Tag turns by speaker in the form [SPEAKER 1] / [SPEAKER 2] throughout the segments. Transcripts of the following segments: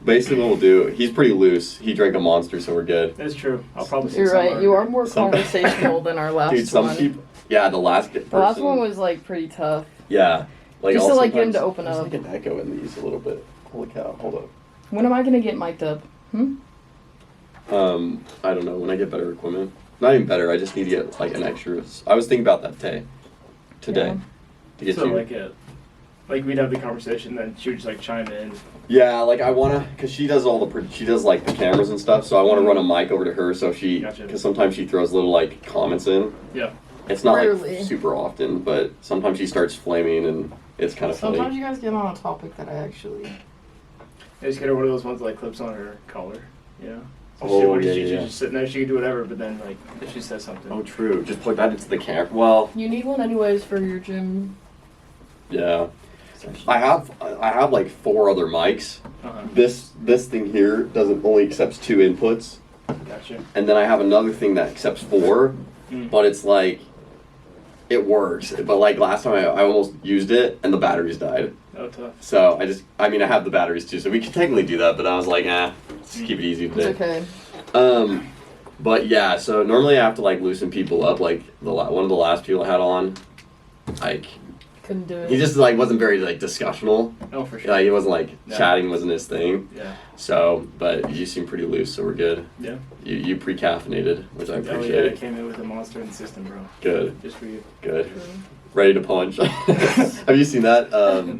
[SPEAKER 1] basically what we'll do, he's pretty loose. He drank a Monster, so we're good.
[SPEAKER 2] That's true. I'll probably say
[SPEAKER 3] You're right.
[SPEAKER 2] something.
[SPEAKER 3] You are more conversational than our last
[SPEAKER 1] Dude, some
[SPEAKER 3] one.
[SPEAKER 1] people... Yeah, the last person...
[SPEAKER 3] The last one was, like, pretty tough.
[SPEAKER 1] Yeah. Like,
[SPEAKER 3] Just to, like, get him to open
[SPEAKER 1] there's
[SPEAKER 3] up.
[SPEAKER 1] like an echo in these a little bit. Holy cow, hold up.
[SPEAKER 3] When am I going to get mic'd up?
[SPEAKER 1] I don't know, when I get better equipment. Not even better, I just need to get, like, an extra... I was thinking about that today.
[SPEAKER 3] Yeah.
[SPEAKER 1] To get
[SPEAKER 2] So,
[SPEAKER 1] you...
[SPEAKER 2] like we'd have the conversation, then she would just, like, chime in.
[SPEAKER 1] Yeah, like, I want to... Because she does she does, like, the cameras and stuff, so I want to run a mic over to her so she...
[SPEAKER 2] Gotcha.
[SPEAKER 1] Because sometimes she throws little, like, comments in.
[SPEAKER 2] Yeah.
[SPEAKER 1] It's not,
[SPEAKER 3] Rarely.
[SPEAKER 1] like, super often, but sometimes she starts flaming, and it's kind of funny.
[SPEAKER 3] Sometimes you guys get on a topic that I actually...
[SPEAKER 2] I just get her one of those ones that, like, clips on her collar, you know? So
[SPEAKER 1] Oh,
[SPEAKER 2] she's
[SPEAKER 1] yeah.
[SPEAKER 2] just sitting there, she can do whatever, but then, like, if she says something.
[SPEAKER 1] Oh, true. Just plug that into the camera. Well...
[SPEAKER 3] You need one anyways for your gym.
[SPEAKER 1] Yeah. I have like 4 other mics.
[SPEAKER 2] Uh-huh.
[SPEAKER 1] This thing here only accepts 2 inputs.
[SPEAKER 2] Gotcha.
[SPEAKER 1] And then I have another thing that accepts 4,
[SPEAKER 2] Mm.
[SPEAKER 1] but it's like, it works. But like last time I almost used it and the batteries died.
[SPEAKER 2] Oh, tough.
[SPEAKER 1] So I have the batteries too, so we could technically do that, but I was like, let's keep it easy today.
[SPEAKER 3] It's okay.
[SPEAKER 1] But yeah, so normally I have to like loosen people up. Like one of the last people I had on, like,
[SPEAKER 3] Couldn't do it.
[SPEAKER 1] he just like wasn't very like discussional.
[SPEAKER 2] Oh, for sure.
[SPEAKER 1] Yeah, he wasn't like
[SPEAKER 2] No.
[SPEAKER 1] chatting wasn't his thing.
[SPEAKER 2] Yeah.
[SPEAKER 1] So, but you seem pretty loose, so we're good.
[SPEAKER 2] Yeah.
[SPEAKER 1] You pre-caffeinated, which I
[SPEAKER 2] Oh, yeah,
[SPEAKER 1] appreciate.
[SPEAKER 2] I came in with a Monster in the system, bro.
[SPEAKER 1] Good,
[SPEAKER 2] Just for you.
[SPEAKER 1] good. Ready to punch. Have you seen that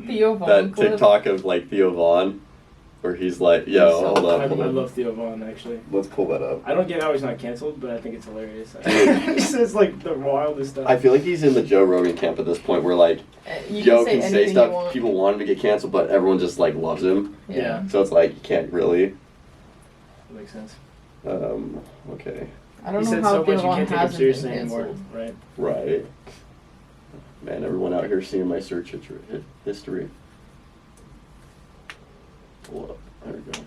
[SPEAKER 3] Theo Vaughn
[SPEAKER 1] that
[SPEAKER 3] clip.
[SPEAKER 1] TikTok of like Theo Vaughn, where he's like, "Yo, hold up,
[SPEAKER 2] I
[SPEAKER 1] hold up.
[SPEAKER 2] love Theo Vaughn, actually.
[SPEAKER 1] Let's pull that up."
[SPEAKER 2] I don't get how he's not canceled, but I think it's hilarious. He says, like, the wildest stuff.
[SPEAKER 1] I feel like he's in the Joe Rogan camp at this point, where like
[SPEAKER 3] You
[SPEAKER 1] Joe
[SPEAKER 3] can
[SPEAKER 1] can
[SPEAKER 3] say
[SPEAKER 1] say
[SPEAKER 3] anything you
[SPEAKER 1] stuff
[SPEAKER 3] want.
[SPEAKER 1] people want him to get canceled, but everyone just like loves him.
[SPEAKER 2] Yeah.
[SPEAKER 1] So it's like you can't really.
[SPEAKER 2] That makes sense.
[SPEAKER 1] Okay.
[SPEAKER 3] I don't
[SPEAKER 2] He
[SPEAKER 3] know
[SPEAKER 2] said
[SPEAKER 3] how
[SPEAKER 2] so much
[SPEAKER 3] Theo
[SPEAKER 2] you
[SPEAKER 3] Vaughn
[SPEAKER 2] can't take him
[SPEAKER 3] hasn't
[SPEAKER 2] seriously
[SPEAKER 3] been
[SPEAKER 2] anymore,
[SPEAKER 3] canceled.
[SPEAKER 2] right?
[SPEAKER 1] Right. Man, everyone out here seeing my search history. Pull up. There we go.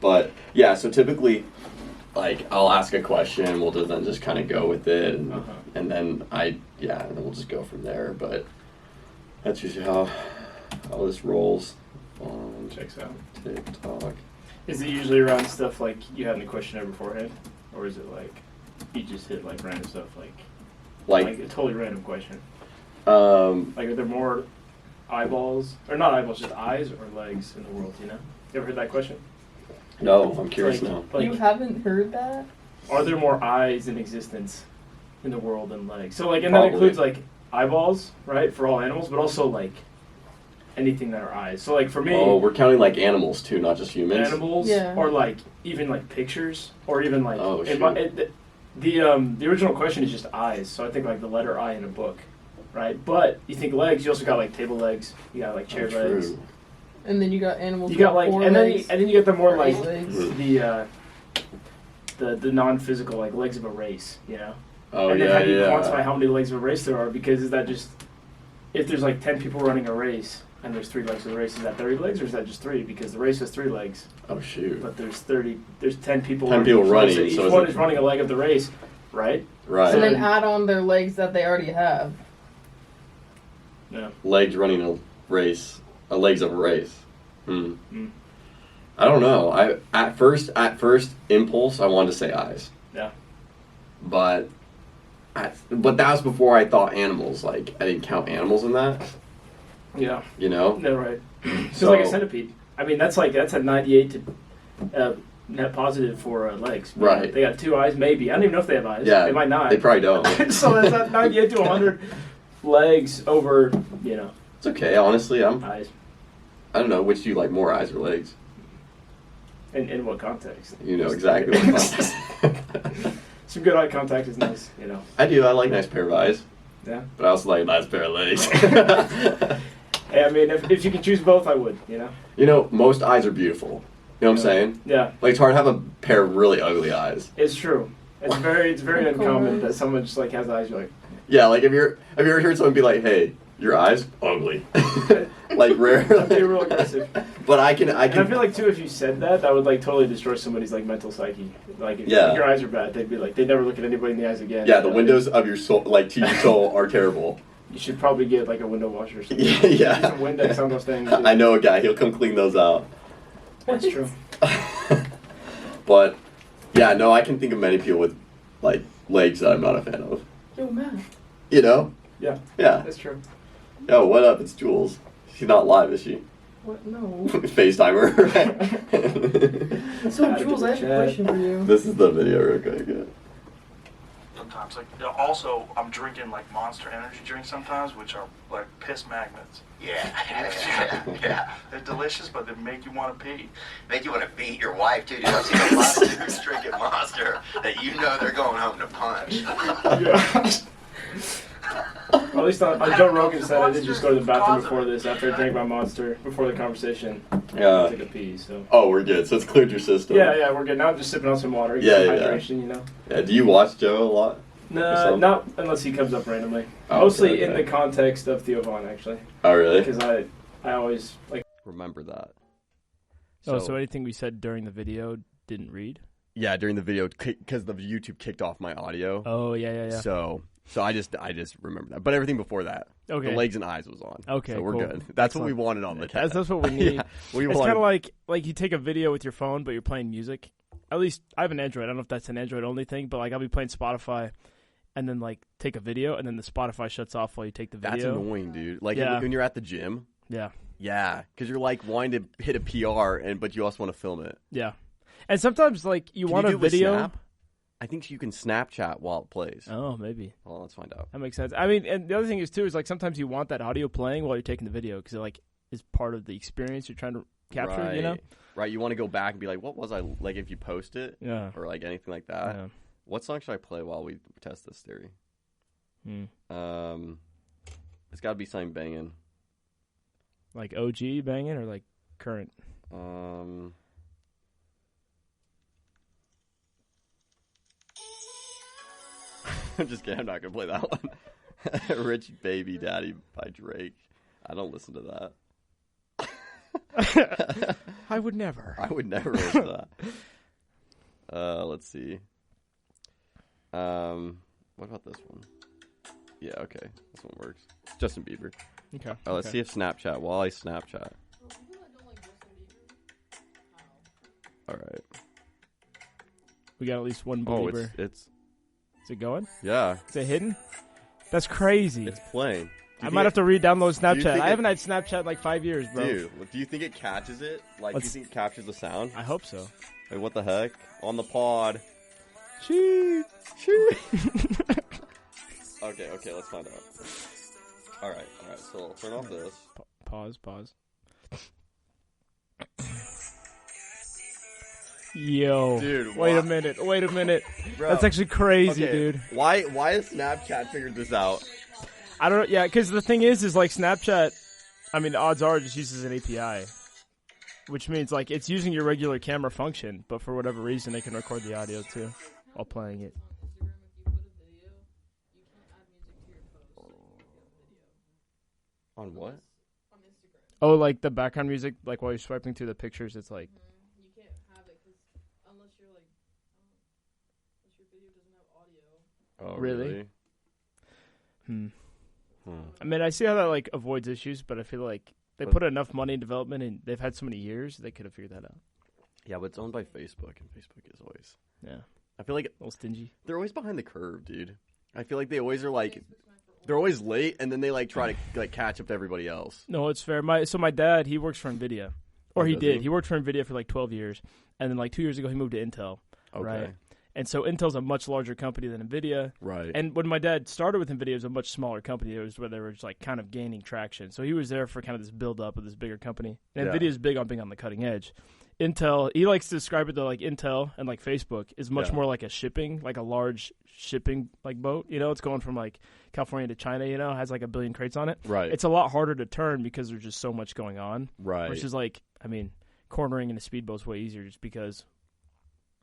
[SPEAKER 1] But yeah, so typically, like, I'll ask a question, we'll then just kind of go with it, and,
[SPEAKER 2] Uh-huh.
[SPEAKER 1] and then and then we'll just go from there. But that's usually how this rolls on
[SPEAKER 2] Checks out.
[SPEAKER 1] TikTok.
[SPEAKER 2] Is it usually around stuff like you had in the questionnaire beforehand? Or is it like you just hit like random stuff like a totally random question? Like, are there more eyeballs, or not eyeballs, just eyes or legs in the world, you know? You ever heard that question?
[SPEAKER 1] No, I'm curious
[SPEAKER 2] Like-
[SPEAKER 1] now.
[SPEAKER 2] Like,
[SPEAKER 3] You haven't heard that?
[SPEAKER 2] are there more eyes in existence in the world than legs? So, like, and that
[SPEAKER 1] Probably.
[SPEAKER 2] includes, like, eyeballs, right, for all animals, but also, like, anything that are eyes. So, like, for me,
[SPEAKER 1] Oh, we're counting like animals too, not just humans.
[SPEAKER 2] animals,
[SPEAKER 3] Yeah.
[SPEAKER 2] or, like, even, like, pictures, or even, like,
[SPEAKER 1] Oh,
[SPEAKER 2] the original question is just eyes, so I think, like, the letter I in a book, right? But you think legs, you also got, like, table legs, you got, like, chair
[SPEAKER 1] Oh,
[SPEAKER 2] legs.
[SPEAKER 1] true.
[SPEAKER 3] And then you got animals
[SPEAKER 2] You
[SPEAKER 3] with
[SPEAKER 2] got, like,
[SPEAKER 3] 4
[SPEAKER 2] and then
[SPEAKER 3] legs.
[SPEAKER 2] you get the more,
[SPEAKER 3] or
[SPEAKER 2] like,
[SPEAKER 3] 8 legs.
[SPEAKER 1] Mhm.
[SPEAKER 2] the non-physical, like, legs of a race, you know?
[SPEAKER 1] Oh,
[SPEAKER 2] and then
[SPEAKER 1] yeah,
[SPEAKER 2] how do you
[SPEAKER 1] yeah.
[SPEAKER 2] quantify how many legs of a race there are? Because is that just, if there's like 10 people running a race and there's 3 legs of the race, is that 30 legs or is that just 3? Because the race has 3 legs,
[SPEAKER 1] Oh, shoot.
[SPEAKER 2] but there's 10 people.
[SPEAKER 1] 10 people running,
[SPEAKER 2] So each
[SPEAKER 1] so is
[SPEAKER 2] one
[SPEAKER 1] it-
[SPEAKER 2] is running a leg of the race, right?
[SPEAKER 1] Right.
[SPEAKER 3] And then add on their legs that they already have.
[SPEAKER 2] Yeah.
[SPEAKER 1] Legs running a race. Legs of a race. Hmm.
[SPEAKER 2] Mm.
[SPEAKER 1] I don't know. At first impulse, I wanted to say eyes.
[SPEAKER 2] Yeah.
[SPEAKER 1] But that was before I thought animals. Like, I didn't count animals in that.
[SPEAKER 2] Yeah.
[SPEAKER 1] You know?
[SPEAKER 2] No, right. So
[SPEAKER 1] So-
[SPEAKER 2] like a centipede. I mean, that's a 98 to net positive for legs.
[SPEAKER 1] Right.
[SPEAKER 2] They got 2 eyes, maybe. I don't even know if they have eyes.
[SPEAKER 1] Yeah.
[SPEAKER 2] They might not.
[SPEAKER 1] They probably don't.
[SPEAKER 2] So that's not 98 to 100 legs over, you know,
[SPEAKER 1] It's okay. Honestly,
[SPEAKER 2] eyes.
[SPEAKER 1] I don't know. Which do you like more, eyes or legs?
[SPEAKER 2] In what context?
[SPEAKER 1] You know exactly what
[SPEAKER 2] Some good eye contact is nice, you know.
[SPEAKER 1] I do. I like nice pair of eyes.
[SPEAKER 2] Yeah.
[SPEAKER 1] But I also like a nice pair of legs.
[SPEAKER 2] Hey, I mean, if you can choose both, I would, you know.
[SPEAKER 1] You know, most eyes are beautiful. You know what I'm saying?
[SPEAKER 2] Yeah,
[SPEAKER 1] Like, it's hard to have a pair of really ugly eyes.
[SPEAKER 2] it's true. It's very
[SPEAKER 3] Of
[SPEAKER 2] uncommon
[SPEAKER 3] course.
[SPEAKER 2] that someone just like has eyes. You're like,
[SPEAKER 1] Yeah, like have you ever heard someone be like, "Hey, your eyes ugly," like rare.
[SPEAKER 2] that'd be real aggressive.
[SPEAKER 1] But I can.
[SPEAKER 2] And I feel like too, if you said that, that would like totally destroy somebody's like mental psyche. Like, if
[SPEAKER 1] Yeah.
[SPEAKER 2] your eyes are bad, they'd be like, they'd never look at anybody in the eyes again.
[SPEAKER 1] Yeah, the windows of your soul, like to your soul, are terrible.
[SPEAKER 2] You should probably get like a window washer or something.
[SPEAKER 1] Yeah.
[SPEAKER 2] Some Windex on those things.
[SPEAKER 1] I know a guy. He'll come clean those out.
[SPEAKER 2] That's true.
[SPEAKER 1] But yeah, no, I can think of many people with like legs that I'm not a fan of.
[SPEAKER 3] Yo, man.
[SPEAKER 1] You know?
[SPEAKER 2] Yeah.
[SPEAKER 1] Yeah.
[SPEAKER 2] That's true.
[SPEAKER 1] Yo, what up? It's Jules. She's not live, is she?
[SPEAKER 3] What? No.
[SPEAKER 1] FaceTimer.
[SPEAKER 3] So, Jules, I have a question for you.
[SPEAKER 1] This is the video real quick. Yeah.
[SPEAKER 4] Sometimes, like, also, I'm drinking like Monster Energy drinks sometimes, which are like piss magnets.
[SPEAKER 5] Yeah.
[SPEAKER 4] They're delicious, but they make you want to pee.
[SPEAKER 5] Make you want to beat your wife, too, dude. I've seen a lot of dudes drinking Monster that you know they're going home to punch.
[SPEAKER 2] Yeah. At least on Joe Rogan said I did just go to the bathroom before this, after I drank my Monster, before the conversation.
[SPEAKER 1] Yeah.
[SPEAKER 2] I took a pee, so.
[SPEAKER 1] Oh, we're good. So it's cleared your system.
[SPEAKER 2] Yeah, we're good. Now I'm just sipping on some water.
[SPEAKER 1] Yeah,
[SPEAKER 2] some
[SPEAKER 1] yeah.
[SPEAKER 2] hydration, you know.
[SPEAKER 1] Yeah. Do you watch Joe a lot?
[SPEAKER 2] No, not unless he comes up randomly.
[SPEAKER 1] Oh,
[SPEAKER 2] Mostly
[SPEAKER 1] okay.
[SPEAKER 2] in the context of Theo Vaughn, actually.
[SPEAKER 1] Oh, really?
[SPEAKER 2] Because I always, like...
[SPEAKER 1] Remember that.
[SPEAKER 6] So anything we said during the video didn't read?
[SPEAKER 1] Yeah, during the video, because the YouTube kicked off my audio.
[SPEAKER 6] Oh, yeah.
[SPEAKER 1] So I just remember that. But everything before that,
[SPEAKER 6] Okay.
[SPEAKER 1] the legs and eyes was on.
[SPEAKER 6] Okay,
[SPEAKER 1] so we're
[SPEAKER 6] cool.
[SPEAKER 1] good. That's
[SPEAKER 6] Excellent.
[SPEAKER 1] what we wanted on the test.
[SPEAKER 6] That's what we need.
[SPEAKER 1] Yeah, we
[SPEAKER 6] It's
[SPEAKER 1] wanted.
[SPEAKER 6] kind of like you take a video with your phone, but you're playing music. At least I have an Android. I don't know if that's an Android only thing, but like I'll be playing Spotify, and then like take a video, and then the Spotify shuts off while you take the
[SPEAKER 1] That's
[SPEAKER 6] video.
[SPEAKER 1] annoying, dude. Like
[SPEAKER 6] Yeah.
[SPEAKER 1] when you're at the gym.
[SPEAKER 6] Yeah,
[SPEAKER 1] Yeah, because you're like wanting to hit a PR, but you also want to film it.
[SPEAKER 6] yeah. And sometimes like you
[SPEAKER 1] Can
[SPEAKER 6] want
[SPEAKER 1] you
[SPEAKER 6] a
[SPEAKER 1] do it with
[SPEAKER 6] video.
[SPEAKER 1] Snap? I think you can Snapchat while it plays.
[SPEAKER 6] Oh, maybe.
[SPEAKER 1] Well, let's find out.
[SPEAKER 6] That makes sense. I mean, and the other thing is too is like sometimes you want that audio playing while you're taking the video because it like is part of the experience you're trying to capture.
[SPEAKER 1] Right.
[SPEAKER 6] You know?
[SPEAKER 1] Right. You want to go back and be like, what was I like if you post it?
[SPEAKER 6] Yeah.
[SPEAKER 1] Or like anything like that.
[SPEAKER 6] Yeah.
[SPEAKER 1] What song should I play while we test this theory? It's got to be something banging.
[SPEAKER 6] Like OG banging or like current?
[SPEAKER 1] I'm just kidding. I'm not gonna play that one. Rich Baby Daddy by Drake. I don't listen to that.
[SPEAKER 6] I would never.
[SPEAKER 1] I would never listen to that. Let's see. What about this one? Yeah, okay. This one works. Justin Bieber.
[SPEAKER 6] Okay.
[SPEAKER 1] Oh, let's see if Snapchat. While I Snapchat. All right.
[SPEAKER 6] We got at least one
[SPEAKER 1] Oh,
[SPEAKER 6] believer.
[SPEAKER 1] it's
[SPEAKER 6] Is it going?
[SPEAKER 1] yeah.
[SPEAKER 6] Is it hidden? That's crazy.
[SPEAKER 1] It's playing.
[SPEAKER 6] I might have to re-download Snapchat.
[SPEAKER 1] think
[SPEAKER 6] I haven't had Snapchat in like 5 years, bro.
[SPEAKER 1] Dude, do you think it catches it? Like, do you think it captures the sound?
[SPEAKER 6] I hope so.
[SPEAKER 1] Like, what the heck? On the pod.
[SPEAKER 6] Shoot.
[SPEAKER 1] Okay, let's find out. All right. So I'll turn off this.
[SPEAKER 6] Pause. Yo.
[SPEAKER 1] Dude,
[SPEAKER 6] wait
[SPEAKER 1] why-
[SPEAKER 6] a minute.
[SPEAKER 1] Bro.
[SPEAKER 6] That's actually crazy,
[SPEAKER 1] Okay,
[SPEAKER 6] dude.
[SPEAKER 1] Why has Snapchat figured this out?
[SPEAKER 6] I don't know. Yeah, because the thing is like Snapchat, I mean, odds are it just uses an API, which means like it's using your regular camera function, but for whatever reason, it can record the audio too while playing it.
[SPEAKER 1] On what?
[SPEAKER 6] Oh, like the background music, like while you're swiping through the pictures, it's like.
[SPEAKER 3] You can't have it unless you're like, unless your video doesn't have audio.
[SPEAKER 1] Oh,
[SPEAKER 6] Really? I mean, I see how that like avoids issues, but I feel like they put enough money in development and they've had so many years, they could have figured that out.
[SPEAKER 1] Yeah, but it's owned by Facebook, and Facebook is always.
[SPEAKER 6] Yeah.
[SPEAKER 1] I feel like
[SPEAKER 6] A little stingy.
[SPEAKER 1] they're always behind the curve, dude. I feel like they always are like, they're always late, and then they like try to like catch up to everybody else.
[SPEAKER 6] No, it's fair. My dad, he works for NVIDIA. Or
[SPEAKER 1] Oh,
[SPEAKER 6] he
[SPEAKER 1] does
[SPEAKER 6] did.
[SPEAKER 1] he?
[SPEAKER 6] He worked for NVIDIA for like 12 years. And then like 2 years ago, he moved to Intel.
[SPEAKER 1] Okay.
[SPEAKER 6] Right. And so Intel's a much larger company than NVIDIA.
[SPEAKER 1] Right.
[SPEAKER 6] And when my dad started with NVIDIA, it was a much smaller company. It was where they were just like kind of gaining traction. So he was there for kind of this build up of this bigger company. And
[SPEAKER 1] Yeah.
[SPEAKER 6] NVIDIA is big on being on the cutting edge. Intel, he likes to describe it though, like Intel and like Facebook is much
[SPEAKER 1] Yeah.
[SPEAKER 6] more like a large shipping like boat. You know, it's going from like California to China, you know, has like 1 billion crates on it.
[SPEAKER 1] Right.
[SPEAKER 6] It's a lot harder to turn because there's just so much going on.
[SPEAKER 1] Right.
[SPEAKER 6] Which is like, I mean, cornering in a speedboat's way easier just because,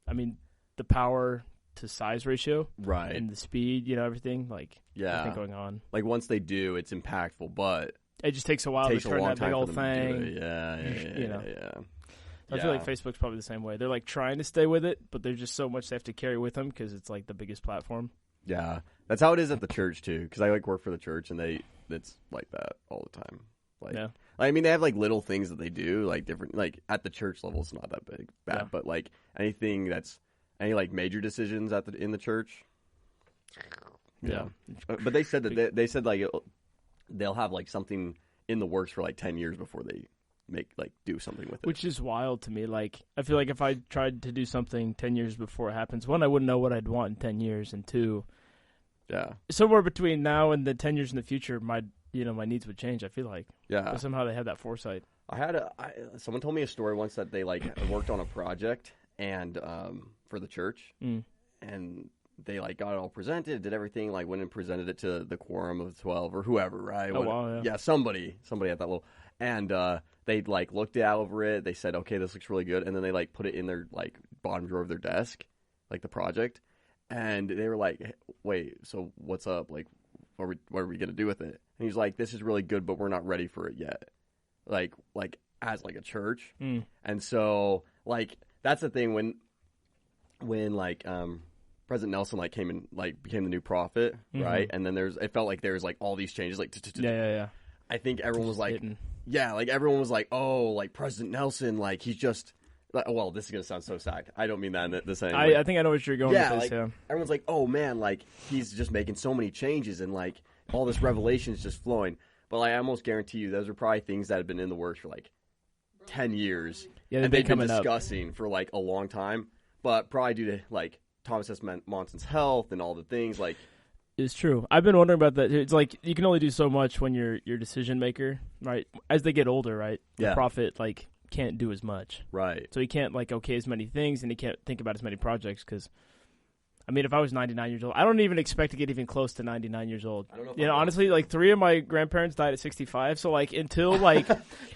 [SPEAKER 6] I mean, the power to size ratio
[SPEAKER 1] right.
[SPEAKER 6] and the speed, you know, everything, like,
[SPEAKER 1] Yeah.
[SPEAKER 6] everything going on.
[SPEAKER 1] Like once they do, it's impactful, but
[SPEAKER 6] It just takes a while
[SPEAKER 1] it takes
[SPEAKER 6] to
[SPEAKER 1] a
[SPEAKER 6] turn
[SPEAKER 1] long
[SPEAKER 6] that
[SPEAKER 1] time
[SPEAKER 6] big
[SPEAKER 1] for
[SPEAKER 6] old
[SPEAKER 1] them to do
[SPEAKER 6] thing.
[SPEAKER 1] it. Yeah.
[SPEAKER 6] You know.
[SPEAKER 1] Yeah.
[SPEAKER 6] I feel like Facebook's probably the same way. They're like trying to stay with it, but there's just so much they have to carry with them because it's like the biggest platform.
[SPEAKER 7] Yeah, that's how it is at the church too. Because I like work for the church, and it's like that all the time. Like,
[SPEAKER 6] Yeah.
[SPEAKER 7] I mean, they have like little things that they do, like different. Like at the church level, it's not that bad.
[SPEAKER 6] Yeah.
[SPEAKER 7] But like anything that's any like major decisions in the church.
[SPEAKER 6] Yeah.
[SPEAKER 7] But they said that they said like they'll have like something in the works for like 10 years before they do something with it.
[SPEAKER 6] Which is wild to me. Like, I feel like if I tried to do something 10 years before it happens, one, I wouldn't know what I'd want in 10 years, and two, somewhere between now and the 10 years in the future, my needs would change, I feel like.
[SPEAKER 7] Yeah.
[SPEAKER 6] But somehow they had that foresight.
[SPEAKER 7] Someone told me a story once that they like worked on a project and for the church, and they like got it all presented, did everything, like went and presented it to the quorum of 12 or whoever, right?
[SPEAKER 6] Oh, wow, yeah.
[SPEAKER 7] Somebody at that level, and they like looked over it. They said, "Okay, this looks really good," and then they like put it in their like bottom drawer of their desk, like the project, and they were like, "Wait, so what's up? Like, what are we gonna do with it?" And he's like, "This is really good, but we're not ready for it yet." Like as like a church, and so like that's the thing when like President Nelson like came and like became the new prophet, right? And then it felt like there's like all these changes, like
[SPEAKER 6] Yeah.
[SPEAKER 7] I think everyone was like,
[SPEAKER 6] hitting.
[SPEAKER 7] yeah, like everyone was like, oh, like President Nelson, like he's just, well, this is gonna sound so sad. I don't mean that in the same way.
[SPEAKER 6] I think I know what you're going with this.
[SPEAKER 7] Like,
[SPEAKER 6] Yeah,
[SPEAKER 7] everyone's like, oh man, like he's just making so many changes and like all this revelation is just flowing. But like I almost guarantee you, those are probably things that have been in the works for like 10 years.
[SPEAKER 6] Yeah,
[SPEAKER 7] and they've been
[SPEAKER 6] coming up.
[SPEAKER 7] discussing for like a long time, but probably due to like Thomas S. Monson's health and all the things, like
[SPEAKER 6] it's true. I've been wondering about that. It's like you can only do so much when you're decision maker, right? As they get older, right? The prophet like can't do as much,
[SPEAKER 7] right?
[SPEAKER 6] So he can't like okay as many things, and he can't think about as many projects. Because I mean, if I was 99 years old, I don't even expect to get even close to 99 years old.
[SPEAKER 7] I don't know.
[SPEAKER 6] Honestly, like 3 of my grandparents died at 65. So like until like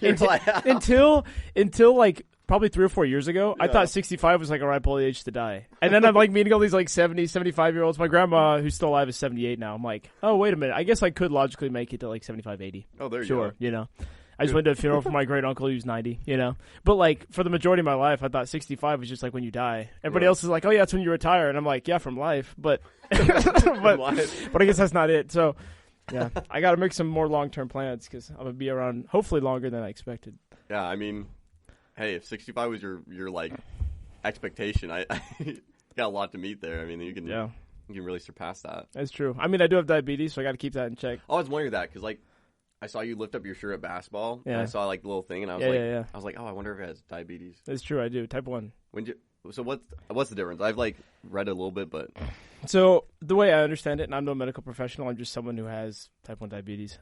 [SPEAKER 6] until like probably 3 or 4 years ago, I thought 65 was like a ripe old age to die. And then I'm like meeting all these like 70, 75-year-olds. My grandma, who's still alive, is 78 now. I'm like, oh, wait a minute. I guess I could logically make it to like 75, 80.
[SPEAKER 7] Oh, there you
[SPEAKER 6] go.
[SPEAKER 7] Sure,
[SPEAKER 6] I just went to a funeral for my great uncle who's 90, But like for the majority of my life, I thought 65 was just like when you die. Everybody else is like, oh yeah, that's when you retire. And I'm like, yeah, from life. But but I guess that's not it. So yeah, I got to make some more long-term plans because I'm going to be around hopefully longer than I expected.
[SPEAKER 7] Yeah, I mean, hey, if 65 was your like expectation, I got a lot to meet there. I mean, you can really surpass that.
[SPEAKER 6] That's true. I mean, I do have diabetes, so I got to keep that in check.
[SPEAKER 7] I was wondering that because like I saw you lift up your shirt at basketball.
[SPEAKER 6] Yeah.
[SPEAKER 7] And I saw like the little thing, and I was I was like, oh, I wonder if it has diabetes.
[SPEAKER 6] That's true. I do. Type 1.
[SPEAKER 7] So what's the difference? I've like read a little bit, but
[SPEAKER 6] so the way I understand it, and I'm no medical professional, I'm just someone who has type 1 diabetes.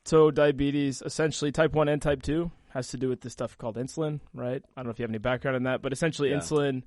[SPEAKER 6] So diabetes, essentially type 1 and type 2, has to do with this stuff called insulin, right? I don't know if you have any background in that, but essentially insulin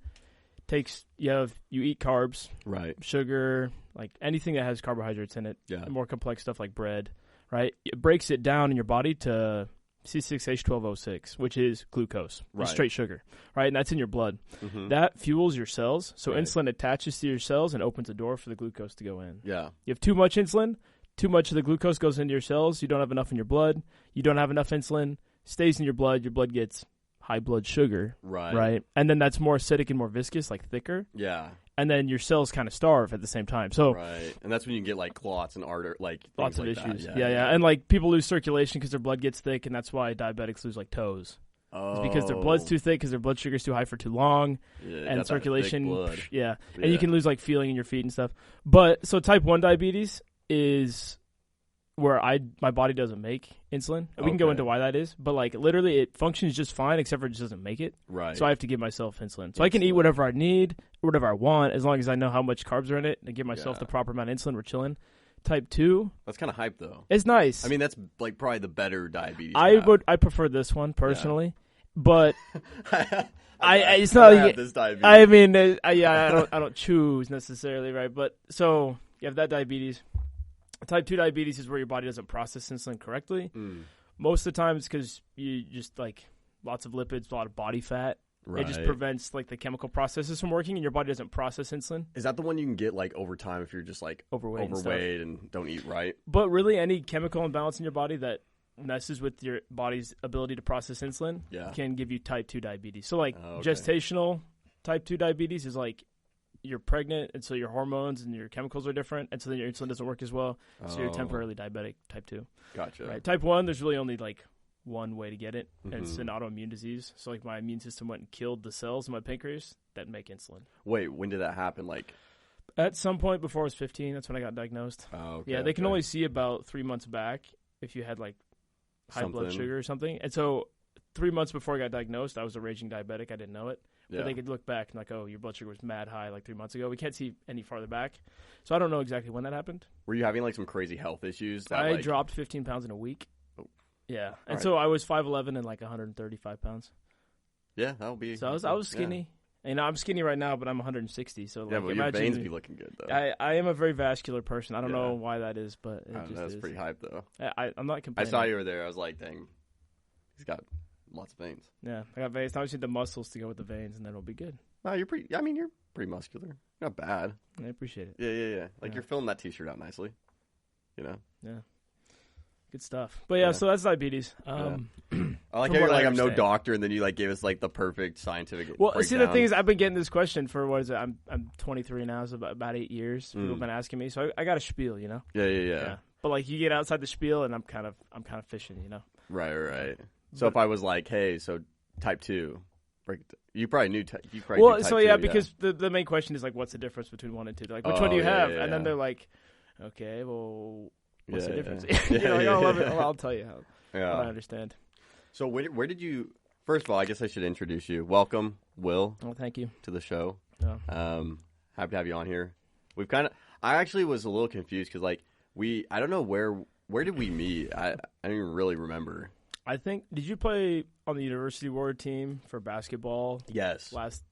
[SPEAKER 6] takes, you eat carbs,
[SPEAKER 7] right?
[SPEAKER 6] Sugar, like anything that has carbohydrates in it, more complex stuff like bread, right? It breaks it down in your body to C6H12O6, which is glucose, straight sugar, right? And that's in your blood. Mm-hmm. That fuels your cells, so insulin attaches to your cells and opens a door for the glucose to go in. Yeah. You have too much insulin, too much of the glucose goes into your cells, you don't have enough in your blood, you don't have enough insulin, stays in your blood gets high blood sugar, right? And then that's more acidic and more viscous, like thicker. Yeah. And then your cells kind of starve at the same time. So
[SPEAKER 7] and that's when you can get like clots and like
[SPEAKER 6] lots of
[SPEAKER 7] like
[SPEAKER 6] issues.
[SPEAKER 7] That.
[SPEAKER 6] Yeah. And like people lose circulation because their blood gets thick, and that's why diabetics lose like toes. It's because their blood's too thick because their blood sugar's too high for too long, and circulation. And you can lose like feeling in your feet and stuff. But so type 1 diabetes is where my body doesn't make insulin. We can go into why that is, but like literally it functions just fine except for it just doesn't make it. Right. So I have to give myself insulin. So I can eat whatever I need, whatever I want, as long as I know how much carbs are in it and give myself the proper amount of insulin. We're chilling. Type 2.
[SPEAKER 7] That's kind of hype though.
[SPEAKER 6] It's nice.
[SPEAKER 7] I mean, that's like probably the better diabetes.
[SPEAKER 6] I prefer this one personally, but it's not like
[SPEAKER 7] this diabetes.
[SPEAKER 6] I mean, I don't choose necessarily, right? But so you have that diabetes. Type 2 diabetes is where your body doesn't process insulin correctly. Most of the time it's because you just like lots of lipids, a lot of body fat. It just prevents like the chemical processes from working, and your body doesn't process insulin.
[SPEAKER 7] Is that the one you can get like over time if you're just like overweight and don't eat right?
[SPEAKER 6] But really, any chemical imbalance in your body that messes with your body's ability to process insulin can give you type 2 diabetes. So like gestational type 2 diabetes is like you're pregnant, and so your hormones and your chemicals are different, and so then your insulin doesn't work as well. So you're temporarily diabetic type 2.
[SPEAKER 7] Gotcha.
[SPEAKER 6] Right. Type 1, there's really only like one way to get it, and it's an autoimmune disease. So like my immune system went and killed the cells in my pancreas that make insulin.
[SPEAKER 7] Wait, when did that happen? Like
[SPEAKER 6] at some point before I was 15, that's when I got diagnosed.
[SPEAKER 7] Oh, okay,
[SPEAKER 6] yeah, they can only see about 3 months back if you had like high blood sugar or something. And so 3 months before I got diagnosed, I was a raging diabetic. I didn't know it. But they could look back and like, oh, your blood sugar was mad high like 3 months ago. We can't see any farther back. So I don't know exactly when that happened.
[SPEAKER 7] Were you having like some crazy health issues? That,
[SPEAKER 6] I dropped 15 pounds in a week.
[SPEAKER 7] Oh.
[SPEAKER 6] Yeah. And so I was 5'11" and like 135 pounds.
[SPEAKER 7] Yeah, that would be.
[SPEAKER 6] So I was skinny. Yeah. And I'm skinny right now, but I'm 160. So like,
[SPEAKER 7] but your veins be looking good though.
[SPEAKER 6] I am a very vascular person. I don't know why that is, but it just
[SPEAKER 7] that's
[SPEAKER 6] is.
[SPEAKER 7] pretty hype though.
[SPEAKER 6] I'm not complaining.
[SPEAKER 7] I saw you were there. I was like, dang, he's got lots of veins.
[SPEAKER 6] Yeah, I got veins. Now I just need the muscles to go with the veins, and then it'll be good.
[SPEAKER 7] No, you're pretty. I mean, you're pretty muscular. Not bad.
[SPEAKER 6] I appreciate it.
[SPEAKER 7] Yeah. Like you're filling that T-shirt out nicely. You know.
[SPEAKER 6] Yeah. Good stuff. But yeah, so that's diabetes.
[SPEAKER 7] I like how you're like, I'm no doctor, and then you like gave us like the perfect scientific.
[SPEAKER 6] Well,
[SPEAKER 7] breakdown.
[SPEAKER 6] see, the thing is, I've been getting this question for what is it? I'm 23 now, so about 8 years. People have been asking me, so I got a spiel, you know.
[SPEAKER 7] Yeah.
[SPEAKER 6] But like, you get outside the spiel, and I'm kind of fishing, you know.
[SPEAKER 7] Right. So if I was like, hey, so type 2, you probably knew. You probably
[SPEAKER 6] well,
[SPEAKER 7] knew type
[SPEAKER 6] so
[SPEAKER 7] 2,
[SPEAKER 6] because the main question is like, what's the difference between 1 and 2? They're like, which one do you have? And then they're like, okay, well, what's the difference? You know, like, I love it. Well, I'll tell you how I understand.
[SPEAKER 7] So where did you? First of all, I guess I should introduce you. Welcome, Will.
[SPEAKER 6] Oh, thank you
[SPEAKER 7] to the show.
[SPEAKER 6] Yeah.
[SPEAKER 7] Happy to have you on here. I actually was a little confused because like I don't know where did we meet? I don't even really remember.
[SPEAKER 6] I think, did you play on the university ward team for basketball?
[SPEAKER 7] Yes.
[SPEAKER 6] Last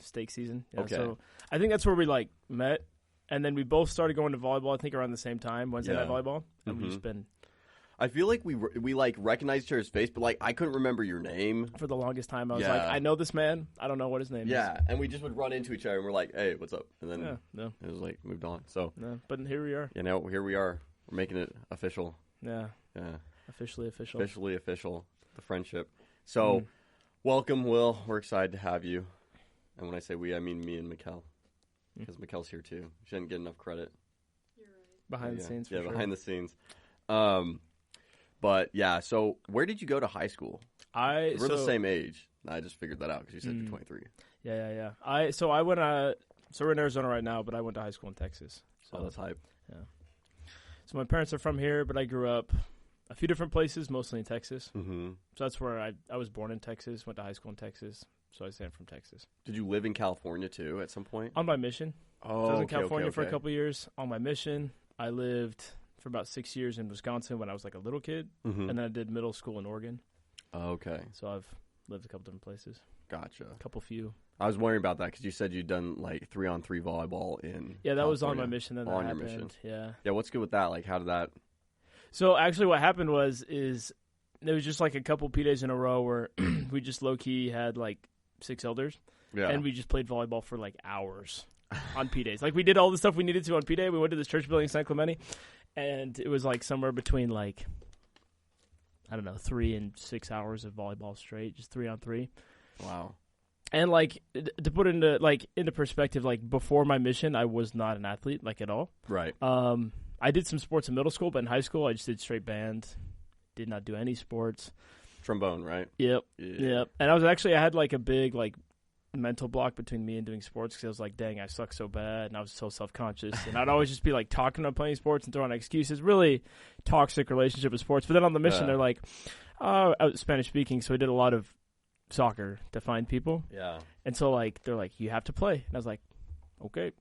[SPEAKER 6] stake season. Yeah,
[SPEAKER 7] okay.
[SPEAKER 6] So I think that's where we like met, and then we both started going to volleyball. I think around the same time, Wednesday night volleyball, and we just been.
[SPEAKER 7] I feel like we like recognized each other's face, but like I couldn't remember your name
[SPEAKER 6] for the longest time. I was like, I know this man. I don't know what his name is.
[SPEAKER 7] Yeah, and we just would run into each other, and we're like, hey, what's up? And then it was like moved on. So
[SPEAKER 6] but here we are.
[SPEAKER 7] You know, here we are. We're making it official.
[SPEAKER 6] Yeah. Officially official. The friendship. So, welcome, Will. We're excited to have you. And when I say we, I mean me and Mikkel. Because Mikkel's here, too. She didn't get enough credit.
[SPEAKER 3] You're right.
[SPEAKER 6] Behind the scenes, for sure.
[SPEAKER 7] Behind the scenes. But, yeah, so where did you go to high school? We're the same age. I just figured that out because you said you're 23.
[SPEAKER 6] Yeah. I went, so we're in Arizona right now, but I went to high school in Texas. So
[SPEAKER 7] that's hype.
[SPEAKER 6] Yeah. So my parents are from here, but I grew up a few different places, mostly in Texas. Mm-hmm. So that's where I was born in Texas, went to high school in Texas. So I say I'm from Texas.
[SPEAKER 7] Did you live in California, too, at some point?
[SPEAKER 6] On my mission. So I was in California for a couple years on my mission. I lived for about 6 years in Wisconsin when I was like a little kid. Mm-hmm. And then I did middle school in Oregon.
[SPEAKER 7] Okay.
[SPEAKER 6] So I've lived a couple different places.
[SPEAKER 7] Gotcha.
[SPEAKER 6] Few.
[SPEAKER 7] I was wondering about that because you said you'd done like 3-on-3 volleyball in
[SPEAKER 6] that
[SPEAKER 7] California.
[SPEAKER 6] Was on my mission. Then on your mission.
[SPEAKER 7] Yeah, what's good with that? Like, how did that...
[SPEAKER 6] So actually what happened is there was just like a couple P-days in a row where we just low-key had like 6 elders. Yeah. And we just played volleyball for like hours on P-days. Like we did all the stuff we needed to on P-day. We went to this church building in San Clemente, and it was like somewhere between like, I don't know, 3 and 6 hours of volleyball straight, just 3-on-3.
[SPEAKER 7] Wow.
[SPEAKER 6] And like to put into perspective, like before my mission, I was not an athlete like at all.
[SPEAKER 7] Right.
[SPEAKER 6] I did some sports in middle school, but in high school, I just did straight band. Did not do any sports.
[SPEAKER 7] Trombone, right?
[SPEAKER 6] Yep. And I had like a big like mental block between me and doing sports because I was like, dang, I suck so bad, and I was so self-conscious. And I'd always just be like talking about playing sports and throwing excuses. Really toxic relationship with sports. But then on the mission, they're like, I was Spanish speaking, so I did a lot of soccer to find people.
[SPEAKER 7] Yeah.
[SPEAKER 6] And so like they're like, you have to play. And I was like, okay.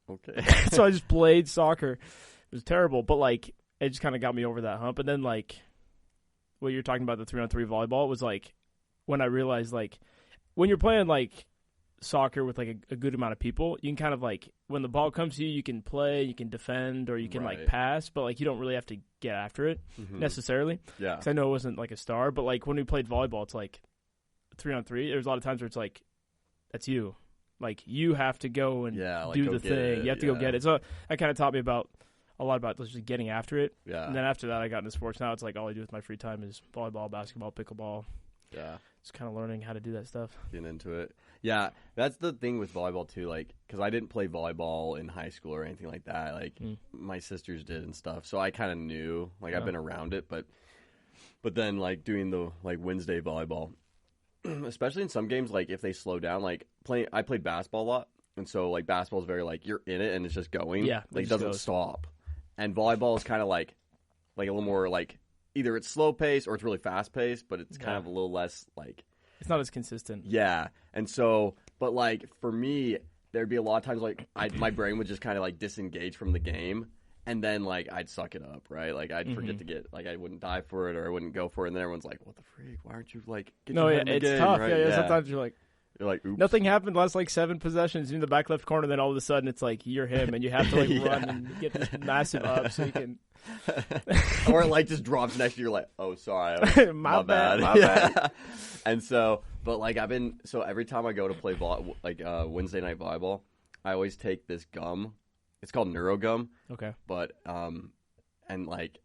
[SPEAKER 6] So I just played soccer. It was terrible, but like it just kind of got me over that hump. And then like what you're talking about, the 3-on-3 volleyball, was like when I realized like when you're playing like soccer with like a good amount of people, you can kind of like when the ball comes to you, you can play, you can defend, or you can like pass, but like you don't really have to get after it necessarily. Yeah. Because I know it wasn't like a star, but like when we played volleyball, it's like 3-on-3. There's a lot of times where it's like that's you. Like you have to go and do the thing. You have to go get it. So that kind of taught me a lot about just getting after it. Yeah. And then after that, I got into sports. Now it's like all I do with my free time is volleyball, basketball, pickleball.
[SPEAKER 7] Yeah.
[SPEAKER 6] Just kind of learning how to do that stuff.
[SPEAKER 7] Getting into it. Yeah, that's the thing with volleyball too. Like, because I didn't play volleyball in high school or anything like that. Like, my sisters did and stuff. So I kind of knew. Like, I've been around it, but then like doing the like Wednesday volleyball, especially in some games, like if they slow down, like I played basketball a lot, and so like basketball is very like you're in it and it's just going.
[SPEAKER 6] Yeah,
[SPEAKER 7] like it doesn't stop. And volleyball is kind of like a little more like either it's slow paced or it's really fast paced, but it's kind of a little less like.
[SPEAKER 6] It's not as consistent.
[SPEAKER 7] Yeah, and so, but like for me, there'd be a lot of times like my brain would just kind of like disengage from the game, and then like I'd suck it up, right? Like I'd forget to get like I wouldn't dive for it or I wouldn't go for it, and then everyone's like, "What the freak? Why aren't you like?" Get your head in the
[SPEAKER 6] it's
[SPEAKER 7] game,
[SPEAKER 6] tough.
[SPEAKER 7] Right?
[SPEAKER 6] Yeah, sometimes you're like,
[SPEAKER 7] oops.
[SPEAKER 6] Nothing happened last like 7 possessions in the back left corner. Then all of a sudden it's like you're him, and you have to like run and get this massive up so you can.
[SPEAKER 7] Or it like just drops next to you. You're like, oh, sorry,
[SPEAKER 6] my bad.
[SPEAKER 7] Yeah. And so, but like so every time I go to play Wednesday night volleyball, I always take this gum. It's called Neurogum.
[SPEAKER 6] Okay.
[SPEAKER 7] But and like.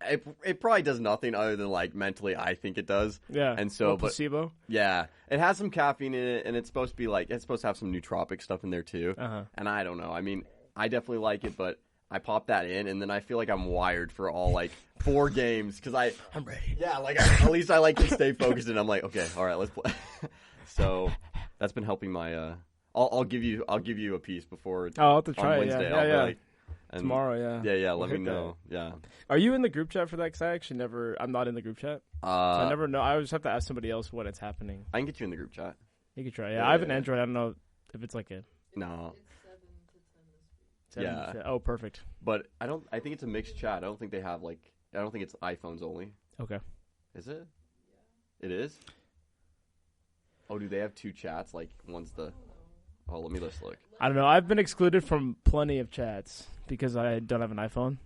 [SPEAKER 7] It probably does nothing other than like mentally I think it does.
[SPEAKER 6] Yeah.
[SPEAKER 7] And so
[SPEAKER 6] placebo.
[SPEAKER 7] Yeah. It has some caffeine in it and it's supposed to be like it's supposed to have some nootropic stuff in there too. And I don't know. I mean, I definitely like it, but I pop that in and then I feel like I'm wired for all like 4 games cuz I'm ready. Yeah, like at least I like to stay focused and I'm like, okay, all right, let's play. So, that's been helping my I'll give you a piece before
[SPEAKER 6] I'll have to try
[SPEAKER 7] Wednesday.
[SPEAKER 6] it. Yeah.
[SPEAKER 7] Like,
[SPEAKER 6] tomorrow,
[SPEAKER 7] Yeah, let me know. Yeah.
[SPEAKER 6] Are you in the group chat for that? Because I actually I'm not in the group chat. I never know. I always have to ask somebody else when it's happening.
[SPEAKER 7] I can get you in the group chat.
[SPEAKER 6] You could try. Yeah, I have an Android. I don't know if it's like a...
[SPEAKER 7] No.
[SPEAKER 3] It's 7 to 10 this week.
[SPEAKER 6] 7 to 10. Oh, perfect.
[SPEAKER 7] But I think it's a mixed chat. I don't think they have I don't think it's iPhones only.
[SPEAKER 6] Okay.
[SPEAKER 7] Is it? Yeah. It is? Oh, do they have 2 chats? Like, one's the... Oh, let me just look.
[SPEAKER 6] I don't know. I've been excluded from plenty of chats because I don't have an iPhone.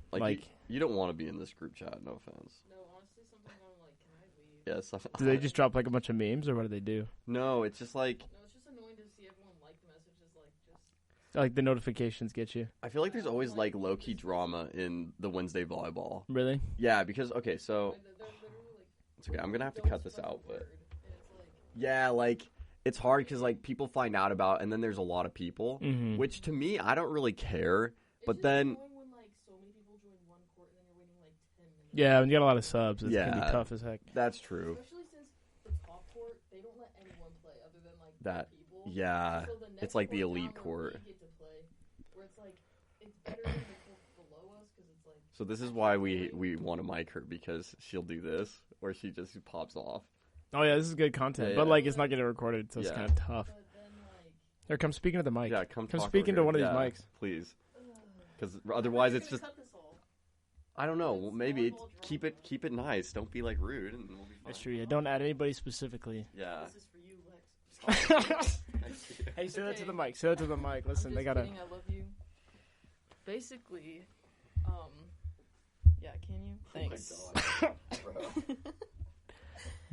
[SPEAKER 7] You don't want to be in this group chat, no offense.
[SPEAKER 3] No, honestly, sometimes I'm like, can I leave?
[SPEAKER 7] Yes.
[SPEAKER 6] Do they just drop like a bunch of memes or what do they do?
[SPEAKER 7] No, it's just like...
[SPEAKER 3] No, it's just annoying to see everyone like messages just...
[SPEAKER 6] Like the notifications get you.
[SPEAKER 7] I feel like there's always like low-key drama in the Wednesday volleyball.
[SPEAKER 6] Really?
[SPEAKER 7] Yeah, because, okay, so...
[SPEAKER 3] They're literally like...
[SPEAKER 7] It's okay, I'm going to have to cut this out, but... Yeah, like... It's hard because, like, people find out about, and then there's a lot of people, which to me, I don't really care. But then,
[SPEAKER 3] when, like, so many people join one court and then you're waiting like 10 minutes.
[SPEAKER 6] Yeah, when you got a lot of subs, it's gonna be tough as heck.
[SPEAKER 7] That's true.
[SPEAKER 3] Especially since the top court, they don't let anyone play other than like
[SPEAKER 7] That,
[SPEAKER 3] people.
[SPEAKER 7] yeah,
[SPEAKER 3] So the next
[SPEAKER 7] it's like the
[SPEAKER 3] court
[SPEAKER 7] elite
[SPEAKER 3] down,
[SPEAKER 7] court.
[SPEAKER 3] we get to play, where it's like it's better than the court below us because it's like.
[SPEAKER 7] So this is why we want to mic her, because she'll do this, or she just pops off.
[SPEAKER 6] Oh yeah, this is good content,
[SPEAKER 7] Yeah,
[SPEAKER 6] but
[SPEAKER 7] yeah.
[SPEAKER 6] like it's not getting recorded, so it's
[SPEAKER 7] Yeah.
[SPEAKER 6] kind of tough.
[SPEAKER 3] But then like.
[SPEAKER 6] Here, come speaking to the mic.
[SPEAKER 7] Yeah, come talk
[SPEAKER 6] speaking
[SPEAKER 7] over
[SPEAKER 6] to one of
[SPEAKER 7] here.
[SPEAKER 6] these
[SPEAKER 7] Yeah,
[SPEAKER 6] mics.
[SPEAKER 7] please. Because otherwise it's just...
[SPEAKER 3] Cut this all.
[SPEAKER 7] I don't know. Well, maybe keep it nice. Don't be like rude, and we'll be fine.
[SPEAKER 6] That's true. Yeah, don't add anybody specifically.
[SPEAKER 7] Yeah.
[SPEAKER 3] This is for you, Lex.
[SPEAKER 6] Hey, say that to the mic. Say that to the mic. Listen,
[SPEAKER 3] I'm
[SPEAKER 6] they
[SPEAKER 3] just
[SPEAKER 6] gotta.
[SPEAKER 3] kidding, I love you. Basically, yeah, can you? Thanks.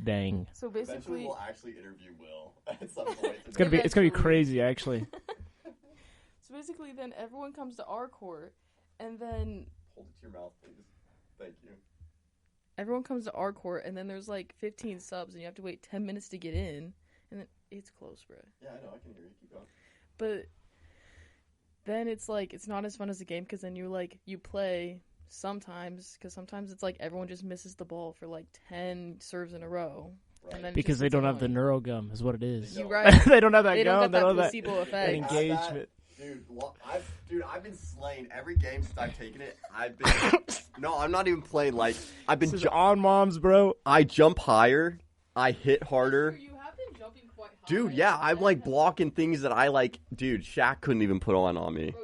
[SPEAKER 6] Dang.
[SPEAKER 3] So basically,
[SPEAKER 7] actually interview Will at some point.
[SPEAKER 6] It's gonna be crazy, actually.
[SPEAKER 3] so basically, then everyone comes to our court, and then
[SPEAKER 7] Hold it to your mouth, please. Thank you.
[SPEAKER 3] everyone comes to our court, and then there's like 15 subs, and you have to wait 10 minutes to get in, and then it's close, bro.
[SPEAKER 7] Yeah, I know. I can hear you. Keep going.
[SPEAKER 3] But then it's like it's not as fun as a game because then you play sometimes because sometimes it's like everyone just misses the ball for like 10 serves in a row. And then
[SPEAKER 6] Because they don't have the neurogum, is what it is.
[SPEAKER 3] You right.
[SPEAKER 6] They don't have that
[SPEAKER 3] They
[SPEAKER 6] gum.
[SPEAKER 3] don't
[SPEAKER 6] They
[SPEAKER 3] get
[SPEAKER 6] don't
[SPEAKER 3] that
[SPEAKER 6] have
[SPEAKER 3] placebo
[SPEAKER 6] that
[SPEAKER 3] effect.
[SPEAKER 6] engagement.
[SPEAKER 7] I've been slaying every game since I've taken it. I've been no, I'm not even playing. Like I've been
[SPEAKER 6] This is on moms, bro.
[SPEAKER 7] I jump higher. I hit harder.
[SPEAKER 3] You have been jumping quite high.
[SPEAKER 7] Dude, yeah, I'm like blocking things that I like. Dude, Shaq couldn't even put on me.
[SPEAKER 3] Bro,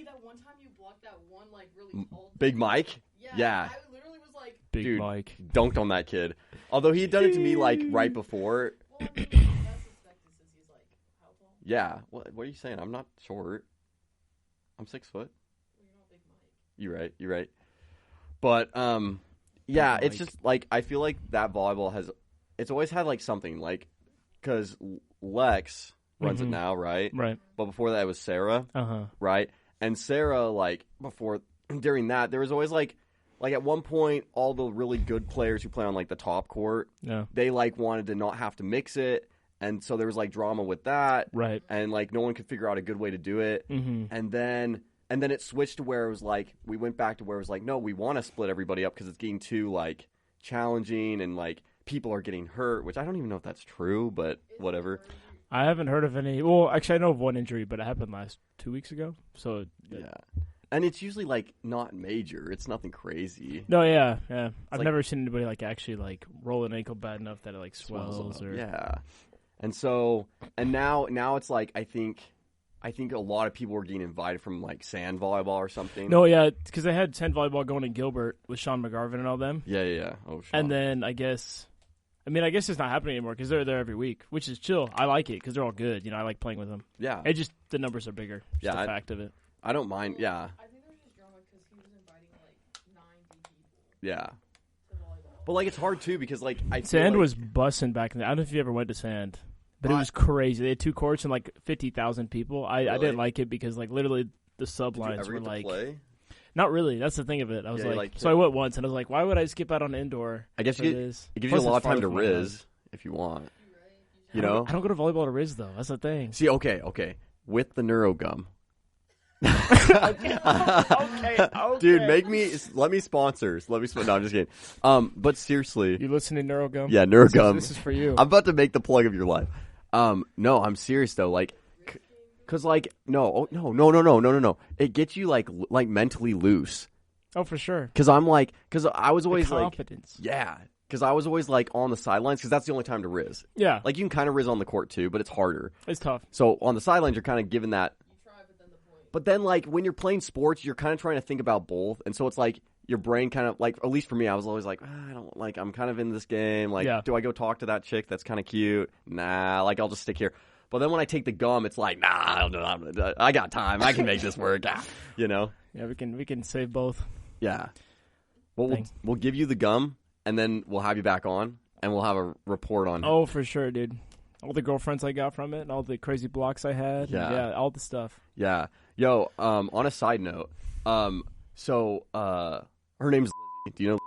[SPEAKER 3] that one time you blocked that one like really tall.
[SPEAKER 7] Big Mike? Yeah.
[SPEAKER 3] I literally was like.
[SPEAKER 6] Big
[SPEAKER 7] Dude,
[SPEAKER 6] Mike.
[SPEAKER 7] Dunked on that kid. Although he had done it to me like right before.
[SPEAKER 3] Well, that's suspected since he's like how tall?
[SPEAKER 7] Yeah. What are you saying? I'm not short. I'm 6 foot.
[SPEAKER 3] Well, you're not Big Mike.
[SPEAKER 7] You're right. But yeah,
[SPEAKER 6] Big
[SPEAKER 7] it's
[SPEAKER 6] Mike.
[SPEAKER 7] just like I feel like that volleyball it's always had like something like because Lex runs it now, right?
[SPEAKER 6] Right.
[SPEAKER 7] But before that it was Sarah,
[SPEAKER 6] Uh huh.
[SPEAKER 7] right? And Sarah, like during that there was always like like at one point, all the really good players who play on like the top court, they like wanted to not have to mix it, and so there was like drama with that,
[SPEAKER 6] right?
[SPEAKER 7] And like no one could figure out a good way to do it, and then it switched to where it was like we went back to where it was like, no, we want to split everybody up because it's getting too like challenging and like people are getting hurt, which I don't even know if that's true, but whatever.
[SPEAKER 6] I haven't heard of any. Well, actually, I know of one injury, but it happened 2 weeks ago. So
[SPEAKER 7] yeah. And it's usually, like, not major. It's nothing crazy.
[SPEAKER 6] No, yeah. I've
[SPEAKER 7] like,
[SPEAKER 6] never seen anybody, like, actually, like, roll an ankle bad enough that it, like, swells or...
[SPEAKER 7] Yeah. And so, and now it's, like, I think a lot of people were getting invited from, like, sand volleyball or something.
[SPEAKER 6] No, yeah, because they had sand volleyball going in Gilbert with Sean McGarvin and all them.
[SPEAKER 7] Yeah. Oh, Sean.
[SPEAKER 6] And then, I guess it's not happening anymore because they're there every week, which is chill. I like it because they're all good. You know, I like playing with them.
[SPEAKER 7] Yeah.
[SPEAKER 6] It just, the numbers are bigger. Just the fact of it.
[SPEAKER 7] I don't mind, yeah.
[SPEAKER 3] I think there was just drama because he was inviting like 90 people.
[SPEAKER 7] Yeah.
[SPEAKER 3] To volleyball.
[SPEAKER 7] But like it's hard too because like
[SPEAKER 6] Sand was bussing back in the. I don't know if you ever went to Sand, but it was crazy. They had 2 courts and like 50,000 people. I didn't like it because like literally the sub lines were like.
[SPEAKER 7] Play?
[SPEAKER 6] Not really. That's the thing of it. I was so I went once and I was like, why would I skip out on indoor?
[SPEAKER 7] I guess it gives you a lot of time to Riz if you want. You know,
[SPEAKER 6] I don't go to volleyball to Riz though. That's the thing.
[SPEAKER 7] See, okay, with the NeuroGum.
[SPEAKER 6] okay.
[SPEAKER 7] Dude, let me sponsors. No, I'm just kidding. But seriously,
[SPEAKER 6] you listening to NeuroGum?
[SPEAKER 7] Yeah, NeuroGum.
[SPEAKER 6] This is for you.
[SPEAKER 7] I'm about to make the plug of your life. No, I'm serious though. Like, cause like, no. It gets you like mentally loose.
[SPEAKER 6] Oh, for sure.
[SPEAKER 7] Cause I was always
[SPEAKER 6] confidence.
[SPEAKER 7] Yeah. Because I was always, like, on the sidelines, because that's the only time to Riz.
[SPEAKER 6] Yeah.
[SPEAKER 7] Like, you can kind of Riz on the court, too, but it's harder.
[SPEAKER 6] It's tough.
[SPEAKER 7] So, on the sidelines, you're kind of given that. You try, but then the point. But then, like, when you're playing sports, you're kind of trying to think about both. And so it's like, your brain kind of, like, at least for me, I was always like, I don't, like, I'm kind of in this game. Like, do I go talk to that chick that's kind of cute? Nah, like, I'll just stick here. But then when I take the gum, it's like, nah, I got time. I can make this work. You know?
[SPEAKER 6] Yeah, we can save both.
[SPEAKER 7] Yeah. Well, we'll give you the gum. And then we'll have you back on, and we'll have a report on it.
[SPEAKER 6] Oh, for sure, dude. All the girlfriends I got from it, and all the crazy blocks I had. Yeah, all the stuff.
[SPEAKER 7] Yeah. Yo, on a side note, so her name's Lizzie. Do you know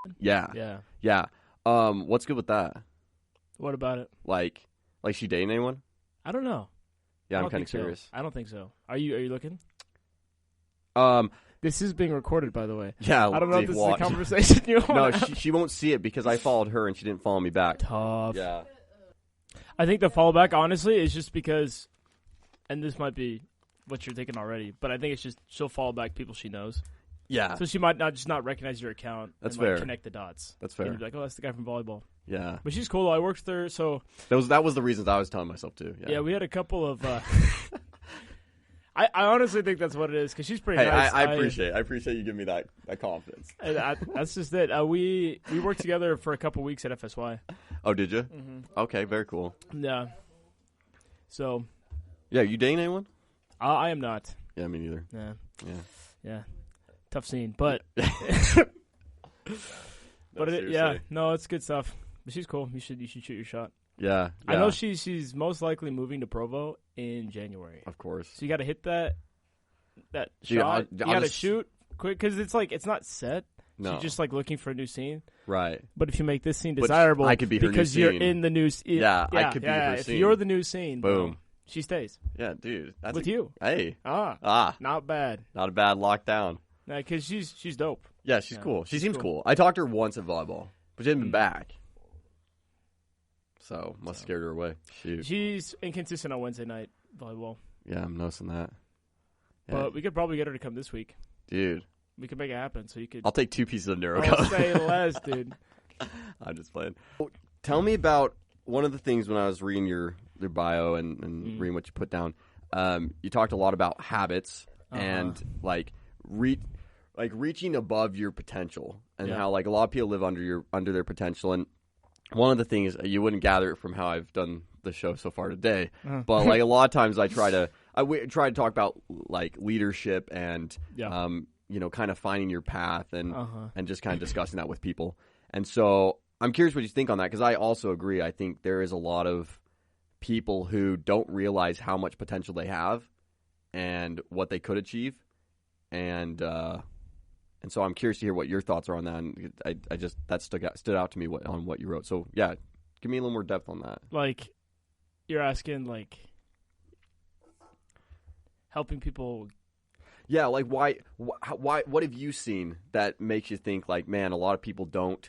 [SPEAKER 7] Lizzie? Yeah. Yeah. What's good with that?
[SPEAKER 6] What about it?
[SPEAKER 7] Like she dating anyone?
[SPEAKER 6] I don't know.
[SPEAKER 7] Yeah, I'm kind of curious.
[SPEAKER 6] So. I don't think so. Are you looking? This is being recorded, by the way.
[SPEAKER 7] Yeah,
[SPEAKER 6] I don't know if this is a conversation you want.
[SPEAKER 7] No, she won't see it because I followed her and she didn't follow me back.
[SPEAKER 6] Tough.
[SPEAKER 7] Yeah.
[SPEAKER 6] I think the follow back, honestly, is just because, and this might be what you're thinking already, but I think it's just she'll follow back people she knows.
[SPEAKER 7] Yeah.
[SPEAKER 6] So she might not recognize your account.
[SPEAKER 7] That's
[SPEAKER 6] and,
[SPEAKER 7] fair.
[SPEAKER 6] Connect the dots.
[SPEAKER 7] That's fair.
[SPEAKER 6] And you'll be like, oh, that's the guy from volleyball.
[SPEAKER 7] Yeah.
[SPEAKER 6] But she's cool. I worked with her, so
[SPEAKER 7] that was the reasons I was telling myself too. Yeah.
[SPEAKER 6] We had a couple of. I honestly think that's what it is because she's pretty nice.
[SPEAKER 7] I appreciate you giving me that confidence.
[SPEAKER 6] That's just it. We worked together for a couple weeks at FSY.
[SPEAKER 7] Oh, did you?
[SPEAKER 6] Mm-hmm.
[SPEAKER 7] Okay, very cool.
[SPEAKER 6] Yeah. So.
[SPEAKER 7] Yeah, you dating anyone?
[SPEAKER 6] I am not.
[SPEAKER 7] Yeah, me neither.
[SPEAKER 6] Yeah. Tough scene, but. No, it's good stuff. But she's cool. You should shoot your shot.
[SPEAKER 7] Yeah.
[SPEAKER 6] I know she's most likely moving to Provo in January.
[SPEAKER 7] Of course.
[SPEAKER 6] So you got to hit that shot. You got to shoot quick because it's not set.
[SPEAKER 7] No.
[SPEAKER 6] She's just like looking for a new scene.
[SPEAKER 7] Right.
[SPEAKER 6] But if you make this scene desirable,
[SPEAKER 7] I could be her
[SPEAKER 6] because
[SPEAKER 7] new
[SPEAKER 6] you're
[SPEAKER 7] scene.
[SPEAKER 6] in the new scene.
[SPEAKER 7] I could be her
[SPEAKER 6] if
[SPEAKER 7] scene.
[SPEAKER 6] If you're the new scene,
[SPEAKER 7] boom,
[SPEAKER 6] she stays.
[SPEAKER 7] Yeah, dude. That's
[SPEAKER 6] with you.
[SPEAKER 7] Hey.
[SPEAKER 6] Not bad.
[SPEAKER 7] Not a bad lockdown.
[SPEAKER 6] Because she's dope.
[SPEAKER 7] Yeah, she's cool. She seems cool. I talked to her once at volleyball, but she hasn't been back. So, must have scared her away. Shoot.
[SPEAKER 6] She's inconsistent on Wednesday night volleyball.
[SPEAKER 7] Yeah, I'm noticing that.
[SPEAKER 6] Yeah. But we could probably get her to come this week.
[SPEAKER 7] Dude.
[SPEAKER 6] We could make it happen. So you could.
[SPEAKER 7] I'll take 2 pieces of NeuroGum.
[SPEAKER 6] I'll say less, dude.
[SPEAKER 7] I'm just playing. Tell me about one of the things when I was reading your bio and reading what you put down. You talked a lot about habits and reaching above your potential and how like a lot of people live under their potential. And one of the things you wouldn't gather it from how I've done the show so far today, but like a lot of times I try to talk about like leadership and kind of finding your path and just kind of discussing that with people. And so I'm curious what you think on that because I also agree. I think there is a lot of people who don't realize how much potential they have and what they could achieve, and And so I'm curious to hear what your thoughts are on that. And I just that stood out to me on what you wrote. So yeah, give me a little more depth on that.
[SPEAKER 6] Like, you're asking like helping people.
[SPEAKER 7] Yeah, like why? What have you seen that makes you think like, man, a lot of people don't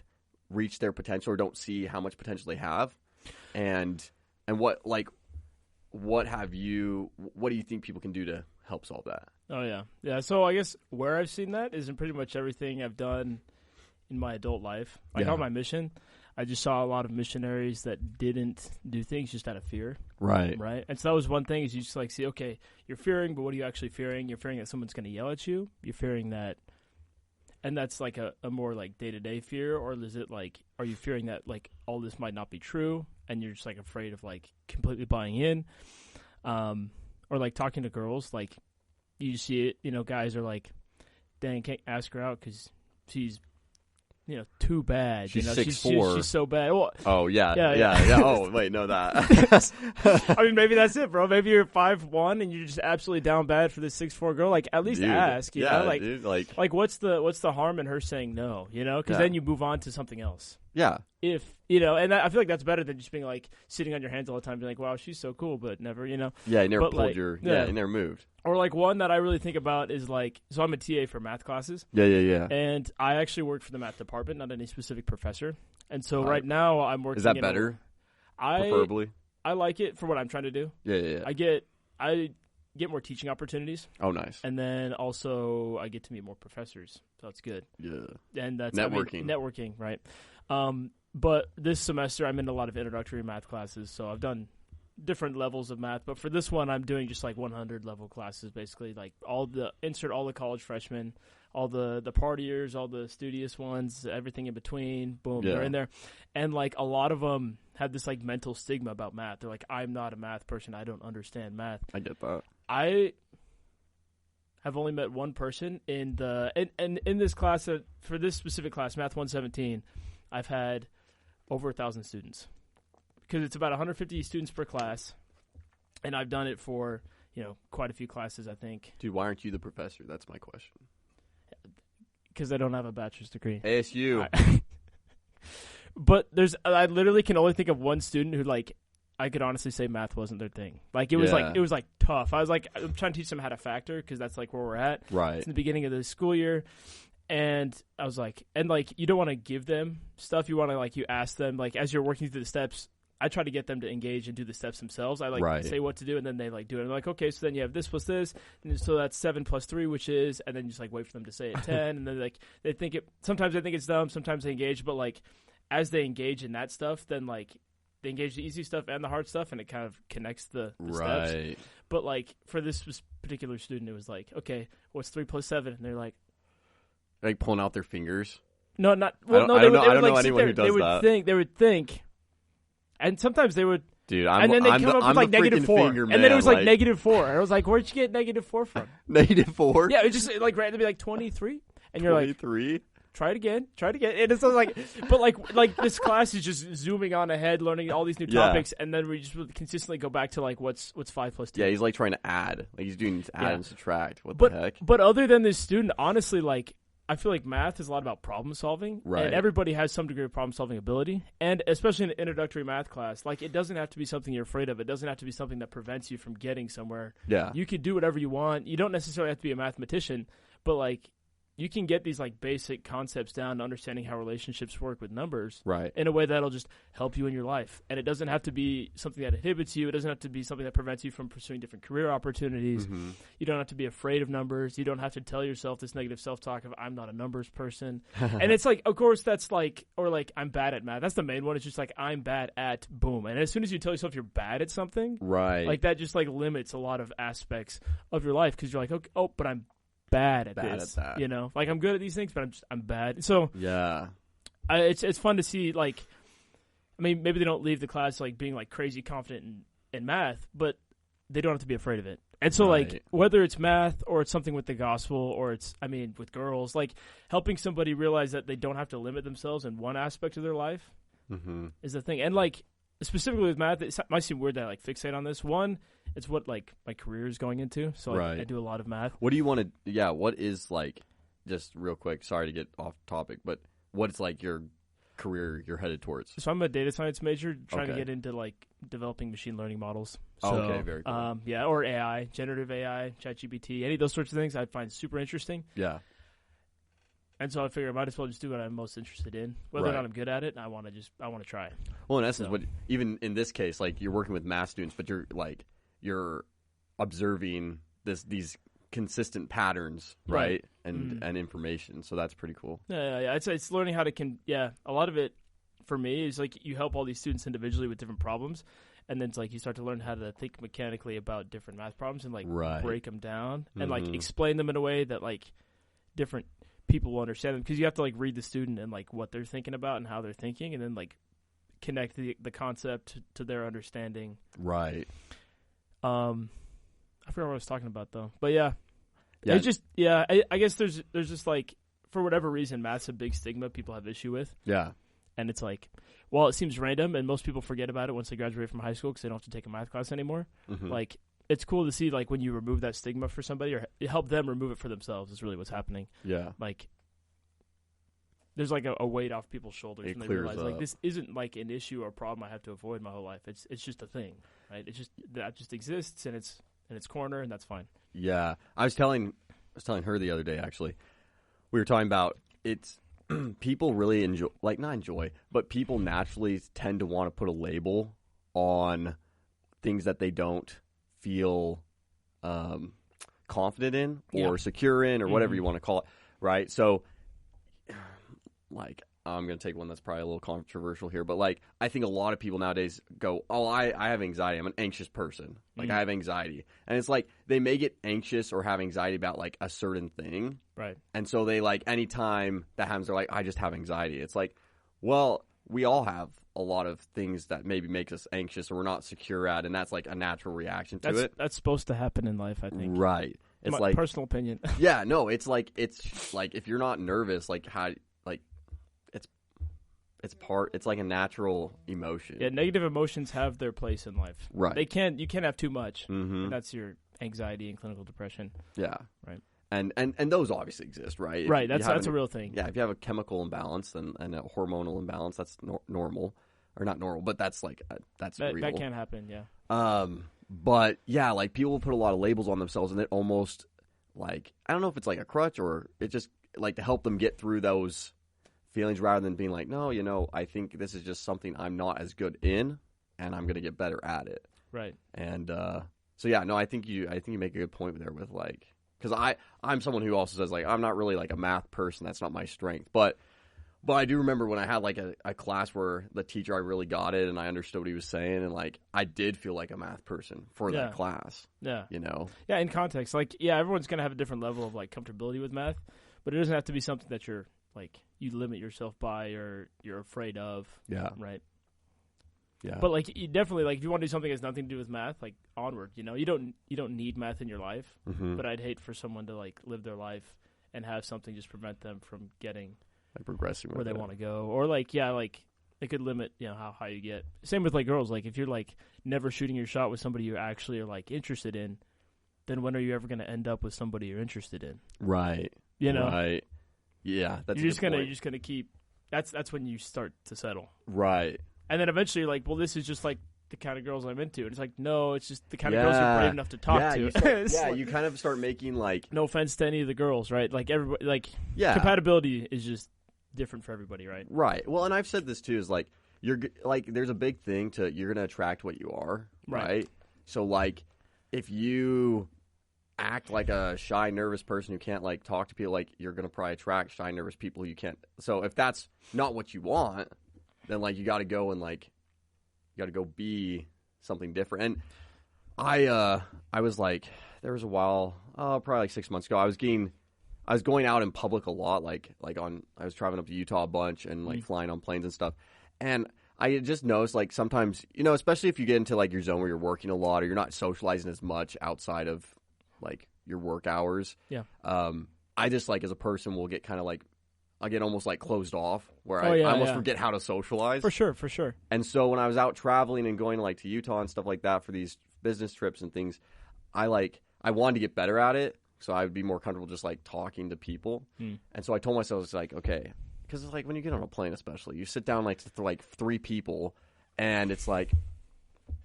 [SPEAKER 7] reach their potential or don't see how much potential they have, and what do you think people can do to help solve that?
[SPEAKER 6] Oh yeah. So I guess where I've seen that is in pretty much everything I've done in my adult life. Like on my mission, I just saw a lot of missionaries that didn't do things just out of fear.
[SPEAKER 7] Right.
[SPEAKER 6] And so that was one thing is you just like see, okay, you're fearing, but what are you actually fearing? You're fearing that someone's going to yell at you. You're fearing that, and that's like a more like day-to-day fear, or is it like, are you fearing that like all this might not be true and you're just like afraid of like completely buying in? Or like talking to girls, like you see it, guys are like, dang, can't ask her out because she's, too bad.
[SPEAKER 7] She's 6'4".
[SPEAKER 6] She's so bad. Well,
[SPEAKER 7] oh yeah. Oh wait, no that.
[SPEAKER 6] I mean, maybe that's it, bro. Maybe you're 5'1" and you're just absolutely down bad for this 6'4" girl. Like, at least ask. You know? Like,
[SPEAKER 7] dude,
[SPEAKER 6] like what's the harm in her saying no? Because then you move on to something else.
[SPEAKER 7] Yeah.
[SPEAKER 6] If and I feel like that's better than just being like sitting on your hands all the time, being like, "Wow, she's so cool," but never,
[SPEAKER 7] Yeah, you never pulled
[SPEAKER 6] you
[SPEAKER 7] never moved.
[SPEAKER 6] Or like one that I really think about is like, so I'm a TA for math classes.
[SPEAKER 7] Yeah.
[SPEAKER 6] And I actually work for the math department, not any specific professor. And so right now I'm working.
[SPEAKER 7] Is that better? Preferably.
[SPEAKER 6] I like it for what I'm trying to do.
[SPEAKER 7] Yeah.
[SPEAKER 6] I get more teaching opportunities.
[SPEAKER 7] Oh, nice.
[SPEAKER 6] And then also I get to meet more professors, so that's good.
[SPEAKER 7] Yeah.
[SPEAKER 6] And that's
[SPEAKER 7] networking.
[SPEAKER 6] Networking, right? But this semester I'm in a lot of introductory math classes, so I've done different levels of math. But for this one, I'm doing just like 100 level classes, basically, like all the college freshmen, all the partiers, all the studious ones, everything in between. Boom, they're in there, and like a lot of them have this like mental stigma about math. They're like, I'm not a math person. I don't understand math.
[SPEAKER 7] I get that.
[SPEAKER 6] I have only met one person in this class for this specific class, Math 117. I've had over 1,000 students because it's about 150 students per class, and I've done it for quite a few classes, I think.
[SPEAKER 7] Dude, why aren't you the professor? That's my question.
[SPEAKER 6] Because I don't have a bachelor's degree.
[SPEAKER 7] ASU.
[SPEAKER 6] But I literally can only think of one student who like I could honestly say math wasn't their thing. Like it was like tough. I was like, I'm trying to teach them how to factor because that's like where we're at.
[SPEAKER 7] Right.
[SPEAKER 6] It's in the beginning of the school year. And I was like, you don't want to give them stuff. You want to you ask them, like, as you're working through the steps, I try to get them to engage and do the steps themselves. I say what to do, and then they do it. And I'm like, okay, so then you have this plus this, and so that's 7 plus 3, which is, and then you just wait for them to say it 10, and then they think it. Sometimes they think it's dumb, sometimes they engage, but as they engage in that stuff, then they engage the easy stuff and the hard stuff, and it kind of connects the steps. But for this particular student, it was like, okay, what's 3 plus 7? And they're like
[SPEAKER 7] pulling out their fingers.
[SPEAKER 6] No, not.
[SPEAKER 7] Well, I don't know anyone who does that.
[SPEAKER 6] They would think. And sometimes they would,
[SPEAKER 7] dude.
[SPEAKER 6] And then they come up with -4, and then it was -4. And I was like, "Where'd you get -4 from?"
[SPEAKER 7] -4?
[SPEAKER 6] Yeah, it just randomly 23, and you're
[SPEAKER 7] 23?
[SPEAKER 6] like, "Try it again, and it's like, but this class is just zooming on ahead, learning all these new topics, and then we just consistently go back to what's 5 plus 2.
[SPEAKER 7] Yeah, he's trying to add, he's doing add and subtract. What the heck?
[SPEAKER 6] But other than this student, honestly, I feel like math is a lot about problem solving,
[SPEAKER 7] right?
[SPEAKER 6] And everybody has some degree of problem solving ability, and especially in an introductory math class, it doesn't have to be something you're afraid of. It doesn't have to be something that prevents you from getting somewhere.
[SPEAKER 7] Yeah,
[SPEAKER 6] you could do whatever you want. You don't necessarily have to be a mathematician, but you can get these basic concepts down to understanding how relationships work with numbers,
[SPEAKER 7] right?
[SPEAKER 6] In a way that'll just help you in your life, and it doesn't have to be something that inhibits you. It doesn't have to be something that prevents you from pursuing different career opportunities.
[SPEAKER 7] Mm-hmm.
[SPEAKER 6] You don't have to be afraid of numbers. You don't have to tell yourself this negative self-talk of I'm not a numbers person. And it's of course that's I'm bad at math. That's the main one. It's just I'm bad at boom. And as soon as you tell yourself you're bad at something,
[SPEAKER 7] right?
[SPEAKER 6] That just limits a lot of aspects of your life because you're okay, but I'm bad at this.
[SPEAKER 7] At that.
[SPEAKER 6] I'm good at these things, but I'm bad. So
[SPEAKER 7] yeah,
[SPEAKER 6] it's fun to see. Maybe they don't leave the class being crazy confident in math, but they don't have to be afraid of it. And so whether it's math or it's something with the gospel or it's with girls, helping somebody realize that they don't have to limit themselves in one aspect of their life is the thing. And specifically with math, it might seem weird that I fixate on this. One, it's what my career is going into, so I do a lot of math.
[SPEAKER 7] What do you want to? Yeah, what is just real quick, sorry to get off topic, but what's like your career you're headed towards?
[SPEAKER 6] So I'm a data science major trying to
[SPEAKER 7] Okay.
[SPEAKER 6] get into like developing machine learning models.
[SPEAKER 7] Oh,
[SPEAKER 6] So,
[SPEAKER 7] okay, very cool.
[SPEAKER 6] Yeah, or AI, generative AI, ChatGPT, any of those sorts of things I find super interesting.
[SPEAKER 7] Yeah.
[SPEAKER 6] And so I figure I might as well just do what I'm most interested in. Whether or
[SPEAKER 7] Right.
[SPEAKER 6] not I'm good at it, I want to try.
[SPEAKER 7] Well, in essence,
[SPEAKER 6] So-
[SPEAKER 7] what even in this case, like you're working with math students, but you're observing these consistent patterns, right? And information. So that's pretty cool.
[SPEAKER 6] Yeah. It's learning how to a lot of it for me is like you help all these students individually with different problems, and then it's like you start to learn how to think mechanically about different math problems and like
[SPEAKER 7] Right.
[SPEAKER 6] break them down and like explain them in a way that like different people will understand them, because you have to like read the student and like what they're thinking about and how they're thinking, and then like connect the concept to their understanding.
[SPEAKER 7] Right.
[SPEAKER 6] I forgot what I was talking about though, but yeah.
[SPEAKER 7] Yeah.
[SPEAKER 6] It's just I guess there's just like, for whatever reason, math's a big stigma people have issue with.
[SPEAKER 7] Yeah.
[SPEAKER 6] And it's like, well, it seems random, and most people forget about it once they graduate from high school because they don't have to take a math class anymore.
[SPEAKER 7] Mhm.
[SPEAKER 6] Like, it's cool to see, like, when you remove that stigma for somebody, or help them remove it for themselves is really what's happening.
[SPEAKER 7] Yeah.
[SPEAKER 6] Like, there's, like, a weight off people's shoulders
[SPEAKER 7] It
[SPEAKER 6] when they
[SPEAKER 7] clears
[SPEAKER 6] realize, like,
[SPEAKER 7] up.
[SPEAKER 6] this isn't, like, an issue or problem I have to avoid my whole life. It's just a thing, right? That just exists, and it's in its corner, and that's fine.
[SPEAKER 7] Yeah. I was telling her the other day, actually. We were talking about it's people really enjoy, like, not enjoy, but people naturally tend to want to put a label on things that they don't feel confident in or secure in, or whatever you want to call it, right? So, like, I'm going to take one that's probably a little controversial here, but, like, I think a lot of people nowadays go, oh, I have anxiety. I'm an anxious person. Like, I have anxiety. And it's like they may get anxious or have anxiety about, like, a certain thing.
[SPEAKER 6] Right.
[SPEAKER 7] And so they, like, anytime that happens, they're like, I just have anxiety. It's like, well, we all have a lot of things that maybe make us anxious or we're not secure at, and that's, like, a natural reaction to it.
[SPEAKER 6] That's supposed to happen in life, I think.
[SPEAKER 7] Right. It's
[SPEAKER 6] My
[SPEAKER 7] like
[SPEAKER 6] personal opinion.
[SPEAKER 7] yeah, no, it's like if you're not nervous, like how like it's like a natural emotion.
[SPEAKER 6] Yeah, negative emotions have their place in life.
[SPEAKER 7] Right.
[SPEAKER 6] You can't have too much.
[SPEAKER 7] Mhm.
[SPEAKER 6] And that's your anxiety and clinical depression.
[SPEAKER 7] Yeah.
[SPEAKER 6] Right.
[SPEAKER 7] And those obviously exist, right? If
[SPEAKER 6] Right,
[SPEAKER 7] you
[SPEAKER 6] that's
[SPEAKER 7] have
[SPEAKER 6] a real thing.
[SPEAKER 7] Yeah, if you have a chemical imbalance and a hormonal imbalance, that's normal, or not normal, but that's like that's real.
[SPEAKER 6] That can happen, yeah.
[SPEAKER 7] But yeah, like people will put a lot of labels on themselves, and it almost like I don't know if it's like a crutch or it just like to help them get through those feelings rather than being like, no, I think this is just something I'm not as good in, and I'm gonna get better at it.
[SPEAKER 6] Right.
[SPEAKER 7] And so yeah, no, I think you make a good point there with like, because I'm someone who also says like I'm not really like a math person. That's not my strength, but I do remember when I had like a class where the teacher, I really got it and I understood what he was saying, and like I did feel like a math person for that class.
[SPEAKER 6] Yeah.
[SPEAKER 7] Yeah,
[SPEAKER 6] in context, like, yeah, everyone's gonna have a different level of like comfortability with math, but it doesn't have to be something that you're like you limit yourself by or you're afraid of.
[SPEAKER 7] Yeah.
[SPEAKER 6] Right.
[SPEAKER 7] Yeah.
[SPEAKER 6] But like you definitely, like, if you want to do something that has nothing to do with math, like onward, you don't need math in your life.
[SPEAKER 7] Mhm.
[SPEAKER 6] But I'd hate for someone to like live their life and have something just prevent them from getting
[SPEAKER 7] like progressing
[SPEAKER 6] where
[SPEAKER 7] with
[SPEAKER 6] they
[SPEAKER 7] it.
[SPEAKER 6] want to go, or like like it could limit how high you get. Same with like girls, like if you're like never shooting your shot with somebody you actually are like interested in, then when are you ever going to end up with somebody you're interested in?
[SPEAKER 7] Right. Right. Yeah, that's
[SPEAKER 6] you're
[SPEAKER 7] a good point.
[SPEAKER 6] just gonna keep. That's when you start to settle.
[SPEAKER 7] Right.
[SPEAKER 6] And then eventually you're like, well, this is just like the kind of girls I'm into. And it's like, no, it's just the kind of girls you're brave enough to talk to.
[SPEAKER 7] You start, you kind of start making like...
[SPEAKER 6] No offense to any of the girls, right? Like everybody, like compatibility is just different for everybody, right?
[SPEAKER 7] Right. Well, and I've said this too, is like, you're like, there's a big thing to, you're going to attract what you are, right? So like, if you act like a shy, nervous person who can't like talk to people, like you're going to probably attract shy, nervous people who you can't. So if that's not what you want, then like you got to go and like you got to go be something different. And I was like, there was a while, probably like 6 months ago, I was going out in public a lot, like I was traveling up to Utah a bunch and like flying on planes and stuff. And I just noticed like sometimes, especially if you get into like your zone where you're working a lot or you're not socializing as much outside of like your work hours.
[SPEAKER 6] Yeah.
[SPEAKER 7] I just like as a person will get kind of like, I get almost like closed off where I almost forget how to socialize.
[SPEAKER 6] For sure.
[SPEAKER 7] And so when I was out traveling and going like to Utah and stuff like that for these business trips and things, I wanted to get better at it. so I would be more comfortable just like talking to people. And so I told myself, it's like, okay, because it's like when you get on a plane, especially, you sit down like to like 3 people, and it's like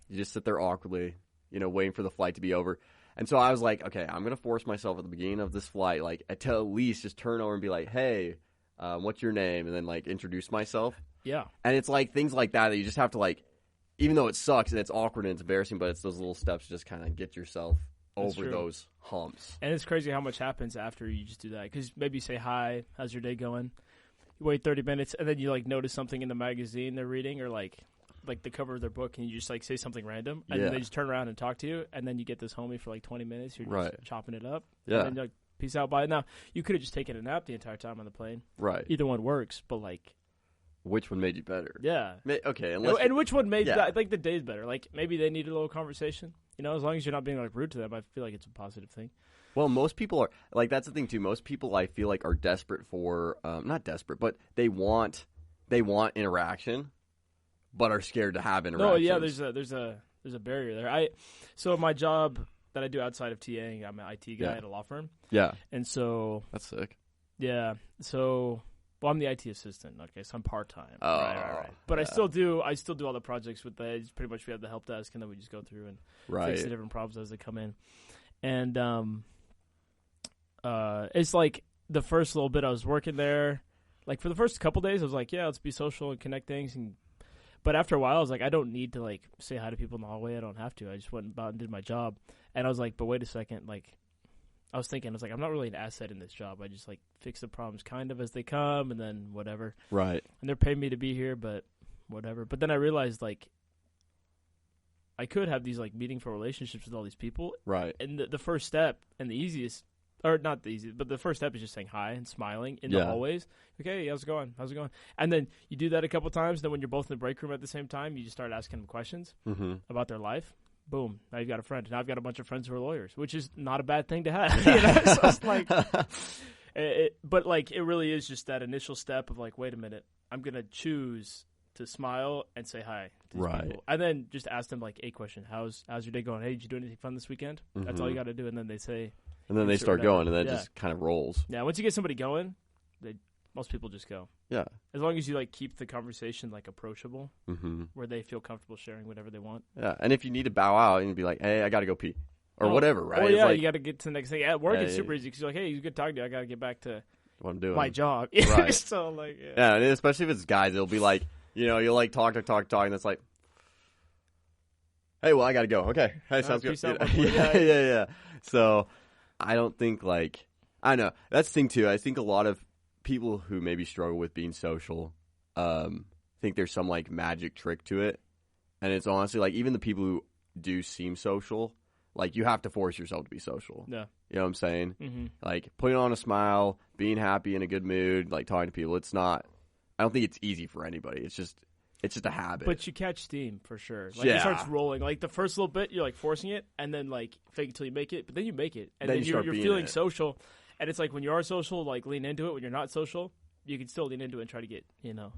[SPEAKER 7] you just sit there awkwardly, waiting for the flight to be over. And so I was like, okay, I'm gonna force myself at the beginning of this flight, like to at least just turn over and be like, hey, what's your name, and then like introduce myself.
[SPEAKER 6] Yeah.
[SPEAKER 7] And it's like things like that you just have to like, even though it sucks and it's awkward and it's embarrassing, but it's those little steps to just kind of get yourself over those humps.
[SPEAKER 6] And it's crazy how much happens after you just do that. Because maybe you say, hi, how's your day going? You wait 30 minutes, and then you like notice something in the magazine they're reading, or like the cover of their book, and you just like say something random, and then they just turn around and talk to you, and then you get this homie for like 20 minutes. You're just chopping it up.
[SPEAKER 7] Yeah.
[SPEAKER 6] And then you're like, peace out, bye. Now, you could have just taken a nap the entire time on the plane.
[SPEAKER 7] Right.
[SPEAKER 6] Either one works, but like...
[SPEAKER 7] Which one made you better?
[SPEAKER 6] Yeah.
[SPEAKER 7] Okay.
[SPEAKER 6] And which one made I think the day's better. Like, maybe they need a little conversation. As long as you're not being like rude to them, I feel like it's a positive thing.
[SPEAKER 7] Well, most people are like, that's the thing too. Most people, I feel like, are desperate for not desperate, but they want interaction, but are scared to have interaction.
[SPEAKER 6] No, yeah. There's a barrier there. So my job that I do outside of TAing, I'm an IT guy at a law firm.
[SPEAKER 7] Yeah.
[SPEAKER 6] And so
[SPEAKER 7] that's sick.
[SPEAKER 6] Yeah. So. Well, I'm the IT assistant. Okay, so I'm part-time.
[SPEAKER 7] Oh,
[SPEAKER 6] right. But I still do all the projects with the. Pretty much, we have the help desk, and then we just go through and fix the different problems as they come in. And it's like the first little bit I was working there. Like for the first couple days, I was like, yeah, let's be social and connect things. But after a while, I was like, I don't need to like say hi to people in the hallway. I don't have to. I just went about and did my job. And I was like, but wait a second, like. I was like, I'm not really an asset in this job. I just, like, fix the problems kind of as they come and then whatever.
[SPEAKER 7] Right.
[SPEAKER 6] And they're paying me to be here, but whatever. But then I realized, like, I could have these, like, meaningful relationships with all these people.
[SPEAKER 7] Right.
[SPEAKER 6] And the first step and the easiest, or not the easiest, but the first step is just saying hi and smiling in the hallways. Okay, how's it going? And then you do that a couple times. Then when you're both in the break room at the same time, you just start asking them questions about their life. Boom, now you've got a friend. Now I've got a bunch of friends who are lawyers, which is not a bad thing to have. So it's like, but like it really is just that initial step of like, wait a minute, I'm going to choose to smile and say hi to these people. And then just ask them like a question. How's your day going? Hey, did you do anything fun this weekend? That's all you got to do. And then they say.
[SPEAKER 7] And then they start going, and then it just kind of rolls.
[SPEAKER 6] Yeah, once you get somebody going, most people just go.
[SPEAKER 7] Yeah.
[SPEAKER 6] As long as you like keep the conversation like approachable, where they feel comfortable sharing whatever they want.
[SPEAKER 7] Yeah, and if you need to bow out and be like, hey, I got to go pee. Or whatever, right?
[SPEAKER 6] Oh, yeah, you got to get to the next thing. At work, it's super easy because you're like, hey, it's good talking to you. I got to get back to
[SPEAKER 7] what I'm doing.
[SPEAKER 6] My job.
[SPEAKER 7] Right.
[SPEAKER 6] So, like,
[SPEAKER 7] yeah, and especially if it's guys, it'll be like, you'll like talk, and it's like, hey, well, I got to go. Okay. Hey, sounds good. Yeah. So, I don't think, like, I don't know. That's the thing, too. I think a lot of people who maybe struggle with being social think there's some, like, magic trick to it. And it's honestly, like, even the people who do seem social, like, you have to force yourself to be social.
[SPEAKER 6] Yeah.
[SPEAKER 7] You know what I'm saying? Mm-hmm. Like, putting on a smile, being happy, in a good mood, like, talking to people. It's not, I don't think it's easy for anybody. It's just a habit.
[SPEAKER 6] But you catch steam, for sure. Like, it starts rolling. Like, the first little bit, you're, like, forcing it, and then, like, fake it till you make it. But then you make it. And then you're feeling social. And it's like, when you are social, like, lean into it. When you're not social, you can still lean into it and try to get,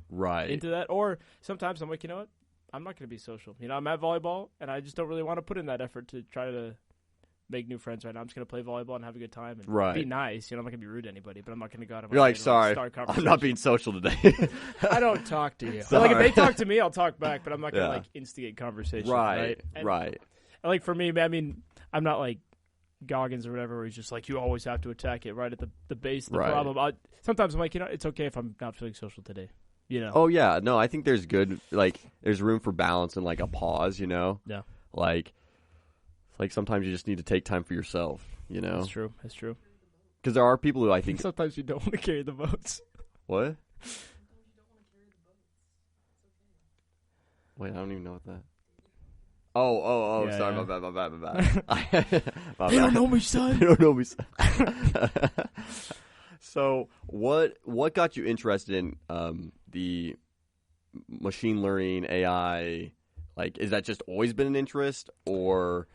[SPEAKER 7] right
[SPEAKER 6] into that. Or sometimes I'm like, you know what? I'm not going to be social. I'm at volleyball, and I just don't really want to put in that effort to try to make new friends right now. I'm just going to play volleyball and have a good time and be nice. I'm not going to be rude to anybody, but I'm not going to go out of my
[SPEAKER 7] You're like,
[SPEAKER 6] way
[SPEAKER 7] sorry, I'm not being social today.
[SPEAKER 6] I don't talk to you. Like, if they talk to me, I'll talk back, but I'm not going to, like, instigate conversation.
[SPEAKER 7] Right.
[SPEAKER 6] And, like, for me, I mean, I'm not like Goggins or whatever, where he's just like, you always have to attack it right at the base of the problem. Sometimes I'm like, it's okay if I'm not feeling social today.
[SPEAKER 7] Oh yeah, no, I think there's there's room for balance and like a pause,
[SPEAKER 6] Yeah.
[SPEAKER 7] Like sometimes you just need to take time for yourself,
[SPEAKER 6] That's true.
[SPEAKER 7] Because there are people who I think
[SPEAKER 6] sometimes you don't want to carry the votes.
[SPEAKER 7] What? Wait, I don't even know what that. Oh,
[SPEAKER 6] Yeah,
[SPEAKER 7] sorry,
[SPEAKER 6] yeah.
[SPEAKER 7] my bad.
[SPEAKER 6] They don't know me, son.
[SPEAKER 7] They don't know me, son. So, what got you interested in the machine learning, AI? Like, is that just always been an interest, or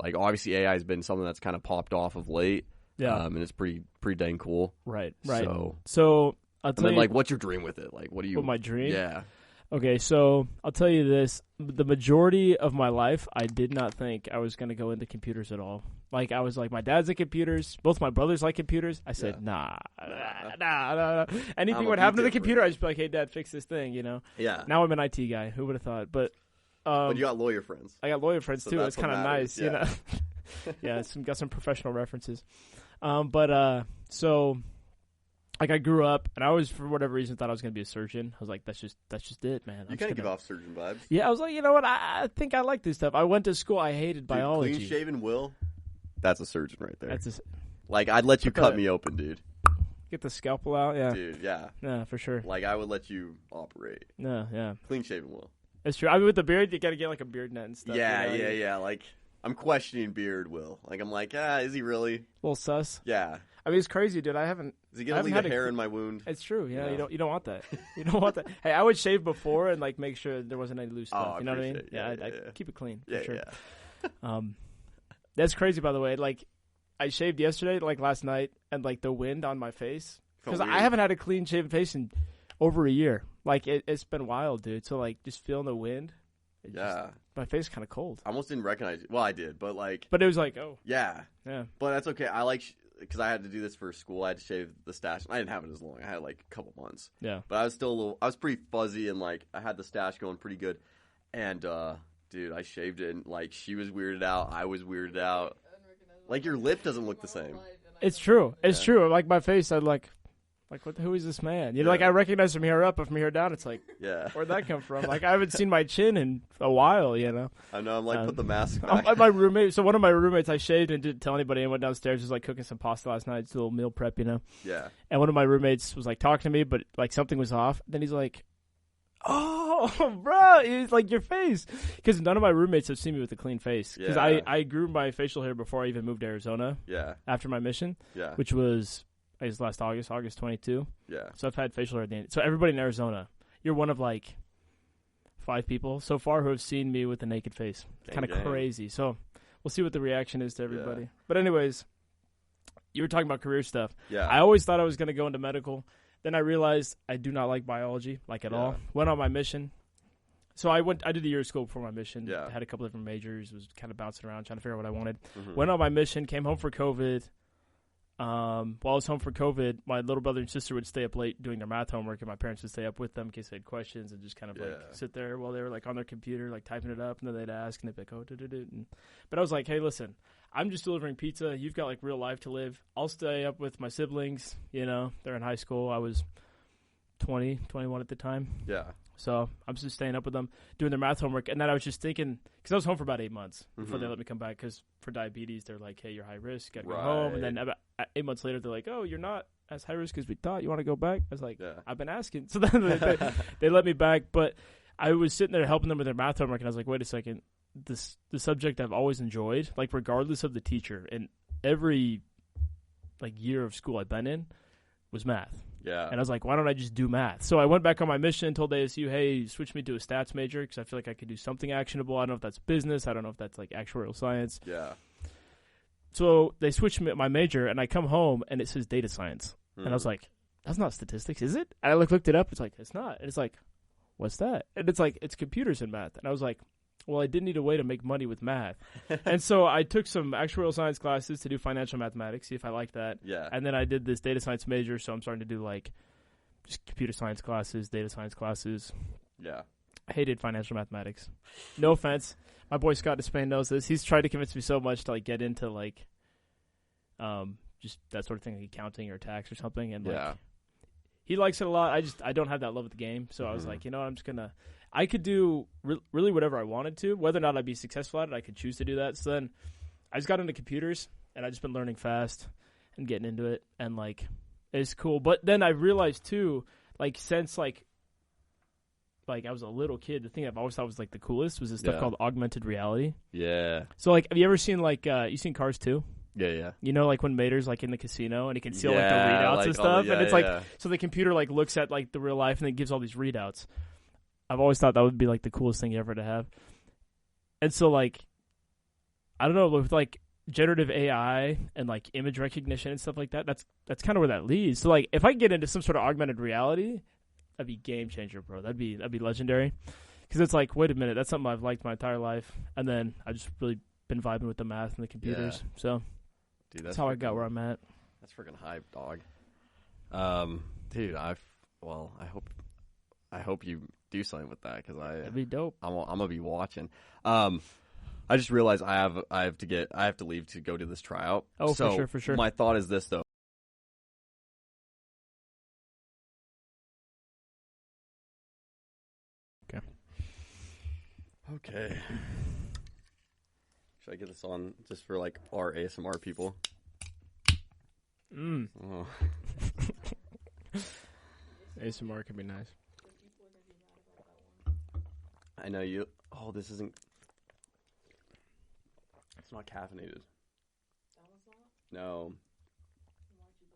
[SPEAKER 7] like obviously AI has been something that's kind of popped off of late?
[SPEAKER 6] Yeah,
[SPEAKER 7] and it's pretty dang cool.
[SPEAKER 6] Right.
[SPEAKER 7] So
[SPEAKER 6] I'll tell you,
[SPEAKER 7] like, what's your dream with it? Like, what do you?
[SPEAKER 6] What my dream?
[SPEAKER 7] Yeah.
[SPEAKER 6] Okay, so I'll tell you this: the majority of my life, I did not think I was going to go into computers at all. Like, I was like, my dad's like computers. Both my brothers like computers. I said, nah. Anything would happen to the computer, I'd just be like, hey, Dad, fix this thing, you know?
[SPEAKER 7] Yeah.
[SPEAKER 6] Now I'm an IT guy. Who would have thought? But
[SPEAKER 7] you got lawyer friends.
[SPEAKER 6] I got lawyer friends,
[SPEAKER 7] So
[SPEAKER 6] too.
[SPEAKER 7] that's
[SPEAKER 6] It's kind of
[SPEAKER 7] what matters,
[SPEAKER 6] nice, you know? Yeah, got some professional references. So, like, I grew up, and I always, for whatever reason, thought I was going to be a surgeon. I was like, that's just it, man.
[SPEAKER 7] You kind of give off surgeon vibes.
[SPEAKER 6] Yeah, I was like, you know what? I think I like this stuff. I went to school. I hated biology.
[SPEAKER 7] Clean shaven Will. That's a surgeon right there.
[SPEAKER 6] That's
[SPEAKER 7] like, I'd let you cut me open, dude.
[SPEAKER 6] Get the scalpel out, yeah.
[SPEAKER 7] Dude, yeah.
[SPEAKER 6] Yeah, for sure.
[SPEAKER 7] Like, I would let you operate.
[SPEAKER 6] Yeah.
[SPEAKER 7] Clean shaven Will.
[SPEAKER 6] It's true. I mean, with the beard, you got to get like a beard net and stuff.
[SPEAKER 7] Yeah,
[SPEAKER 6] you know?
[SPEAKER 7] yeah. Like, I'm questioning beard Will. Like, I'm like, is he really?
[SPEAKER 6] A little sus.
[SPEAKER 7] Yeah.
[SPEAKER 6] I mean, it's crazy, dude.
[SPEAKER 7] Is he gonna leave a hair in my wound?
[SPEAKER 6] It's true. Yeah,
[SPEAKER 7] No.
[SPEAKER 6] you don't want that. You don't want that. Hey, I would shave before and like make sure there wasn't any loose stuff. You know what I mean?
[SPEAKER 7] it.
[SPEAKER 6] Yeah,
[SPEAKER 7] Yeah,
[SPEAKER 6] I keep it clean.
[SPEAKER 7] Yeah,
[SPEAKER 6] for sure.
[SPEAKER 7] yeah.
[SPEAKER 6] That's crazy, by the way. Like, I shaved yesterday, like last night, and like the wind on my face because I haven't had a clean shaven face in over a year. Like, it's been wild, dude. So like, just feeling the wind. My face is kind of cold.
[SPEAKER 7] I almost didn't recognize you. Well, I did, but like.
[SPEAKER 6] But it was like, oh.
[SPEAKER 7] Yeah.
[SPEAKER 6] Yeah.
[SPEAKER 7] But that's okay. I like, because I had to do this for school. I had to shave the stash. I didn't have it as long. I had like a couple months.
[SPEAKER 6] Yeah.
[SPEAKER 7] But I was still I was pretty fuzzy and like, I had the stash going pretty good. And, dude, I shaved it and like, she was weirded out. I was weirded out. Like, your lip doesn't look the same.
[SPEAKER 6] It's true. It's true. Like, my face, I'd like, who is this man? You know, like, I recognize from here up, but from here down, it's like, where'd that come from? Like, I haven't seen my chin in a while, you know?
[SPEAKER 7] I know, I'm like, put the mask back.
[SPEAKER 6] My roommate, so one of my roommates, I shaved and didn't tell anybody, and went downstairs, was like cooking some pasta last night, just a little meal prep, you know?
[SPEAKER 7] Yeah.
[SPEAKER 6] And one of my roommates was like talking to me, but like something was off. Then he's like, oh, bro, it's like your face. Because none of my roommates have seen me with a clean face. Because I grew my facial hair before I even moved to Arizona.
[SPEAKER 7] Yeah.
[SPEAKER 6] After my mission.
[SPEAKER 7] Yeah.
[SPEAKER 6] Which was, I guess, last August 22.
[SPEAKER 7] Yeah.
[SPEAKER 6] So I've had facial hair at the end. So everybody in Arizona, you're one of like 5 people so far who have seen me with a naked face. Kind of crazy. So we'll see what the reaction is to everybody. Yeah. But anyways, you were talking about career stuff.
[SPEAKER 7] Yeah.
[SPEAKER 6] I always thought I was going to go into medical. Then I realized I do not like biology, like at all. Went on my mission. So I did a year of school before my mission.
[SPEAKER 7] Yeah.
[SPEAKER 6] Had a couple different majors, was kind of bouncing around, trying to figure out what I wanted. Mm-hmm. Went on my mission, came home for COVID. While I was home for COVID, my little brother and sister would stay up late doing their math homework, and my parents would stay up with them in case they had questions and just kind of like sit there while they were like on their computer, like typing it up, and then they'd ask, and they'd be like, oh, But I was like, hey, listen, I'm just delivering pizza. You've got like real life to live. I'll stay up with my siblings. You know, they're in high school. I was 21 at the time.
[SPEAKER 7] Yeah.
[SPEAKER 6] So I'm just staying up with them, doing their math homework. And then I was just thinking, because I was home for about 8 months before they let me come back. Because for diabetes, they're like, hey, you're high risk, got to go home. And then about 8 months later, they're like, oh, you're not as high risk as we thought. You want to go back? I was like, I've been asking. So then they let me back. But I was sitting there helping them with their math homework. And I was like, wait a second. The subject I've always enjoyed, like regardless of the teacher, and every like year of school I've been in was math.
[SPEAKER 7] Yeah.
[SPEAKER 6] And I was like, why don't I just do math? So I went back on my mission, told ASU, hey, switch me to a stats major because I feel like I could do something actionable. I don't know if that's business. I don't know if that's like actuarial science.
[SPEAKER 7] Yeah.
[SPEAKER 6] So they switched my major, and I come home, and it says data science. And I was like, that's not statistics, is it? And I looked it up. It's like, it's not. And it's like, what's that? And it's like, it's computers and math. And I was like, well, I did need a way to make money with math. And so I took some actuarial science classes to do financial mathematics, see if I liked that.
[SPEAKER 7] Yeah.
[SPEAKER 6] And then I did this data science major, so I'm starting to do like just computer science classes, data science classes.
[SPEAKER 7] Yeah.
[SPEAKER 6] I hated financial mathematics. No offense. My boy Scott Despain knows this. He's tried to convince me so much to like get into like just that sort of thing, like accounting or tax or something. And like he likes it a lot. I don't have that love of the game. So I was like, you know, I'm just going to, I could do really whatever I wanted to. Whether or not I'd be successful at it, I could choose to do that. So then I just got into computers, and I've just been learning fast and getting into it. And, like, it's cool. But then I realized, too, like, since, like I was a little kid, the thing I've always thought was, like, the coolest was this stuff called augmented reality.
[SPEAKER 7] Yeah.
[SPEAKER 6] So, like, have you ever seen, like, you seen Cars 2?
[SPEAKER 7] Yeah.
[SPEAKER 6] You know, like when Mater's like in the casino and he can see all like the readouts like and stuff, and it's like so the computer like looks at like the real life and then gives all these readouts. I've always thought that would be like the coolest thing ever to have. And so like, I don't know, with like generative AI and like image recognition and stuff like that, that's kind of where that leads. So like, if I get into some sort of augmented reality, that'd be game changer, bro. That'd be legendary. Because it's like, wait a minute, that's something I've liked my entire life, and then I just really been vibing with the math and the computers. So
[SPEAKER 7] Dude,
[SPEAKER 6] that's how I got where I'm at.
[SPEAKER 7] That's freaking hype, dog. Dude, I hope you do something with that because
[SPEAKER 6] That'd be dope.
[SPEAKER 7] I'm gonna be watching. I just realized I have to leave to go to this tryout.
[SPEAKER 6] Oh,
[SPEAKER 7] so
[SPEAKER 6] for sure.
[SPEAKER 7] My thought is this though. Okay. Should I get this on just for like our ASMR people? Oh.
[SPEAKER 6] ASMR can be nice.
[SPEAKER 7] I know you. Oh, this isn't. It's not caffeinated.
[SPEAKER 3] That one's not?
[SPEAKER 7] No.
[SPEAKER 3] Why'd you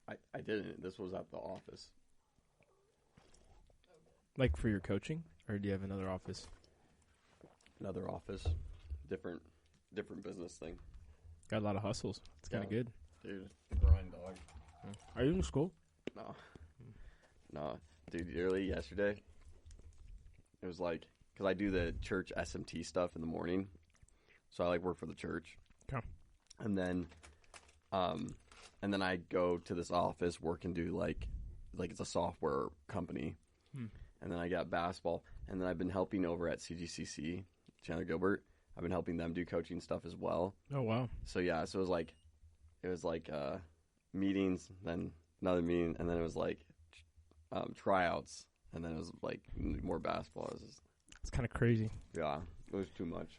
[SPEAKER 3] buy it?
[SPEAKER 7] I didn't. This was at the office.
[SPEAKER 6] Like for your coaching, or do you have another office?
[SPEAKER 7] Another office, different business thing.
[SPEAKER 6] Got a lot of hustles. It's kind of good.
[SPEAKER 7] Dude, grind, dog.
[SPEAKER 6] Are you in school?
[SPEAKER 7] No, dude. Literally yesterday, it was like because I do the church SMT stuff in the morning, so I like work for the church.
[SPEAKER 6] Okay.
[SPEAKER 7] And then I go to this office, work and do like it's a software company. And then I got basketball, and then I've been helping over at CGCC, Chandler Gilbert. I've been helping them do coaching stuff as well.
[SPEAKER 6] Oh wow!
[SPEAKER 7] So yeah, so it was like meetings, then another meeting, and then it was like tryouts, and then it was like more basketball.
[SPEAKER 6] It's kind of crazy.
[SPEAKER 7] Yeah, it was too much.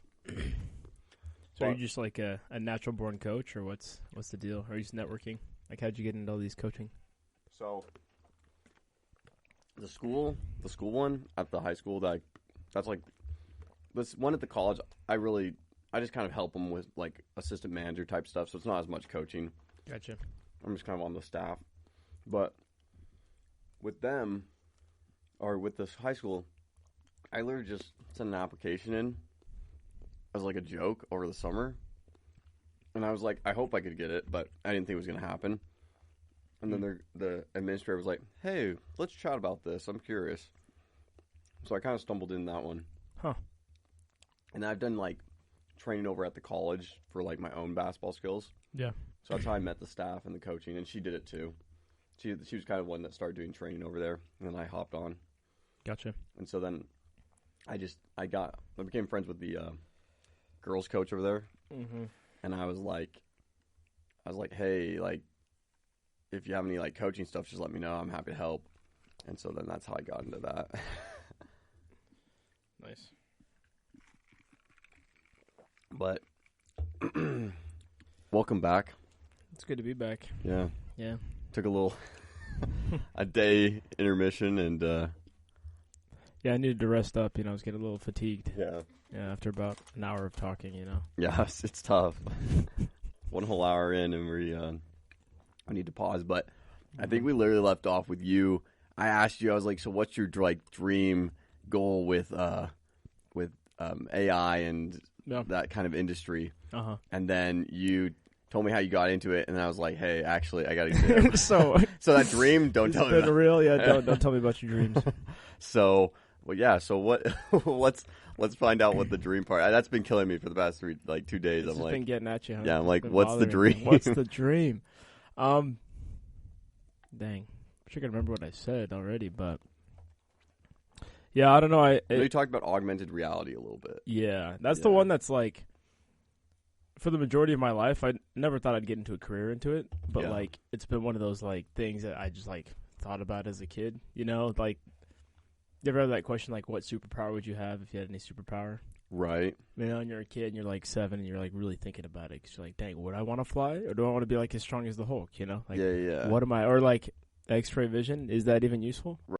[SPEAKER 6] So are you just like a natural born coach, or what's the deal? Or are you just networking? Like how'd you get into all these coaching?
[SPEAKER 7] So the school one at the high school that's like this one at the college. I just kind of help them with like assistant manager type stuff. So it's not as much coaching.
[SPEAKER 6] Gotcha.
[SPEAKER 7] I'm just kind of on the staff, but with them or with this high school, I literally just sent an application in as like a joke over the summer, and I was like, I hope I could get it, but I didn't think it was going to happen. And then the administrator was like, hey, let's chat about this. I'm curious. So I kind of stumbled in that one.
[SPEAKER 6] Huh.
[SPEAKER 7] And I've done like training over at the college for like my own basketball skills.
[SPEAKER 6] Yeah.
[SPEAKER 7] So that's how I met the staff and the coaching, and she did it too. She was kind of one that started doing training over there, and then I hopped on.
[SPEAKER 6] Gotcha.
[SPEAKER 7] And so then I became friends with the girls coach over there.
[SPEAKER 6] Mm-hmm.
[SPEAKER 7] And I was like, hey, like, if you have any like coaching stuff, just let me know. I'm happy to help. And so then that's how I got into that.
[SPEAKER 6] Nice.
[SPEAKER 7] But welcome back.
[SPEAKER 6] It's good to be back.
[SPEAKER 7] Yeah.
[SPEAKER 6] Yeah.
[SPEAKER 7] Took a little a day intermission and
[SPEAKER 6] yeah, I needed to rest up, I was getting a little fatigued.
[SPEAKER 7] yeah.
[SPEAKER 6] Yeah, after about an hour of talking,
[SPEAKER 7] Yeah, it's tough. One whole hour in and we need to pause, but I think we literally left off with you. I asked you, I was like, so what's your like dream goal with AI and that kind of industry?
[SPEAKER 6] Uh-huh.
[SPEAKER 7] And then you told me how you got into it, and I was like, hey, actually, I got to do it.
[SPEAKER 6] So
[SPEAKER 7] that dream, don't tell me
[SPEAKER 6] been
[SPEAKER 7] about.
[SPEAKER 6] real? Yeah, don't tell me about your dreams.
[SPEAKER 7] So, well, yeah, so what, let's find out what the dream part, that's been killing me for the past 2 days.
[SPEAKER 6] It's
[SPEAKER 7] I'm like,
[SPEAKER 6] been getting at you, huh?
[SPEAKER 7] yeah, I'm like,
[SPEAKER 6] Been
[SPEAKER 7] what's the
[SPEAKER 6] bothering
[SPEAKER 7] dream?
[SPEAKER 6] me. What's the dream? Dang. I should remember what I said already, but yeah, I don't know.
[SPEAKER 7] You talked about augmented reality a little bit.
[SPEAKER 6] Yeah, that's the one that's like, for the majority of my life, I never thought I'd get into a career into it, but like, it's been one of those like things that I just like thought about as a kid, like, you ever have that question, like, what superpower would you have if you had any superpower?
[SPEAKER 7] Right.
[SPEAKER 6] And you're a kid and you're like 7 and you're like really thinking about it because you're like, dang, would I want to fly or do I want to be like as strong as the Hulk? Like,
[SPEAKER 7] yeah.
[SPEAKER 6] What am I? Or like X-ray vision, is that even useful?
[SPEAKER 7] Right.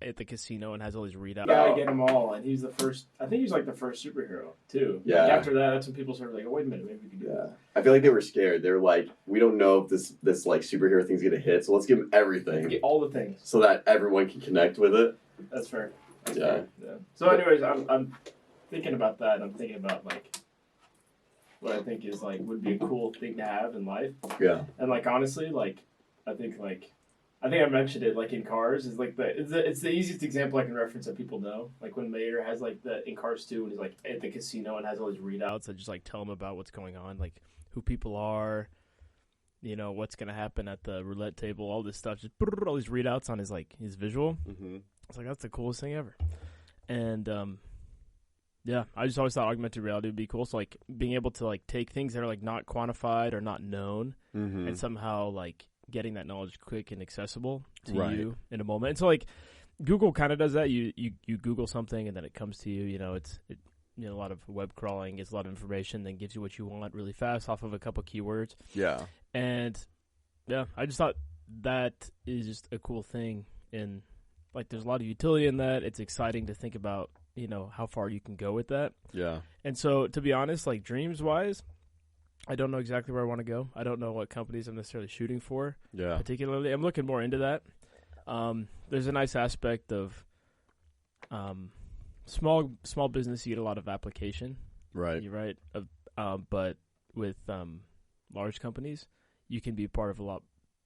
[SPEAKER 6] At the casino and has all these readouts.
[SPEAKER 2] Yeah, I get them all, and he's the first. I think he's like the first superhero too.
[SPEAKER 1] Yeah.
[SPEAKER 2] Like after that, that's when people started like, oh wait a minute, maybe we could do that.
[SPEAKER 1] I feel like they were scared. They were like, we don't know if this like superhero thing's gonna hit, so let's give them everything
[SPEAKER 2] Get all the things.
[SPEAKER 1] so that everyone can connect with it.
[SPEAKER 2] That's fair. That's
[SPEAKER 1] Yeah.
[SPEAKER 2] fair. Yeah. So, anyways, I'm thinking about that. I'm thinking about like what I think is like would be a cool thing to have in life.
[SPEAKER 1] Yeah.
[SPEAKER 2] And like honestly, like I think like I think I mentioned it, like in Cars, is like it's the easiest example I can reference that people know. Like when Mater has like the in Cars 2 when he's like at the casino and has all these readouts
[SPEAKER 6] that just like tell him about what's going on, like who people are, you know, what's gonna happen at the roulette table, all this stuff, just all these readouts on his like his visual.
[SPEAKER 7] Mm-hmm.
[SPEAKER 6] It's like that's the coolest thing ever. And yeah, I just always thought augmented reality would be cool. So like being able to like take things that are like not quantified or not known,
[SPEAKER 7] Mm-hmm.
[SPEAKER 6] and somehow like getting that knowledge quick and accessible to
[SPEAKER 7] Right.
[SPEAKER 6] you in a moment. And so like Google kind of does that. You Google something and then it comes to you. You know, a lot of web crawling, gets a lot of information, then gives you what you want really fast off of a couple keywords.
[SPEAKER 7] Yeah.
[SPEAKER 6] And yeah, I just thought that is just a cool thing. And like there's a lot of utility in that. It's exciting to think about, you know, how far you can go with that.
[SPEAKER 7] Yeah.
[SPEAKER 6] And so to be honest, like dreams wise, I don't know exactly where I want to go. I don't know what companies I'm necessarily shooting for.
[SPEAKER 7] Yeah.
[SPEAKER 6] Particularly, I'm looking more into that. There's a nice aspect of small business. You get a lot of application,
[SPEAKER 7] Right.
[SPEAKER 6] you're right. But with large companies, you can be part of a lot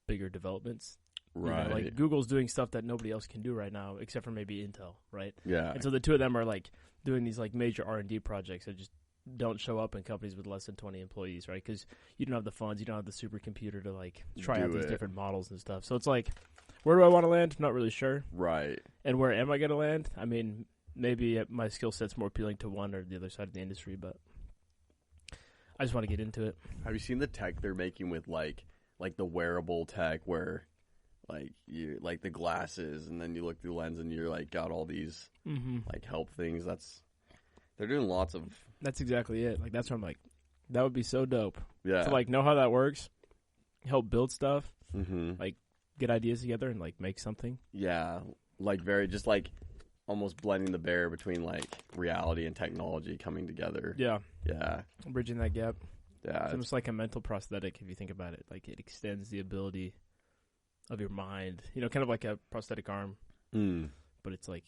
[SPEAKER 6] bigger developments.
[SPEAKER 7] Right.
[SPEAKER 6] You know, like Google's doing stuff that nobody else can do right now, except for maybe Intel, right?
[SPEAKER 7] Yeah.
[SPEAKER 6] And so the two of them are like doing these like major R&D projects that just don't show up in companies with less than 20 employees, right? Because you don't have the funds, you don't have the supercomputer to like try out
[SPEAKER 7] Do
[SPEAKER 6] these
[SPEAKER 7] it.
[SPEAKER 6] different models and stuff. So it's like, where do I want to land? Not really sure.
[SPEAKER 7] Right.
[SPEAKER 6] And where am I going to land? I mean, maybe my skill set's more appealing to one or the other side of the industry, but I just want to get into it.
[SPEAKER 7] Have you seen the tech they're making with like the wearable tech where like you like the glasses and then you look through the lens and you're like got all these like help things? They're doing lots of.
[SPEAKER 6] That's exactly it. Like that's where I'm like, that would be so dope.
[SPEAKER 7] Yeah.
[SPEAKER 6] To like know how that works, help build stuff,
[SPEAKER 7] Mm-hmm.
[SPEAKER 6] like get ideas together and like make something.
[SPEAKER 7] Yeah. Like very just like almost blending the barrier between like reality and technology coming together.
[SPEAKER 6] Yeah.
[SPEAKER 7] Yeah.
[SPEAKER 6] Bridging that gap.
[SPEAKER 7] Yeah.
[SPEAKER 6] It's almost like a mental prosthetic if you think about it. Like it extends the ability of your mind. You know, kind of like a prosthetic arm, but it's like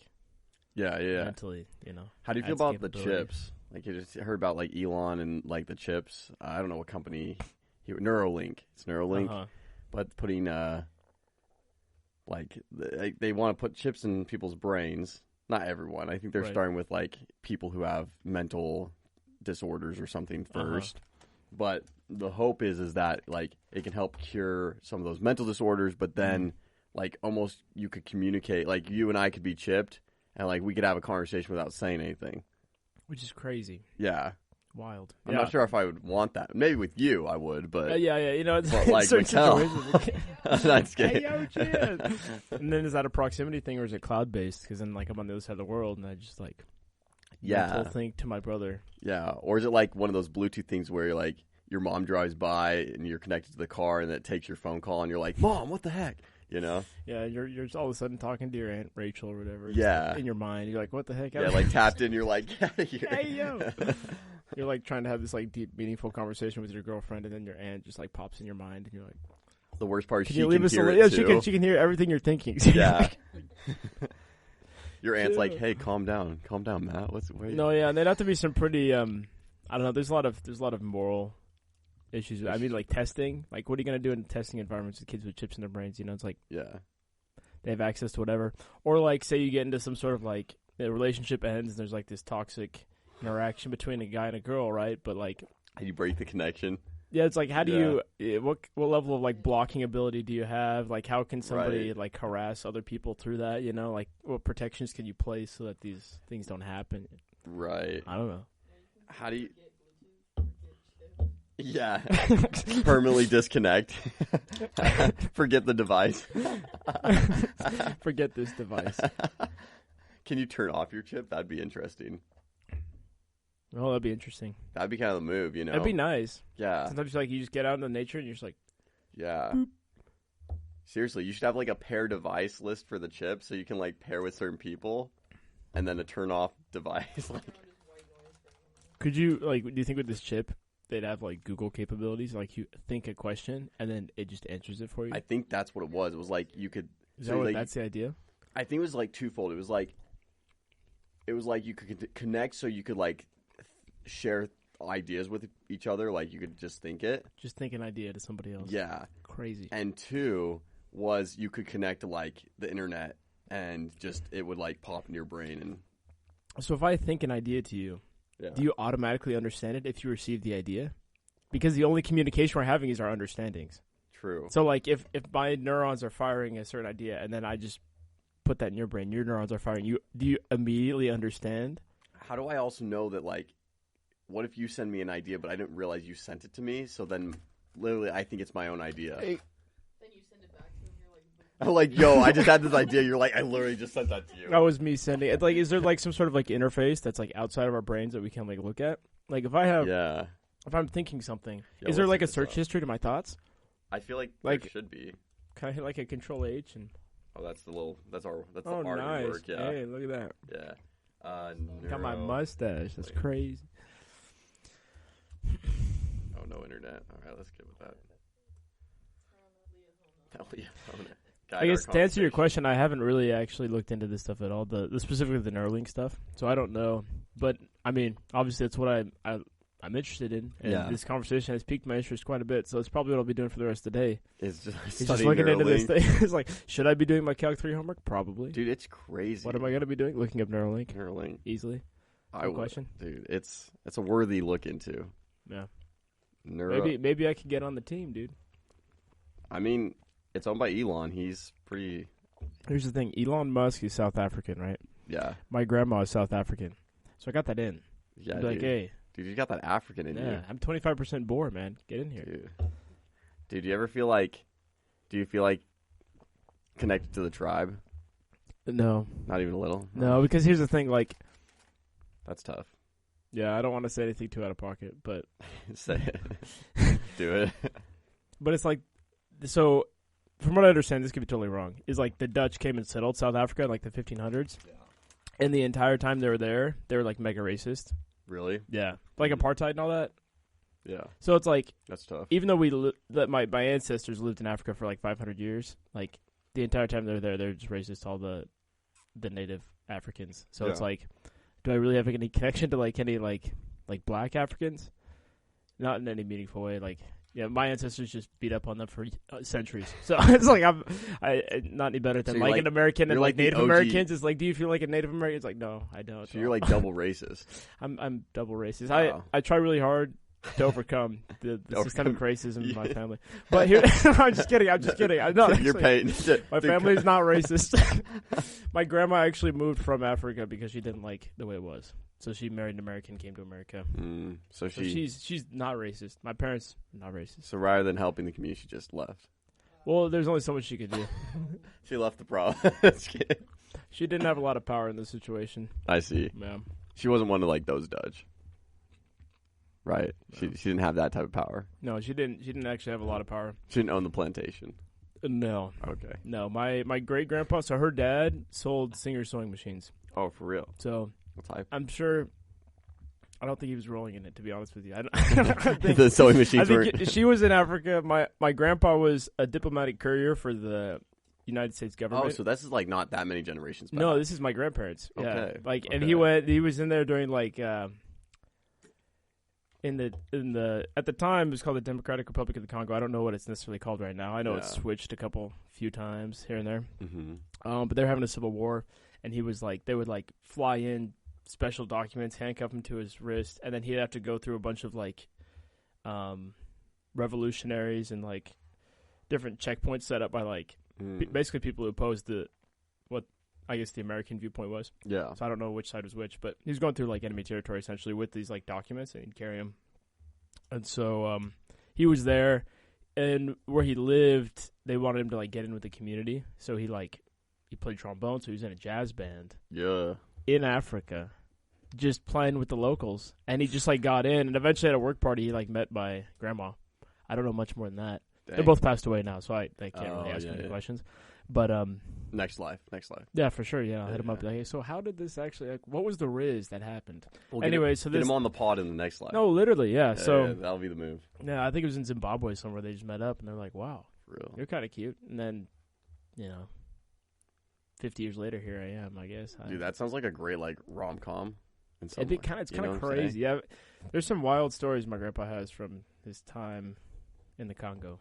[SPEAKER 7] Yeah.
[SPEAKER 6] mentally, you know.
[SPEAKER 7] How do you feel
[SPEAKER 6] adds
[SPEAKER 7] about the
[SPEAKER 6] capability.
[SPEAKER 7] chips? Like you just heard about like Elon and like the chips. I don't know what company. Neuralink. It's Neuralink.
[SPEAKER 6] Uh-huh.
[SPEAKER 7] But putting they want to put chips in people's brains. Not everyone. I think they're
[SPEAKER 6] Right.
[SPEAKER 7] starting with like people who have mental disorders or something first. But the hope is that like it can help cure some of those mental disorders. But then like almost you could communicate. Like you and I could be chipped, and like we could have a conversation without saying anything.
[SPEAKER 6] Which is crazy.
[SPEAKER 7] Yeah.
[SPEAKER 6] Wild.
[SPEAKER 7] I'm not sure if I would want that. Maybe with you, I would, but
[SPEAKER 6] Yeah, you know, it's
[SPEAKER 7] But, like,
[SPEAKER 6] certain
[SPEAKER 7] Mattel.
[SPEAKER 6] situations.
[SPEAKER 7] That's
[SPEAKER 6] Hey,
[SPEAKER 7] good.
[SPEAKER 6] yo, kid. And then is that a proximity thing or is it cloud based? Because then like I'm on the other side of the world and I just like mental thing to my brother.
[SPEAKER 7] Yeah. Or is it like one of those Bluetooth things where you're like your mom drives by and you're connected to the car and it takes your phone call and you're like, Mom, what the heck? You know?
[SPEAKER 6] Yeah, you're just all of a sudden talking to your Aunt Rachel or whatever. just,
[SPEAKER 7] Yeah.
[SPEAKER 6] like, in your mind, you're like, what the heck?
[SPEAKER 7] Yeah, like tapped in, you're like, get out of here.
[SPEAKER 6] Hey, yo. You're like trying to have this like deep, meaningful conversation with your girlfriend, and then your aunt just like pops in your mind, and you're like,
[SPEAKER 7] The worst part is
[SPEAKER 6] "Can
[SPEAKER 7] she
[SPEAKER 6] you leave
[SPEAKER 7] can
[SPEAKER 6] us
[SPEAKER 7] hear
[SPEAKER 6] alone?"
[SPEAKER 7] it
[SPEAKER 6] Yeah,
[SPEAKER 7] too.
[SPEAKER 6] she can hear everything you're thinking.
[SPEAKER 7] Yeah. Your aunt's like,
[SPEAKER 6] Yeah.
[SPEAKER 7] hey, calm down, Matt. Where
[SPEAKER 6] No, yeah, and there'd have to be some pretty I don't know. There's a lot of moral issues. I mean, like testing. Like, what are you gonna do in testing environments with kids with chips in their brains? You know, it's like
[SPEAKER 7] Yeah.
[SPEAKER 6] they have access to whatever. Or like, say you get into some sort of like the relationship ends, and there's like this toxic interaction between a guy and a girl, right? But like,
[SPEAKER 7] How you break the connection.
[SPEAKER 6] yeah, it's like, how do you what level of like blocking ability do you have? Like, how can somebody
[SPEAKER 7] Right.
[SPEAKER 6] like harass other people through that? You know, like what protections can you place so that these things don't happen?
[SPEAKER 7] Right.
[SPEAKER 6] I don't know.
[SPEAKER 7] How do you... Yeah. Permanently disconnect. Forget the device.
[SPEAKER 6] Forget this device.
[SPEAKER 7] Can you turn off your chip? That'd be interesting.
[SPEAKER 6] Oh, that'd be interesting.
[SPEAKER 7] That'd be kind of the move, you know?
[SPEAKER 6] That'd be nice.
[SPEAKER 7] Yeah.
[SPEAKER 6] Sometimes like you just get out into nature and you're just like,
[SPEAKER 7] Yeah. Seriously, you should have like a pair device list for the chip so you can like pair with certain people and then a turn off device. Like,
[SPEAKER 6] could you like? Do you think with this chip they'd have like Google capabilities? Like you think a question and then it just answers it for you.
[SPEAKER 7] I think that's what it was. It was like you could.
[SPEAKER 6] Is
[SPEAKER 7] so,
[SPEAKER 6] that what?
[SPEAKER 7] like,
[SPEAKER 6] That's the idea.
[SPEAKER 7] I think it was like twofold. It was like you could connect so you could like share ideas with each other. Like you could just think it.
[SPEAKER 6] Just think an idea to somebody else.
[SPEAKER 7] Yeah.
[SPEAKER 6] Crazy.
[SPEAKER 7] And two, was you could connect to like the internet and just it would like pop in your brain and.
[SPEAKER 6] So if I think an idea to you, do you automatically understand it if you receive the idea? Because the only communication we're having is our understandings.
[SPEAKER 7] True.
[SPEAKER 6] So like if my neurons are firing a certain idea and then I just put that in your brain, your neurons are firing. Do you immediately understand?
[SPEAKER 7] How do I also know that like, what if you send me an idea but I didn't realize you sent it to me? So then literally I think it's my own idea.
[SPEAKER 3] Then you send it back to him. You're like,
[SPEAKER 7] I'm like, yo, I just had this idea. You're like, I literally just sent that to you.
[SPEAKER 6] That was me sending it. Like, is there like some sort of like interface that's like outside of our brains that we can like look at? Like if I have, if I'm thinking something, is there like a search history to my thoughts?
[SPEAKER 7] I feel like there should be.
[SPEAKER 6] Can I hit like a Control H and?
[SPEAKER 7] Oh, that's the art
[SPEAKER 6] nice.
[SPEAKER 7] work. Yeah.
[SPEAKER 6] Hey, look at that.
[SPEAKER 7] Yeah.
[SPEAKER 6] Got my mustache. That's crazy.
[SPEAKER 7] Oh, no internet. All right, let's get with that.
[SPEAKER 6] I guess to answer your question, I haven't really actually looked into this stuff at all. The specifically the Neuralink stuff. So I don't know. But I mean, obviously that's what I'm interested in, and this conversation has piqued my interest quite a bit. So it's probably what I'll be doing for the rest of the day.
[SPEAKER 7] It's
[SPEAKER 6] just looking into this thing. It's like, should I be doing my Calc 3 homework? Probably.
[SPEAKER 7] Dude, it's crazy.
[SPEAKER 6] What am I going to be doing? Looking up Neuralink.
[SPEAKER 7] Neuralink.
[SPEAKER 6] Easily. No question.
[SPEAKER 7] Dude, it's a worthy look into.
[SPEAKER 6] Yeah. Maybe I could get on the team, dude.
[SPEAKER 7] I mean, it's owned by Elon. He's pretty...
[SPEAKER 6] Here's the thing. Elon Musk is South African, right?
[SPEAKER 7] Yeah.
[SPEAKER 6] My grandma is South African. So I got that in.
[SPEAKER 7] Yeah,
[SPEAKER 6] dude. Like, hey.
[SPEAKER 7] Dude, you got that African in you.
[SPEAKER 6] Yeah, I'm 25% Boer, man. Get in here.
[SPEAKER 7] Dude, do you feel like connected to the tribe?
[SPEAKER 6] No.
[SPEAKER 7] Not even a little?
[SPEAKER 6] No, because here's the thing, like...
[SPEAKER 7] That's tough.
[SPEAKER 6] Yeah, I don't want to say anything too out of pocket, but...
[SPEAKER 7] Say it. Do it.
[SPEAKER 6] But it's like... So, from what I understand, this could be totally wrong, is like the Dutch came and settled South Africa in like the 1500s. Yeah. And the entire time they were there, they were like mega racist.
[SPEAKER 7] Really?
[SPEAKER 6] Yeah. Like apartheid and all that.
[SPEAKER 7] Yeah.
[SPEAKER 6] So it's like...
[SPEAKER 7] That's tough.
[SPEAKER 6] Even though my ancestors lived in Africa for like 500 years, like the entire time they were there, they're just racist to all the native Africans. So it's like, do I really have any connection to like any like black Africans? Not in any meaningful way. Like, yeah, my ancestors just beat up on them for centuries. So it's like I'm not any better than like an American and like Native Americans. It's like, do you feel like a Native American? It's like, no, I don't.
[SPEAKER 7] So you're like double racist.
[SPEAKER 6] I'm double racist. Wow. I try really hard to overcome the systemic racism in my family. But here, I'm just kidding. I'm not.
[SPEAKER 7] You're paying.
[SPEAKER 6] My family is not racist. My grandma actually moved from Africa because she didn't like the way it was. So she married an American, came to America.
[SPEAKER 7] So
[SPEAKER 6] she's not racist. My parents not racist.
[SPEAKER 7] So rather than helping the community, she just left.
[SPEAKER 6] Well, there's only so much she could do.
[SPEAKER 7] She left the problem.
[SPEAKER 6] She didn't have a lot of power in this situation.
[SPEAKER 7] I see.
[SPEAKER 6] Yeah.
[SPEAKER 7] She wasn't one of like those Dutch. Right.
[SPEAKER 6] No.
[SPEAKER 7] She didn't have that type of power.
[SPEAKER 6] No, she didn't. She didn't actually have a lot of power.
[SPEAKER 7] She didn't own the plantation.
[SPEAKER 6] No.
[SPEAKER 7] Okay.
[SPEAKER 6] No, my great grandpa. So her dad sold Singer sewing machines.
[SPEAKER 7] Oh, for real?
[SPEAKER 6] So
[SPEAKER 7] what type?
[SPEAKER 6] I'm sure. I don't think he was rolling in it, to be honest with you. I think,
[SPEAKER 7] the sewing machines were.
[SPEAKER 6] She was in Africa. My grandpa was a diplomatic courier for the United States government.
[SPEAKER 7] Oh, so this is like not that many generations back.
[SPEAKER 6] No, this is my grandparents.
[SPEAKER 7] Okay.
[SPEAKER 6] Yeah. And he was in there during like in the at the time it was called the Democratic Republic of the Congo. I don't know what it's necessarily called right now. I know it's switched a few times here and there.
[SPEAKER 7] Mm-hmm.
[SPEAKER 6] But they're having a civil war, and he was like, they would like fly in special documents, handcuff him to his wrist, and then he'd have to go through a bunch of like revolutionaries and like different checkpoints set up by like basically people who opposed what I guess the American viewpoint was.
[SPEAKER 7] Yeah.
[SPEAKER 6] So I don't know which side was which, but he was going through like enemy territory essentially with these like documents, and he'd carry them. And so he was there, and where he lived, they wanted him to like get in with the community. So he played trombone, so he was in a jazz band.
[SPEAKER 7] Yeah.
[SPEAKER 6] In Africa, just playing with the locals, and he just like got in, and eventually at a work party he like met my grandma. I don't know much more than that. Dang. They're both passed away now, so I can't really ask any questions. But
[SPEAKER 7] next life.
[SPEAKER 6] Yeah, for sure. Yeah, I'll hit him up. Like, hey, so how did this actually? Like, what was the riz that happened?
[SPEAKER 7] Well,
[SPEAKER 6] anyway,
[SPEAKER 7] get him on the pod in the next life.
[SPEAKER 6] No, literally, yeah. So
[SPEAKER 7] that'll be the move.
[SPEAKER 6] Yeah, I think it was in Zimbabwe somewhere. They just met up, and they're like, "Wow,
[SPEAKER 7] for real,
[SPEAKER 6] you're kind of cute." And then, 50 years later, here I am. I guess.
[SPEAKER 7] Dude, that sounds like a great like rom-com.
[SPEAKER 6] It's kind of crazy. Yeah, there's some wild stories my grandpa has from his time in the Congo.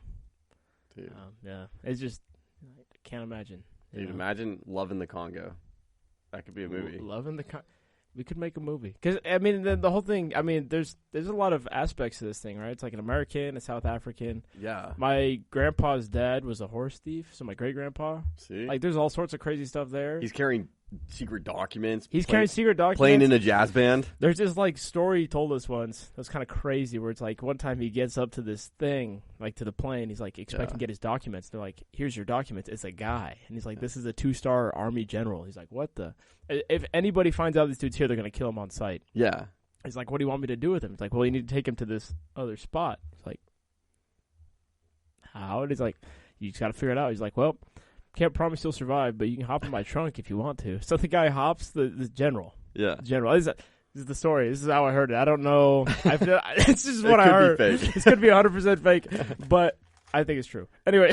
[SPEAKER 7] Dude.
[SPEAKER 6] Yeah, it's just I can't imagine.
[SPEAKER 7] Dude, imagine loving the Congo. That could be a movie.
[SPEAKER 6] Loving the we could make a movie. Because, I mean, the whole thing, I mean, there's a lot of aspects to this thing, right? It's like an American, a South African.
[SPEAKER 7] Yeah.
[SPEAKER 6] My grandpa's dad was a horse thief, so my great-grandpa.
[SPEAKER 7] See?
[SPEAKER 6] Like, there's all sorts of crazy stuff there.
[SPEAKER 7] He's carrying secret documents.
[SPEAKER 6] He's carrying secret documents.
[SPEAKER 7] Playing in a jazz band.
[SPEAKER 6] There's this, like, story he told us once that's kind of crazy, where it's like one time he gets up to this thing, like to the plane. He's like expecting to get his documents. They're like, "Here's your documents." It's a guy, and he's like, "This is a 2-star Army general." He's like, "What the?" If anybody finds out this dude's here, they're gonna kill him on sight.
[SPEAKER 7] Yeah.
[SPEAKER 6] He's like, "What do you want me to do with him?" He's like, "Well, you need to take him to this other spot." He's like, "How?" And he's like, "You just gotta figure it out." He's like, "Well, can't promise you'll survive, but you can hop in my trunk if you want to." So the guy hops the general.
[SPEAKER 7] Yeah.
[SPEAKER 6] General. This is the story. This is how I heard it. I don't know. It's just what
[SPEAKER 7] It
[SPEAKER 6] I heard.
[SPEAKER 7] could be fake.
[SPEAKER 6] It's going to be 100% fake, but I think it's true. Anyway.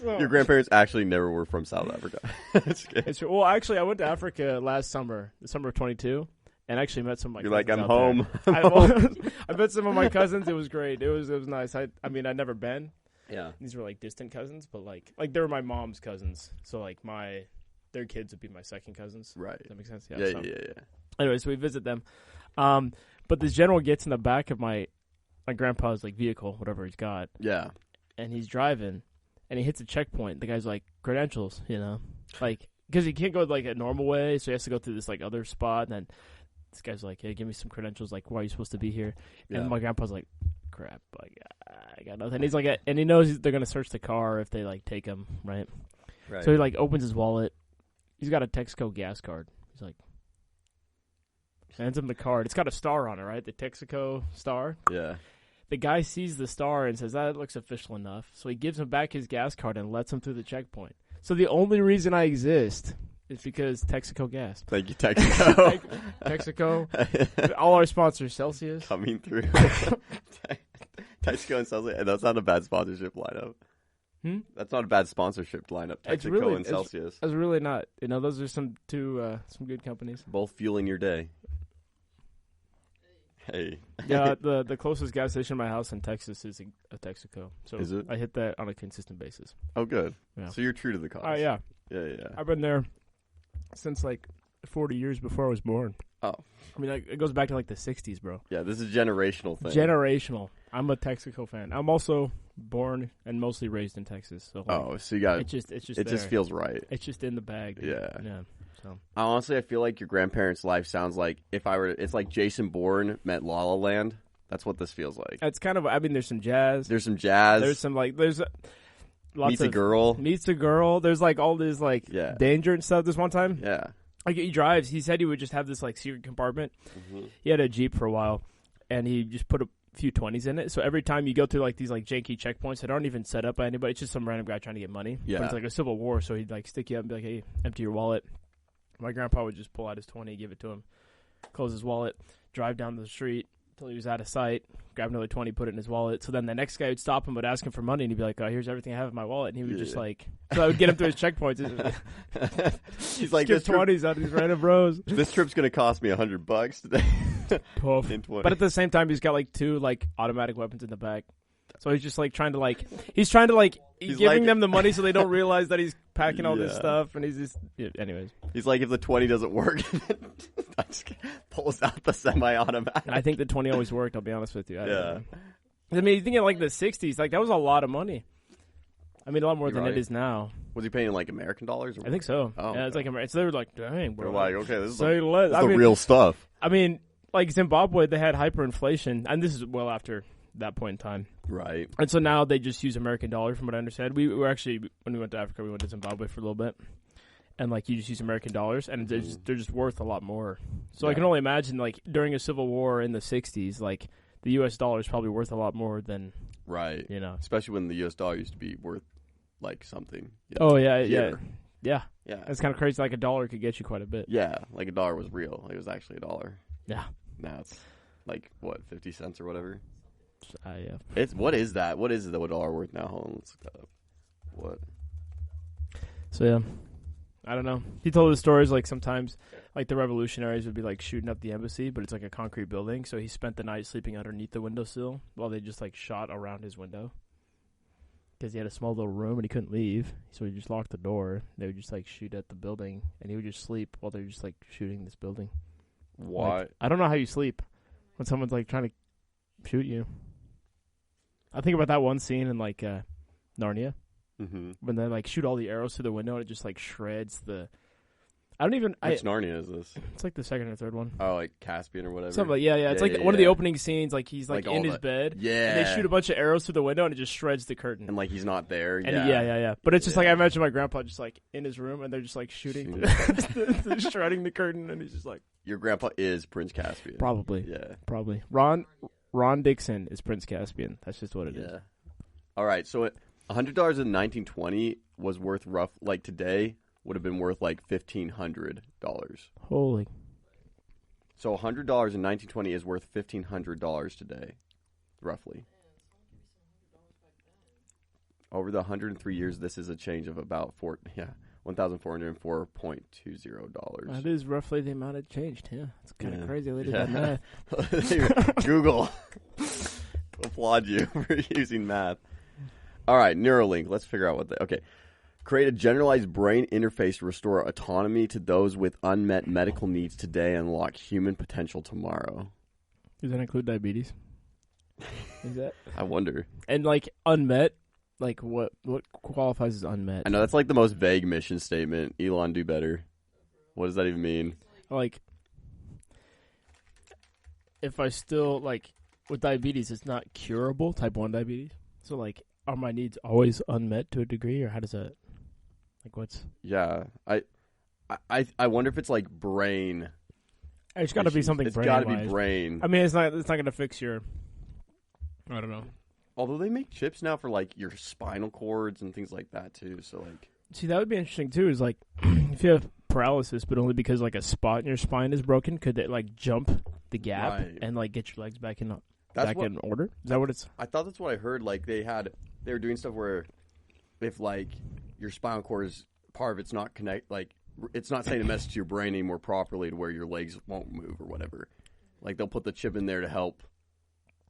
[SPEAKER 7] Your grandparents actually never were from South Africa.
[SPEAKER 6] It's true. Well, actually, I went to Africa last summer, the summer of 22, and actually met some of my
[SPEAKER 7] You're
[SPEAKER 6] cousins
[SPEAKER 7] like, I'm
[SPEAKER 6] out
[SPEAKER 7] home.
[SPEAKER 6] there. I met some of my cousins. It was great. It was nice. I mean, I'd never been.
[SPEAKER 7] Yeah.
[SPEAKER 6] These were like distant cousins, but like they were my mom's cousins. So like their kids would be my second cousins.
[SPEAKER 7] Right.
[SPEAKER 6] Does that make sense?
[SPEAKER 7] Yeah.
[SPEAKER 6] Anyway, so we visit them. But this general gets in the back of my grandpa's like vehicle, whatever he's got.
[SPEAKER 7] Yeah.
[SPEAKER 6] And he's driving, and he hits a checkpoint. The guy's like, credentials, like, because he can't go like a normal way, so he has to go through this like other spot. And then this guy's like, "Hey, give me some credentials. Like, why are you supposed to be here?"
[SPEAKER 7] Yeah.
[SPEAKER 6] And my grandpa's like, "Crap, like, I got nothing." He's like, and he knows they're gonna search the car if they like take him, right?
[SPEAKER 7] Right.
[SPEAKER 6] So he like opens his wallet. He's got a Texaco gas card. He's like, hands him the card. It's got a star on it, right? The Texaco star.
[SPEAKER 7] Yeah.
[SPEAKER 6] The guy sees the star and says, "That looks official enough." So he gives him back his gas card and lets him through the checkpoint. So the only reason I exist is because Texaco gas.
[SPEAKER 7] Thank you, Texaco.
[SPEAKER 6] Texaco. All our sponsors, Celsius.
[SPEAKER 7] Coming through. Texaco and Celsius. That's not a bad sponsorship lineup. That's not a bad sponsorship lineup. Texaco and Celsius.
[SPEAKER 6] It's really not. Those are some good companies.
[SPEAKER 7] Both fueling your day. Hey.
[SPEAKER 6] Yeah, the closest gas station to my house in Texas is a Texaco. So
[SPEAKER 7] is it?
[SPEAKER 6] I hit that on a consistent basis.
[SPEAKER 7] Oh, good.
[SPEAKER 6] Yeah.
[SPEAKER 7] So you're true to the cause.
[SPEAKER 6] Oh, yeah.
[SPEAKER 7] Yeah.
[SPEAKER 6] I've been there since like 40 years before I was born.
[SPEAKER 7] Oh.
[SPEAKER 6] I mean, it goes back to like the 60s, bro.
[SPEAKER 7] Yeah, this is a generational thing.
[SPEAKER 6] Generational. I'm a Texaco fan. I'm also born and mostly raised in Texas. So like,
[SPEAKER 7] so you got
[SPEAKER 6] it just
[SPEAKER 7] it just feels right.
[SPEAKER 6] It's just in the bag. Dude.
[SPEAKER 7] Yeah.
[SPEAKER 6] So
[SPEAKER 7] Honestly, I feel like your grandparents' life sounds like it's like Jason Bourne met La La Land. That's what this feels like.
[SPEAKER 6] it's kind of. I mean, there's some jazz.
[SPEAKER 7] There's some jazz.
[SPEAKER 6] There's some like. There's lots
[SPEAKER 7] Meets
[SPEAKER 6] of
[SPEAKER 7] a girl.
[SPEAKER 6] Meets a girl. There's like all this like danger and stuff. This one time.
[SPEAKER 7] Yeah.
[SPEAKER 6] Like he drives. He said he would just have this like secret compartment.
[SPEAKER 7] Mm-hmm.
[SPEAKER 6] He had a Jeep for a while, and he just put a few 20s in it. So every time you go through like these like janky checkpoints that aren't even set up by anybody, it's just some random guy trying to get money.
[SPEAKER 7] Yeah.
[SPEAKER 6] But it's like a civil war, so he'd like stick you up and be like, "Hey, empty your wallet." My grandpa would just pull out his 20, give it to him, close his wallet, drive down the street until he was out of sight, grab another 20, put it in his wallet. So then the next guy would stop him, would ask him for money, and he'd be like, "Oh, here's everything I have in my wallet." And he would just like, so I would get him through his checkpoints.
[SPEAKER 7] He's like,
[SPEAKER 6] "Give 20s out of these random bros."
[SPEAKER 7] This trip's gonna cost me $100 today.
[SPEAKER 6] Puff. But at the same time, he's got like 2 like automatic weapons in the back. So he's just like trying to he's giving
[SPEAKER 7] like,
[SPEAKER 6] them the money so they don't realize that he's packing all this stuff, and he's just anyways.
[SPEAKER 7] He's like, if the 20 doesn't work, I just pulls out the semi-automatic.
[SPEAKER 6] I think the 20 always worked. I'll be honest with you.
[SPEAKER 7] Yeah.
[SPEAKER 6] I mean, you think in like the 60s, like that was a lot of money. I mean, a lot more than it is now.
[SPEAKER 7] Was he paying in like American dollars? Or
[SPEAKER 6] I think so.
[SPEAKER 7] Oh,
[SPEAKER 6] yeah, it's like so they were like, "Dang, bro."
[SPEAKER 7] They're like, okay, this is
[SPEAKER 6] say
[SPEAKER 7] the
[SPEAKER 6] less.
[SPEAKER 7] real stuff.
[SPEAKER 6] I mean, like Zimbabwe, they had hyperinflation, and this is well after that point in time.
[SPEAKER 7] Right.
[SPEAKER 6] And so now they just use American dollar, from what I understand. We were actually, when we went to Africa, we went to Zimbabwe for a little bit. And, like, you just use American dollars, and they're just worth a lot more. So I can only imagine, like, during a civil war in the 60s, like, the U.S. dollar is probably worth a lot more than,
[SPEAKER 7] right.
[SPEAKER 6] Especially
[SPEAKER 7] when the U.S. dollar used to be worth, like, something.
[SPEAKER 6] Oh, yeah. Yeah.
[SPEAKER 7] Yeah.
[SPEAKER 6] It's kind of crazy. Like, a dollar could get you quite a bit.
[SPEAKER 7] Yeah. Like, a dollar was real. Like, it was actually a dollar.
[SPEAKER 6] Yeah.
[SPEAKER 7] Now it's, like, what, 50 cents or whatever?
[SPEAKER 6] Yeah.
[SPEAKER 7] What is that? What is the dollar worth now? Hold on, let's look that up. What?
[SPEAKER 6] So yeah, I don't know. He told the stories like sometimes, like the revolutionaries would be like shooting up the embassy, but it's like a concrete building. So he spent the night sleeping underneath the windowsill while they just like shot around his window. because he had a small little room and he couldn't leave, so he just locked the door. They would just like shoot at the building, and he would just sleep while they're just like shooting this building.
[SPEAKER 7] Why?
[SPEAKER 6] Like, I don't know how you sleep when someone's like trying to shoot you. I think about that one scene in like Narnia when they like shoot all the arrows through the window and it just like shreds the. I don't even.
[SPEAKER 7] Which Narnia is this?
[SPEAKER 6] It's like the second or third one.
[SPEAKER 7] Oh, like Caspian or whatever.
[SPEAKER 6] Something like yeah. It's like one of the opening scenes. Like he's like in his bed.
[SPEAKER 7] Yeah.
[SPEAKER 6] And they shoot a bunch of arrows through the window and it just shreds the curtain.
[SPEAKER 7] And like he's not there.
[SPEAKER 6] And yeah. But it's just like I imagine my grandpa just like in his room and they're just like shooting, they're shredding the curtain and he's just like.
[SPEAKER 7] Your grandpa is Prince Caspian.
[SPEAKER 6] Probably.
[SPEAKER 7] Yeah.
[SPEAKER 6] Probably. Ron Dixon is Prince Caspian. That's just what it is.
[SPEAKER 7] All right. So $100 in 1920 was worth like today would have been worth like $1,500.
[SPEAKER 6] Holy.
[SPEAKER 7] So $100 in 1920 is worth $1,500 today, roughly. Over the 103 years, this is a change of about $1,404.20.
[SPEAKER 6] That is roughly the amount it changed. Yeah, it's kind of crazy. They did that math.
[SPEAKER 7] Google. Applaud you for using math. All right, Neuralink. Let's figure out okay. Create a generalized brain interface to restore autonomy to those with unmet medical needs today and unlock human potential tomorrow.
[SPEAKER 6] Does that include diabetes? Is that?
[SPEAKER 7] I wonder.
[SPEAKER 6] And like unmet, like what qualifies as unmet?
[SPEAKER 7] I know that's like the most vague mission statement. Elon, do better. What does that even mean?
[SPEAKER 6] Like, if I still like with diabetes, it's not curable. Type 1 diabetes. So like, are my needs always unmet to a degree, or how does that? Like what's?
[SPEAKER 7] Yeah, I wonder if it's like brain.
[SPEAKER 6] It's got to be something.
[SPEAKER 7] It's got to be brain.
[SPEAKER 6] I mean, it's not going to fix your. I don't know.
[SPEAKER 7] Although they make chips now for like your spinal cords and things like that too. So like,
[SPEAKER 6] see, that would be interesting too. Is like if you have paralysis, but only because like a spot in your spine is broken, could it like jump the gap and like get your legs back in in order? Is that what it's?
[SPEAKER 7] I thought that's what I heard. Like they were doing stuff where if like your spinal cord is part of it's not it's not sending a message to your brain anymore properly to where your legs won't move or whatever. Like they'll put the chip in there to help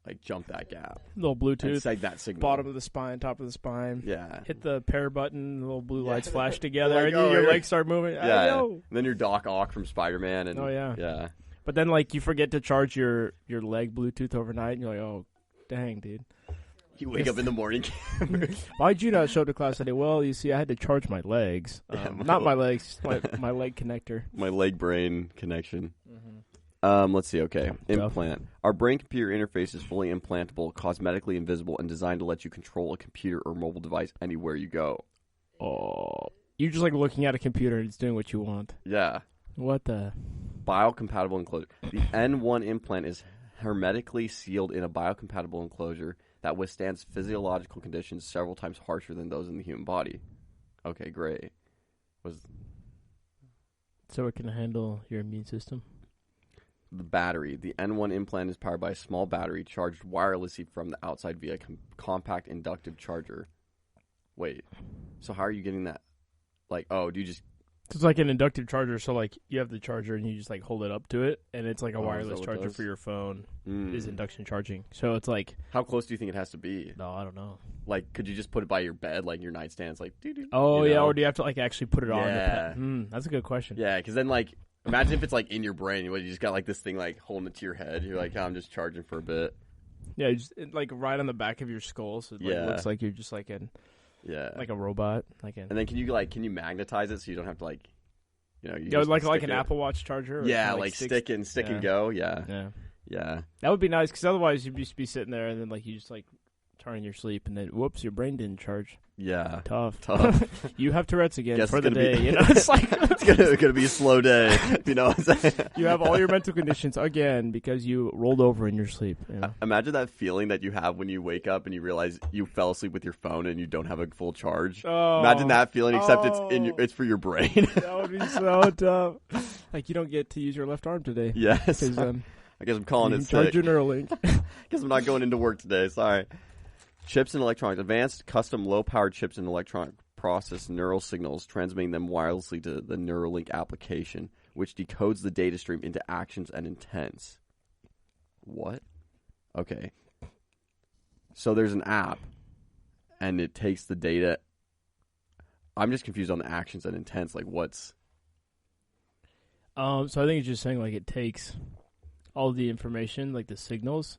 [SPEAKER 7] like jump that gap.
[SPEAKER 6] Little Bluetooth.
[SPEAKER 7] Send that signal.
[SPEAKER 6] Bottom of the spine, top of the spine.
[SPEAKER 7] Yeah.
[SPEAKER 6] Hit the pair button, the little blue lights flash together, and your legs start moving.
[SPEAKER 7] Yeah. And then you're Doc Ock from Spider-Man. And, Yeah.
[SPEAKER 6] But then like you forget to charge your leg Bluetooth overnight, and you're like, oh, dang, dude.
[SPEAKER 7] You wake up in the morning.
[SPEAKER 6] Why'd you not show up to class today? Well, you see, I had to charge my legs. Not my legs, my leg connector.
[SPEAKER 7] My leg-brain connection. Mm-hmm. Let's see. Okay. Implant. Our brain-computer interface is fully implantable, cosmetically invisible, and designed to let you control a computer or mobile device anywhere you go.
[SPEAKER 6] Oh. You're just like looking at a computer and it's doing what you want.
[SPEAKER 7] Yeah.
[SPEAKER 6] What the?
[SPEAKER 7] Biocompatible enclosure. The N1 implant is hermetically sealed in a biocompatible enclosure that withstands physiological conditions several times harsher than those in the human body. Okay, great.
[SPEAKER 6] So it can handle your immune system?
[SPEAKER 7] The battery. The N1 implant is powered by a small battery charged wirelessly from the outside via a compact inductive charger. Wait. So how are you getting that? Like, do you just...
[SPEAKER 6] It's like an inductive charger, so like you have the charger and you just like hold it up to it, and it's like a wireless charger for your phone is induction charging. So it's like...
[SPEAKER 7] How close do you think it has to be?
[SPEAKER 6] No, I don't know.
[SPEAKER 7] Like, could you just put it by your bed, like your nightstand? It's like, doo-doo.
[SPEAKER 6] Oh, yeah, or do you have to like actually put it on? Yeah. That's a good question.
[SPEAKER 7] Yeah, because then like, imagine if it's like in your brain, you just got like this thing like holding it to your head. You're like, I'm just charging for a bit.
[SPEAKER 6] Yeah, like right on the back of your skull, so it looks like you're just like like a robot. And
[SPEAKER 7] then can you magnetize it so you don't have to like,
[SPEAKER 6] like an Apple Watch charger?
[SPEAKER 7] Yeah, like stick and go. Yeah.
[SPEAKER 6] That would be nice, because otherwise you'd just be sitting there and then like you just like turn in your sleep and then whoops, your brain didn't charge.
[SPEAKER 7] Yeah.
[SPEAKER 6] Tough. You have Tourette's again for the day.
[SPEAKER 7] It's like it's gonna be a slow day. You know what I'm saying?
[SPEAKER 6] You have all your mental conditions again because you rolled over in your sleep.
[SPEAKER 7] Imagine that feeling that you have when you wake up and you realize you fell asleep with your phone and you don't have a full charge. Imagine that feeling, except it's for your brain.
[SPEAKER 6] That would be so tough. Like you don't get to use your left arm today.
[SPEAKER 7] Yes. I guess I'm calling it sick.
[SPEAKER 6] Charge your Neuralink.
[SPEAKER 7] Guess I'm not going into work today. Sorry. Chips and electronics. Advanced custom low-powered chips and electronic process neural signals, transmitting them wirelessly to the Neuralink application, which decodes the data stream into actions and intents. What? Okay. So there's an app, and it takes the data. I'm just confused on the actions and intents. Like, what's...
[SPEAKER 6] So I think it's just saying, like, it takes all the information, like the signals,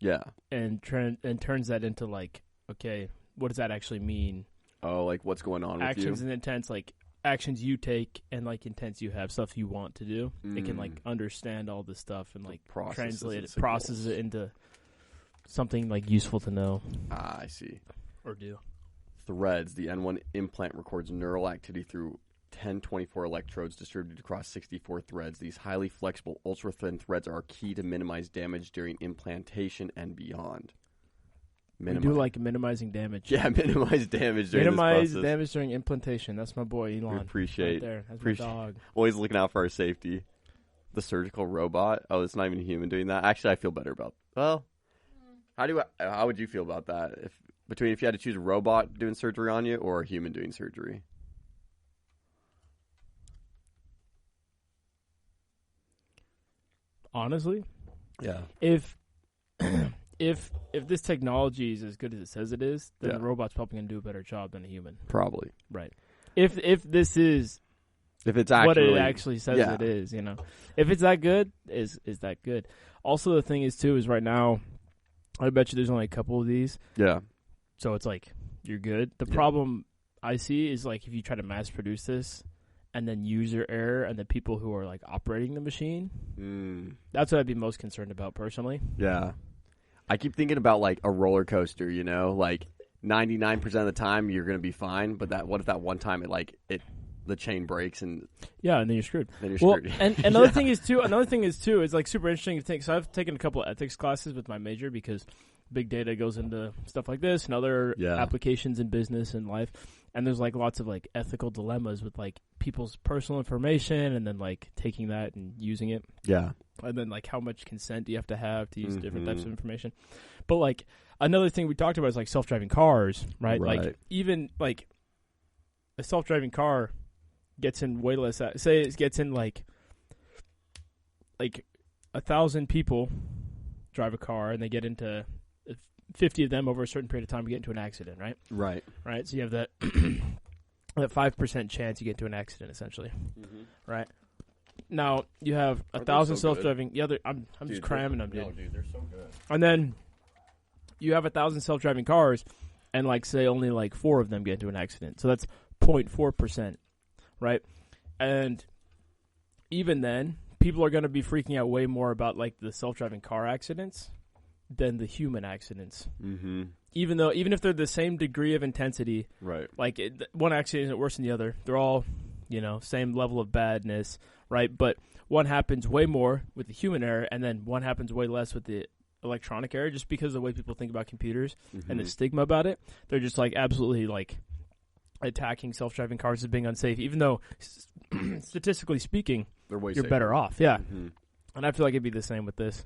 [SPEAKER 6] and turns that into, like, okay, what does that actually mean?
[SPEAKER 7] Oh, like, what's going on with you?
[SPEAKER 6] Actions and intents, like, actions you take and, like, intents you have, stuff you want to do. It can, like, understand all this stuff and, like, translate it, process it into something, like, useful to know.
[SPEAKER 7] Ah, I see.
[SPEAKER 6] Or do.
[SPEAKER 7] Threads. The N1 implant records neural activity through 1024 electrodes distributed across 64 threads. These highly flexible, ultra-thin threads are key to minimize damage during implantation and beyond.
[SPEAKER 6] We do like minimizing damage.
[SPEAKER 7] Yeah, minimize damage during this process.
[SPEAKER 6] Minimize damage during implantation. That's my boy, Elon.
[SPEAKER 7] We appreciate.
[SPEAKER 6] Right there. That's my dog.
[SPEAKER 7] Always looking out for our safety. The surgical robot. Oh, it's not even a human doing that. Actually, I feel better about. Well, how would you feel about that? If you had to choose a robot doing surgery on you or a human doing surgery?
[SPEAKER 6] Honestly,
[SPEAKER 7] yeah.
[SPEAKER 6] If this technology is as good as it says it is, then the robot's probably going to do a better job than a human.
[SPEAKER 7] Probably.
[SPEAKER 6] Right. If it's actually what it actually says it is, you know. If it's that good, is that good. Also, the thing is too is right now, I bet you there's only a couple of these. Yeah. So it's like you're good. The problem I see is like if you try to mass produce this. And then user error and the people who are, like, operating the machine. That's what I'd be most concerned about, personally.
[SPEAKER 7] Yeah. I keep thinking about, like, a roller coaster, you know? Like, 99% of the time, you're going to be fine. But what if that one time, the chain breaks and...
[SPEAKER 6] Yeah, and then you're screwed. And another thing is, too, it's, like, super interesting to think. So I've taken a couple of ethics classes with my major because big data goes into stuff like this and other applications in business and life. And there's, like, lots of, like, ethical dilemmas with, like, people's personal information and then, like, taking that and using it. Yeah. And then, like, how much consent do you have to use different types of information. But, like, another thing we talked about is, like, self-driving cars, right? Like, even, like, a self-driving car gets in way less... say it gets in, like 1,000 people drive a car and they get into... 50 of them over a certain period of time get into an accident, right? Right. So you have that 5% chance you get into an accident, essentially. Right. Now you have 1,000 self-driving. I'm just cramming them, dude.
[SPEAKER 7] No, dude, they're so good.
[SPEAKER 6] And then you have 1,000 self-driving cars, and like say only like 4 of them get into an accident. So that's 0.4%, right? And even then, people are going to be freaking out way more about like the self-driving car accidents than the human accidents. Even if they're the same degree of intensity, right? Like one accident isn't worse than the other. They're all, same level of badness, right? But one happens way more with the human error, and then one happens way less with the electronic error, just because of the way people think about computers and the stigma about it. They're just like absolutely like attacking self-driving cars as being unsafe, even though statistically speaking, you're safer. Better off. Yeah. And I feel like it'd be the same with this,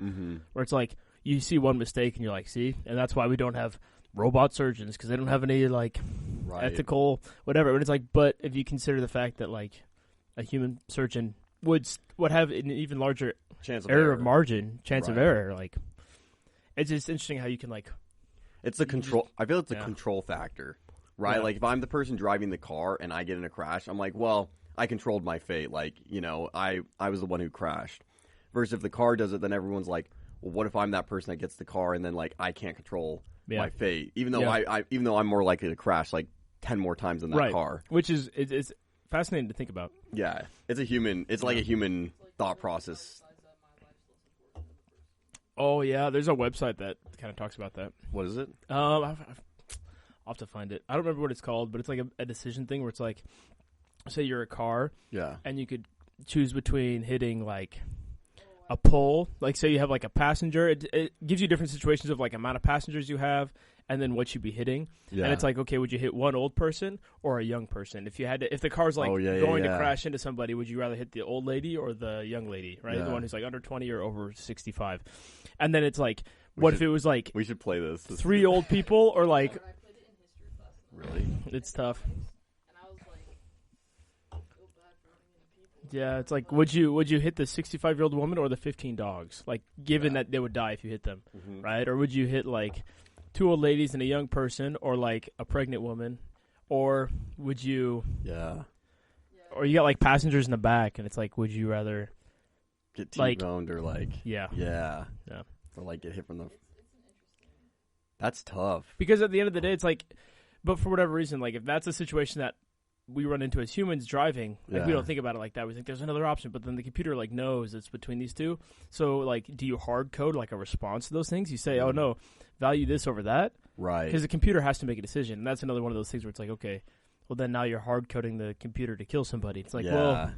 [SPEAKER 6] where it's like, you see one mistake and you're like, see? And that's why we don't have robot surgeons, because they don't have any, like, ethical whatever. But it's like, but if you consider the fact that, like, a human surgeon would have an even larger chance of error. Of error, like, it's just interesting how you can, like...
[SPEAKER 7] It's the control... I feel it's a control factor, right? Yeah. Like, if I'm the person driving the car and I get in a crash, I'm like, well, I controlled my fate. Like, I was the one who crashed. Versus if the car does it, then everyone's like, well, what if I'm that person that gets the car and then like I can't control my fate, even though even though I'm more likely to crash like 10 more times in that car,
[SPEAKER 6] which is it's fascinating to think about.
[SPEAKER 7] Yeah, it's like a human thought process.
[SPEAKER 6] Oh yeah, there's a website that kind of talks about that.
[SPEAKER 7] What is it?
[SPEAKER 6] I'll have to find it. I don't remember what it's called, but it's like a decision thing where it's like, say you're a car, and you could choose between hitting like a pole, like say you have like a passenger, it gives you different situations of like amount of passengers you have and then what you'd be hitting. Yeah. And it's like, okay, would you hit one old person or a young person? If the car's like going to crash into somebody, would you rather hit the old lady or the young lady, right? Yeah. The one who's like under 20 or over 65. And then it's like, if it was like...
[SPEAKER 7] We should play this.
[SPEAKER 6] 3 old people or like...
[SPEAKER 3] I played it in history class.
[SPEAKER 7] Really?
[SPEAKER 6] It's tough.
[SPEAKER 3] Yeah,
[SPEAKER 6] Yeah, it's like, would you hit the 65-year-old woman or the 15 dogs? Like, given that they would die if you hit them, right? Or would you hit, like, two old ladies and a young person, or like a pregnant woman, or would you?
[SPEAKER 7] Yeah.
[SPEAKER 6] Or you got like passengers in the back, and it's like, would you rather
[SPEAKER 7] Get
[SPEAKER 6] like-
[SPEAKER 7] T-boned or like
[SPEAKER 6] Yeah.
[SPEAKER 7] yeah
[SPEAKER 6] Yeah.
[SPEAKER 7] or like get hit from the. That's tough.
[SPEAKER 6] Because at the end of the day, it's like, but for whatever reason, like if that's a situation that we run into as humans driving, like we
[SPEAKER 7] Yeah.
[SPEAKER 6] don't think about it like that. We think there's another option, but then the computer like knows it's between these two. So like, do you hard code like a response to those things? You say, oh no, value this over that,
[SPEAKER 7] Right.
[SPEAKER 6] because the computer has to make a decision, and that's another one of those things where it's like, okay, well then now you're hard coding the computer to kill somebody. It's like,
[SPEAKER 7] yeah.
[SPEAKER 6] well,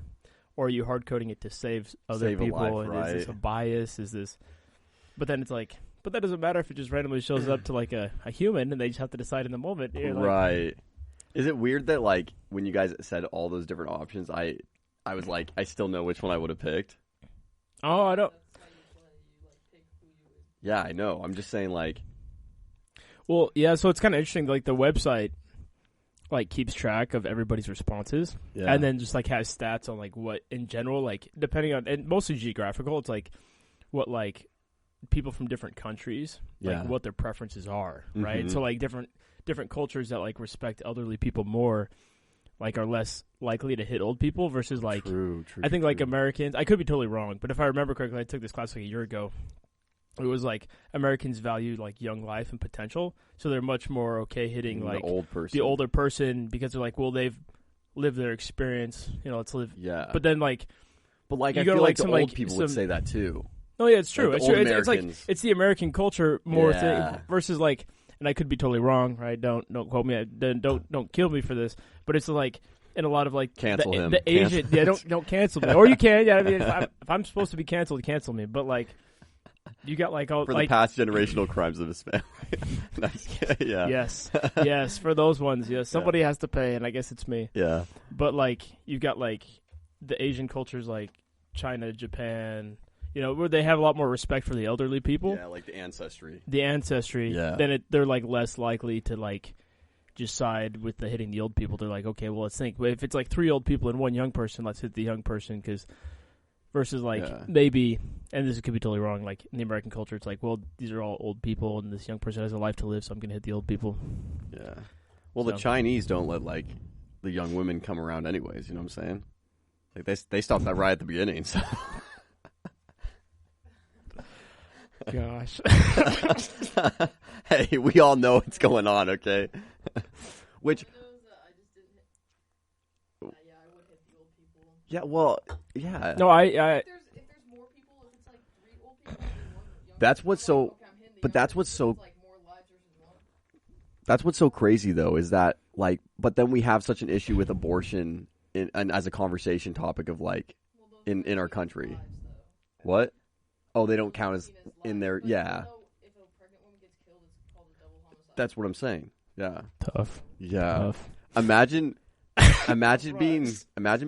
[SPEAKER 6] or are you hard coding it to save other
[SPEAKER 7] Save a
[SPEAKER 6] people?
[SPEAKER 7] life,
[SPEAKER 6] And is this
[SPEAKER 7] right.
[SPEAKER 6] a bias? Is this? But then it's like, but that doesn't matter if it just randomly shows up to like a human, and they just have to decide in the moment. You're like,
[SPEAKER 7] Right. Is it weird that like when you guys said all those different options, I was like, I still know which one I would have picked.
[SPEAKER 6] Oh, I don't.
[SPEAKER 7] Yeah, I know. I'm just saying like.
[SPEAKER 6] Well, yeah. So it's kind of interesting. Like the website, like keeps track of everybody's responses,
[SPEAKER 7] Yeah.
[SPEAKER 6] and then just like has stats on like what in general, like depending on, and mostly geographical. It's like what like people from different countries, like
[SPEAKER 7] Yeah.
[SPEAKER 6] what their preferences are, right?
[SPEAKER 7] Mhm.
[SPEAKER 6] So like different cultures that like respect elderly people more, like are less likely to hit old people versus like
[SPEAKER 7] True.
[SPEAKER 6] I think like
[SPEAKER 7] true.
[SPEAKER 6] Americans. I could be totally wrong, but if I remember correctly, I took this class like a year ago. It was like Americans value like young life and potential, so they're much more okay hitting like
[SPEAKER 7] the old person.
[SPEAKER 6] the older person because they're like, well, they've lived their experience. You know, let's live.
[SPEAKER 7] Yeah.
[SPEAKER 6] But then like,
[SPEAKER 7] But like
[SPEAKER 6] you
[SPEAKER 7] I
[SPEAKER 6] go to,
[SPEAKER 7] feel
[SPEAKER 6] like,
[SPEAKER 7] like the
[SPEAKER 6] some,
[SPEAKER 7] old
[SPEAKER 6] like,
[SPEAKER 7] people
[SPEAKER 6] some-
[SPEAKER 7] would say that too.
[SPEAKER 6] oh yeah, it's true.
[SPEAKER 7] Like
[SPEAKER 6] It's
[SPEAKER 7] the
[SPEAKER 6] true.
[SPEAKER 7] old
[SPEAKER 6] It's like
[SPEAKER 7] Americans.
[SPEAKER 6] it's the American culture more
[SPEAKER 7] Yeah.
[SPEAKER 6] versus like, and I could be totally wrong, right? Don't quote me. Don't kill me for this. But it's like in a lot of like
[SPEAKER 7] Cancel him.
[SPEAKER 6] The Asian, yeah, don't cancel me, or you can. Yeah, I mean, if I'm supposed to be canceled, cancel me. But like, you got like all
[SPEAKER 7] For
[SPEAKER 6] like
[SPEAKER 7] the past generational crimes of his family. Nice. Yeah.
[SPEAKER 6] yes, for those ones, yes, somebody has to pay, and I guess it's me.
[SPEAKER 7] Yeah.
[SPEAKER 6] But like, you've got like the Asian cultures, like China, Japan, you know, where they have a lot more respect for the elderly people.
[SPEAKER 7] Yeah, like the ancestry.
[SPEAKER 6] The ancestry,
[SPEAKER 7] Yeah.
[SPEAKER 6] then they're like less likely to like just side with the hitting the old people. They're like, okay, well, let's think. If it's like 3 old people and 1 young person, let's hit the young person because versus like
[SPEAKER 7] Yeah.
[SPEAKER 6] maybe, and this could be totally wrong. Like in the American culture, it's like, well, these are all old people, and this young person has a life to live, so I'm gonna hit the old people.
[SPEAKER 7] Yeah. Well, the
[SPEAKER 6] So-
[SPEAKER 7] Chinese don't let like the young women come around anyways. You know what I'm saying? Like they stopped that right at the beginning. So.
[SPEAKER 6] Gosh.
[SPEAKER 7] Hey, we all know what's going on, okay? Which, yeah, well, yeah.
[SPEAKER 6] No, I
[SPEAKER 3] If there's more people, if it's like 3 old people and 1 young
[SPEAKER 7] That's what's so,
[SPEAKER 3] okay, I'm hitting the
[SPEAKER 7] but
[SPEAKER 3] young
[SPEAKER 7] that's what's
[SPEAKER 3] person,
[SPEAKER 7] so,
[SPEAKER 3] it's like more lives versus 1.
[SPEAKER 7] that's what's so crazy though, is that like, but then we have such an issue with abortion and as a conversation topic of like, in our country. What? Oh, they don't count as in their, yeah.
[SPEAKER 3] If a pregnant woman gets killed, it's called a double homicide.
[SPEAKER 7] That's what I'm saying. Yeah.
[SPEAKER 6] tough.
[SPEAKER 7] Yeah. Imagine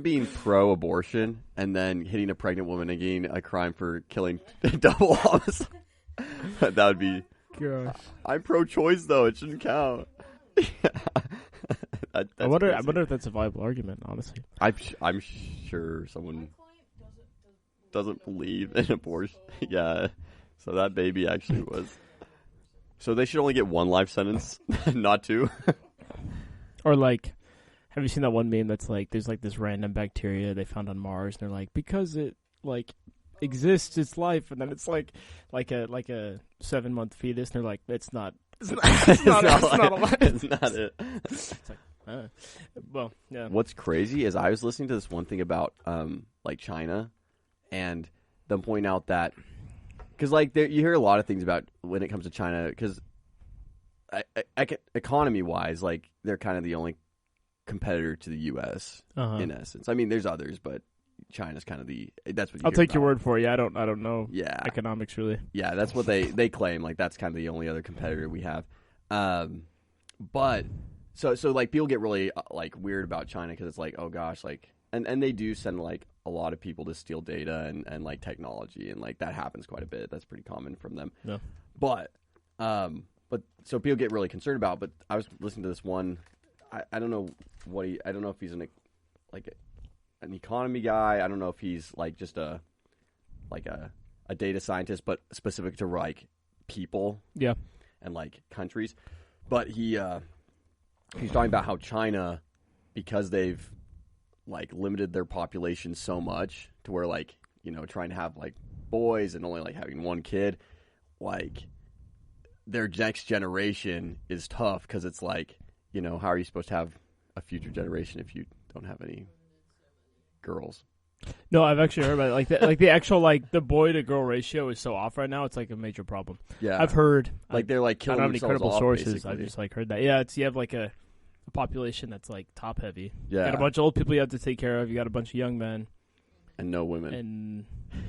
[SPEAKER 7] being pro-abortion and then hitting a pregnant woman and getting a crime for killing double homicide. That would be.
[SPEAKER 6] Gosh.
[SPEAKER 7] I'm pro-choice though; it shouldn't count. That's
[SPEAKER 6] I wonder
[SPEAKER 7] crazy.
[SPEAKER 6] if that's a viable argument, honestly.
[SPEAKER 7] I'm sure someone doesn't believe in abortion. Yeah, so that baby actually was. So they should only get 1 life sentence, not 2.
[SPEAKER 6] Or like, have you seen that one meme that's like, there's like this random bacteria they found on Mars, and they're like, because it like exists, its life, and then it's like a 7-month fetus, and they're like, it's not alive.
[SPEAKER 7] It's not it.
[SPEAKER 6] It's like, well, yeah.
[SPEAKER 7] What's crazy is I was listening to this one thing about like China, and them pointing out that because like you hear a lot of things about when it comes to China because economy wise, like they're kind of the only competitor to the U.S.
[SPEAKER 6] Uh-huh.
[SPEAKER 7] in essence. I mean, there's others, but China's kind of that's what you
[SPEAKER 6] I'll
[SPEAKER 7] hear
[SPEAKER 6] take your
[SPEAKER 7] about.
[SPEAKER 6] word for it. Yeah, I don't know
[SPEAKER 7] Yeah,
[SPEAKER 6] economics really.
[SPEAKER 7] yeah, that's what they claim. Like that's kind of the only other competitor we have. But so like people get really like weird about China because it's like, oh gosh, like and they do send like a lot of people to steal data and like technology, and like that happens quite a bit. That's pretty common from them.
[SPEAKER 6] Yeah.
[SPEAKER 7] But so people get really concerned about. But I was listening to this one. I don't know I don't know if he's an economy guy. I don't know if he's like just a data scientist, but specific to like people.
[SPEAKER 6] Yeah.
[SPEAKER 7] and like countries. But he's talking about how China, because they've like limited their population so much to where like, you know, trying to have like boys and only like having one kid, like their next generation is tough because it's like, you know, how are you supposed to have a future generation if you don't have any girls?
[SPEAKER 6] No, I've actually heard about it. Like the actual like the boy to girl ratio is so off right now. It's like a major problem.
[SPEAKER 7] Yeah,
[SPEAKER 6] I've heard.
[SPEAKER 7] Like they're like
[SPEAKER 6] I
[SPEAKER 7] killing
[SPEAKER 6] don't have any
[SPEAKER 7] themselves
[SPEAKER 6] credible
[SPEAKER 7] off,
[SPEAKER 6] sources.
[SPEAKER 7] basically.
[SPEAKER 6] I've just like heard that. Yeah, it's you have like a population that's like top heavy.
[SPEAKER 7] Yeah,
[SPEAKER 6] You got a bunch of old people you have to take care of. You got a bunch of young men
[SPEAKER 7] and no women
[SPEAKER 6] and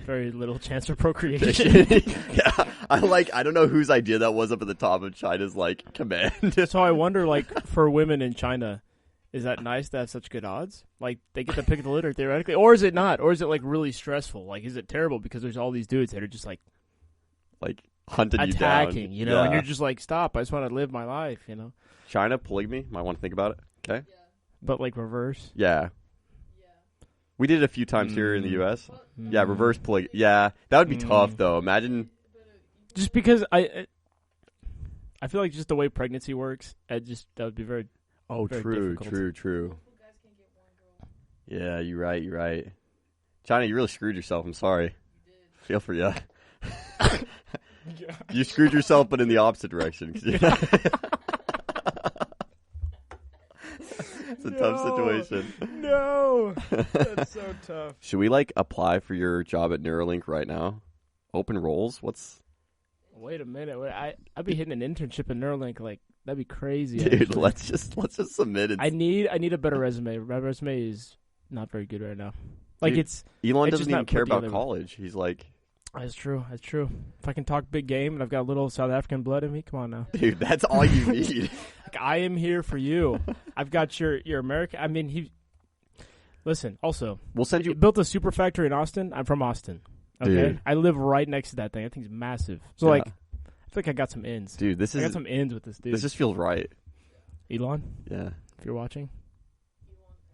[SPEAKER 6] very little chance for procreation.
[SPEAKER 7] Yeah, I don't know whose idea that was up at the top of China's like command.
[SPEAKER 6] So I wonder, like, for women in China, is that nice to have such good odds? Like, they get to pick the litter theoretically, or is it not? Or is it like really stressful? Like, is it terrible because there's all these dudes that are just like
[SPEAKER 7] hunting you down,
[SPEAKER 6] attacking, you know?
[SPEAKER 7] Yeah.
[SPEAKER 6] And you're just like, stop! I just want to live my life, you know.
[SPEAKER 7] China polygamy. Might want to think about it. Okay.
[SPEAKER 6] But like reverse.
[SPEAKER 7] Yeah. We did it a few times here in the U.S. Yeah, reverse polygamy. Yeah, that would be tough though. Imagine.
[SPEAKER 6] Just because I feel like just the way pregnancy works, that would be very.
[SPEAKER 7] Oh,
[SPEAKER 6] very
[SPEAKER 7] true.
[SPEAKER 6] difficult.
[SPEAKER 7] Yeah, you're right. China, you really screwed yourself. I'm sorry. Feel for you. You screwed yourself, but in the opposite direction. It's a tough situation.
[SPEAKER 6] No, that's so tough.
[SPEAKER 7] Should we like apply for your job at Neuralink right now? Open roles?
[SPEAKER 6] Wait a minute. I'd be hitting an internship at Neuralink. Like that'd be crazy.
[SPEAKER 7] Dude,
[SPEAKER 6] actually.
[SPEAKER 7] let's just submit it.
[SPEAKER 6] I need a better resume. My resume is not very good right now. Like
[SPEAKER 7] Dude, Elon
[SPEAKER 6] it's
[SPEAKER 7] doesn't
[SPEAKER 6] just
[SPEAKER 7] even
[SPEAKER 6] not
[SPEAKER 7] care
[SPEAKER 6] put
[SPEAKER 7] about
[SPEAKER 6] together.
[SPEAKER 7] college. He's like,
[SPEAKER 6] That's true. If I can talk big game and I've got a little South African blood in me, come on now.
[SPEAKER 7] dude, that's all you need.
[SPEAKER 6] Like, I am here for you. I've got your American. I mean, listen. Also,
[SPEAKER 7] We'll send
[SPEAKER 6] he
[SPEAKER 7] you.
[SPEAKER 6] built a super factory in Austin. I'm from Austin. Okay,
[SPEAKER 7] Dude.
[SPEAKER 6] I live right next to that thing. That thing's massive. So
[SPEAKER 7] Yeah.
[SPEAKER 6] like, I feel like I got some ins.
[SPEAKER 7] Dude,
[SPEAKER 6] I got some ins with this dude.
[SPEAKER 7] this just feels right.
[SPEAKER 6] Elon,
[SPEAKER 7] Yeah.
[SPEAKER 6] if you're watching,